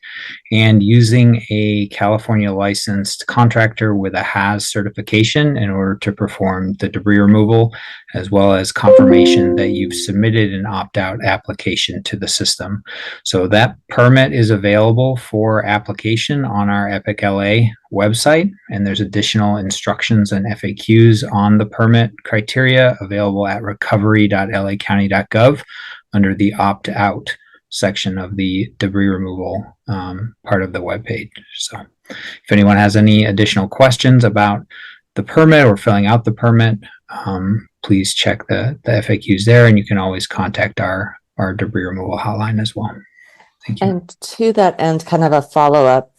and using a California licensed contractor with a HAZ certification in order to perform the debris removal, as well as confirmation that you've submitted an opt-out application to the system. So that permit is available for application on our Epic LA website, and there's additional instructions and FAQs on the permit criteria available at recovery.lacounty.gov under the opt-out section of the debris removal part of the webpage. So if anyone has any additional questions about the permit or filling out the permit, please check the FAQs there, and you can always contact our debris removal hotline as well. Thank you. And to that end, kind of a follow-up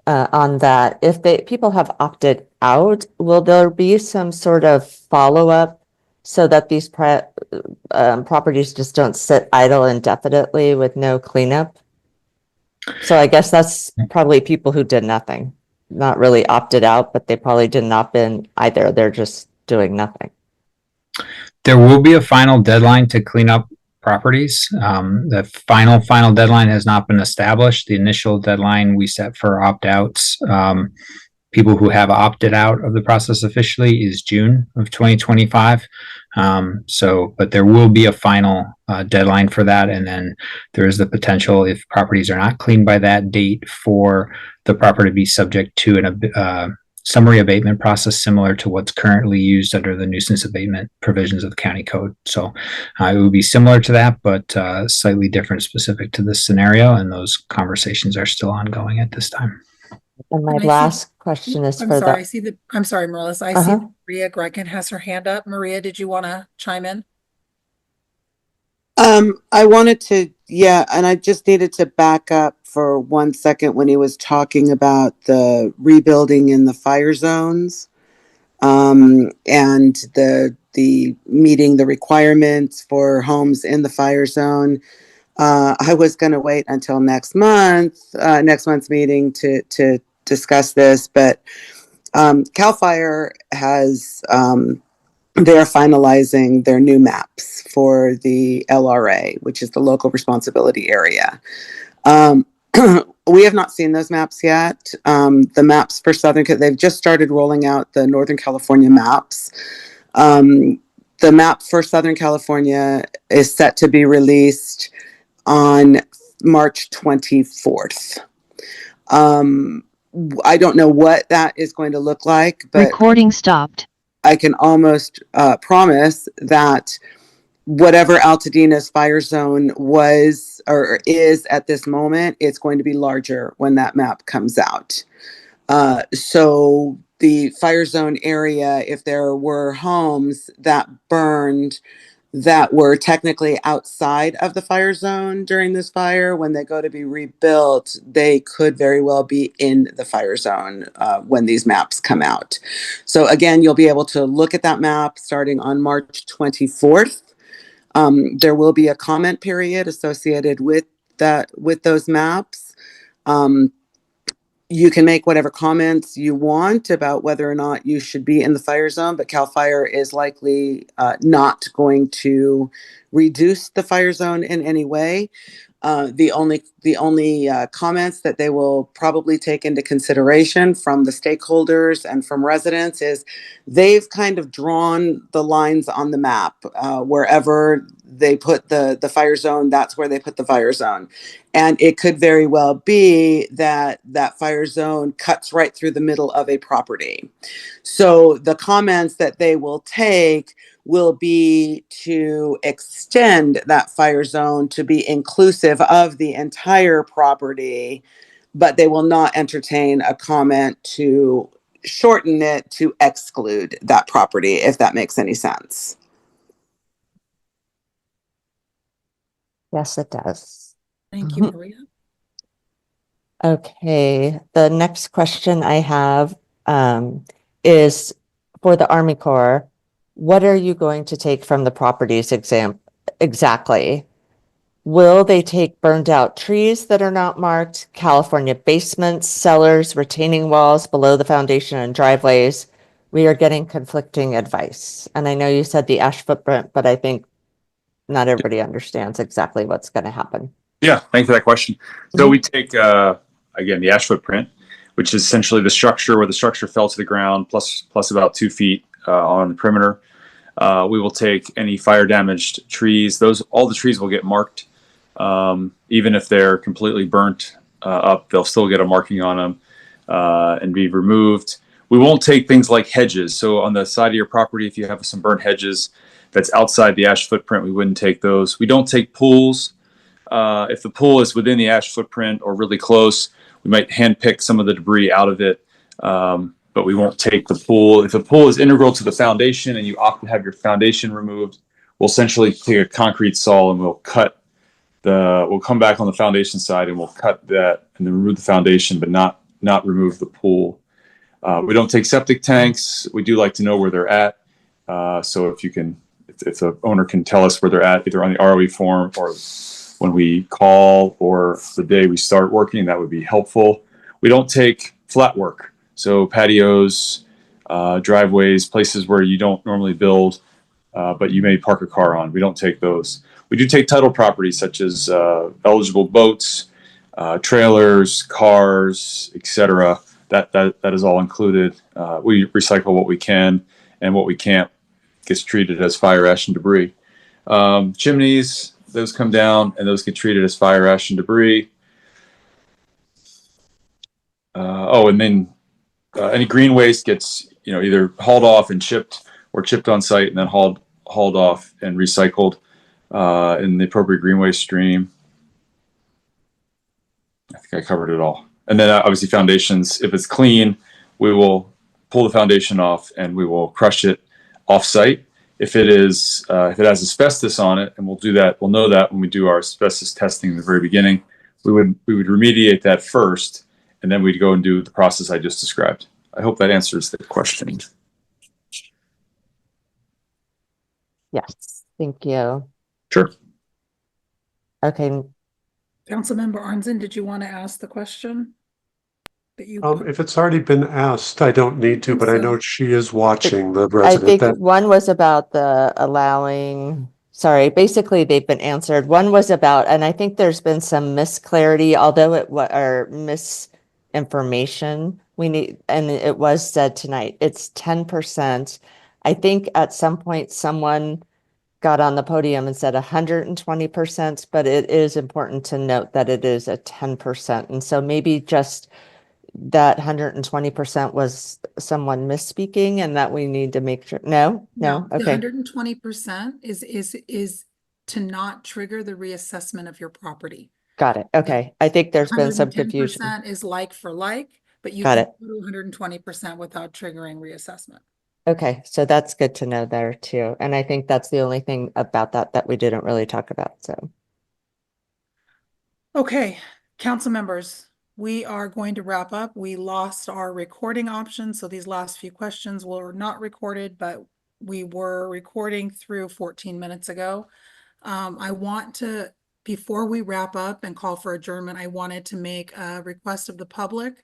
on that, if people have opted out, will there be some sort of follow-up so that these properties just don't sit idle indefinitely with no cleanup? So I guess that's probably people who did nothing, not really opted out, but they probably didn't opt in either. They're just doing nothing. There will be a final deadline to clean up properties. The final deadline has not been established. The initial deadline we set for opt-outs, people who have opted out of the process officially, is June of 2025. But there will be a final deadline for that. And then there is the potential, if properties are not cleaned by that date, for the property to be subject to a summary abatement process similar to what's currently used under the nuisance abatement provisions of the county code. So it would be similar to that, but slightly different specific to this scenario. And those conversations are still ongoing at this time. And my last question is I'm for sorry, the. I'm sorry, Milissa. I see Maria Gregan has her hand up. Maria, did you want to chime in? I wanted to, and I just needed to back up for 1 second when he was talking about the rebuilding in the fire zones, and the meeting the requirements for homes in the fire zone. I was going to wait until next month's meeting to discuss this, but CAL FIRE has they're finalizing their new maps for the LRA, which is the local responsibility area. We have not seen those maps yet. The maps for they've just started rolling out the Northern California maps. The map for Southern California is set to be released on March 24th. I don't know what that is going to look like, but recording stopped. I can almost promise that whatever Altadena's fire zone was or is at this moment, it's going to be larger when that map comes out. So the fire zone area, if there were homes that burned that were technically outside of the fire zone during this fire, when they go to be rebuilt, they could very well be in the fire zone when these maps come out. So again, you'll be able to look at that map starting on March 24th. There will be a comment period associated with those maps. You can make whatever comments you want about whether or not you should be in the fire zone, but CAL FIRE is likely not going to reduce the fire zone in any way. The only comments that they will probably take into consideration from the stakeholders and from residents is they've kind of drawn the lines on the map. Wherever they put the fire zone, that's where they put the fire zone. And it could very well be that that fire zone cuts right through the middle of a property. So the comments that they will take will be to extend that fire zone to be inclusive of the entire property, but they will not entertain a comment to shorten it to exclude that property, if that makes any sense. Yes, it does. Thank you, Maria. Okay, the next question I have is for the Army Corps. What are you going to take from the properties exactly? Will they take burned out trees that are not marked, California basements, cellars, retaining walls below the foundation and driveways? We are getting conflicting advice. And I know you said the ash footprint, but I think not everybody understands exactly what's going to happen. Yeah, thanks for that question. So we take, again, the ash footprint, which is essentially the structure where the structure fell to the ground, plus about 2 feet on the perimeter. We will take any fire damaged trees. All the trees will get marked. Even if they're completely burnt up, they'll still get a marking on them and be removed. We won't take things like hedges. So on the side of your property, if you have some burnt hedges that's outside the ash footprint, we wouldn't take those. We don't take pools. If the pool is within the ash footprint or really close, we might handpick some of the debris out of it, but we won't take the pool. If the pool is integral to the foundation and you opt to have your foundation removed, we'll essentially take a concrete saw and we'll come back on the foundation side and we'll cut that and then remove the foundation, but not remove the pool. We don't take septic tanks. We do like to know where they're at. So if the owner can tell us where they're at, either on the ROE form or when we call or the day we start working, that would be helpful. We don't take flat work. So patios, driveways, places where you don't normally build, but you may park a car on. We don't take those. We do take title properties such as eligible boats, trailers, cars, etc. That is all included. We recycle what we can, and what we can't gets treated as fire ash and debris. Chimneys, those come down and those get treated as fire ash and debris. And then any green waste gets either hauled off and chipped or chipped on site and then hauled off and recycled in the appropriate green waste stream. I think I covered it all. And then obviously foundations, if it's clean, we will pull the foundation off and we will crush it off site. If it has asbestos on it, and we'll know that when we do our asbestos testing in the very beginning, we would remediate that first, and then we'd go and do the process I just described. I hope that answers the question. Yes, thank you. Sure. Okay. Councilmember Arnzen, did you want to ask the question? If it's already been asked, I don't need to, but I know she is watching, the I resident. think one was about the basically they've been answered. One was about, and I think there's been some misclarity, although or misinformation and it was said tonight, it's 10%. I think at some point someone got on the podium and said 120%, but it is important to note that it is a 10%. And so maybe just that 120% was someone misspeaking and that we need to make sure. No. Okay. 120% is to not trigger the reassessment of your property. Got it. Okay. I think there's been some confusion. 110% is like for like, but you Got can it. do 120% without triggering reassessment. Okay. So that's good to know there too. And I think that's the only thing about that we didn't really talk about. So. Okay, council members, we are going to wrap up. We lost our recording option, so these last few questions were not recorded, but we were recording through 14 minutes ago. I want to, before we wrap up and call for adjournment, I wanted to make a request of the public.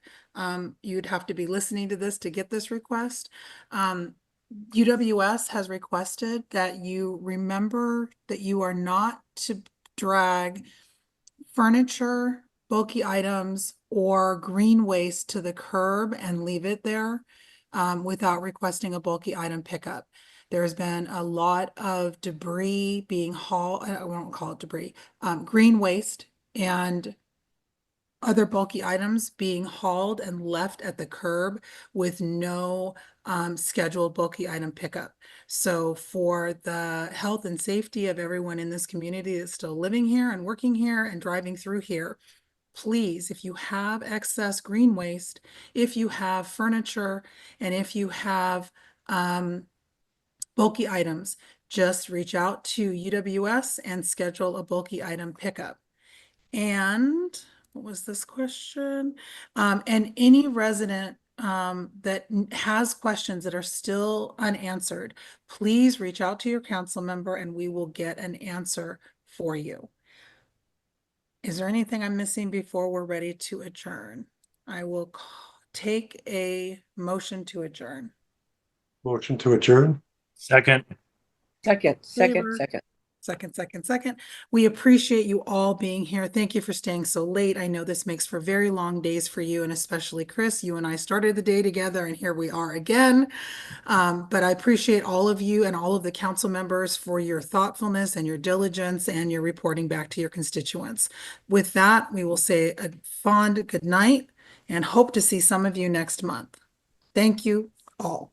You'd have to be listening to this to get this request. UWS has requested that you remember that you are not to drag furniture, bulky items, or green waste to the curb and leave it there without requesting a bulky item pickup. There's been a lot of debris being hauled, I won't call it debris, green waste and other bulky items being hauled and left at the curb with no scheduled bulky item pickup. So for the health and safety of everyone in this community that's still living here and working here and driving through here, please, if you have excess green waste, if you have furniture, and if you have bulky items, just reach out to UWS and schedule a bulky item pickup. And what was this question? And any resident that has questions that are still unanswered, please reach out to your council member and we will get an answer for you. Is there anything I'm missing before we're ready to adjourn? I will take a motion to adjourn. Motion to adjourn. Second. Favor. Second. We appreciate you all being here. Thank you for staying so late. I know this makes for very long days for you, and especially Chris. You and I started the day together, and here we are again. But I appreciate all of you and all of the council members for your thoughtfulness and your diligence and your reporting back to your constituents. With that, we will say a fond good night and hope to see some of you next month. Thank you all.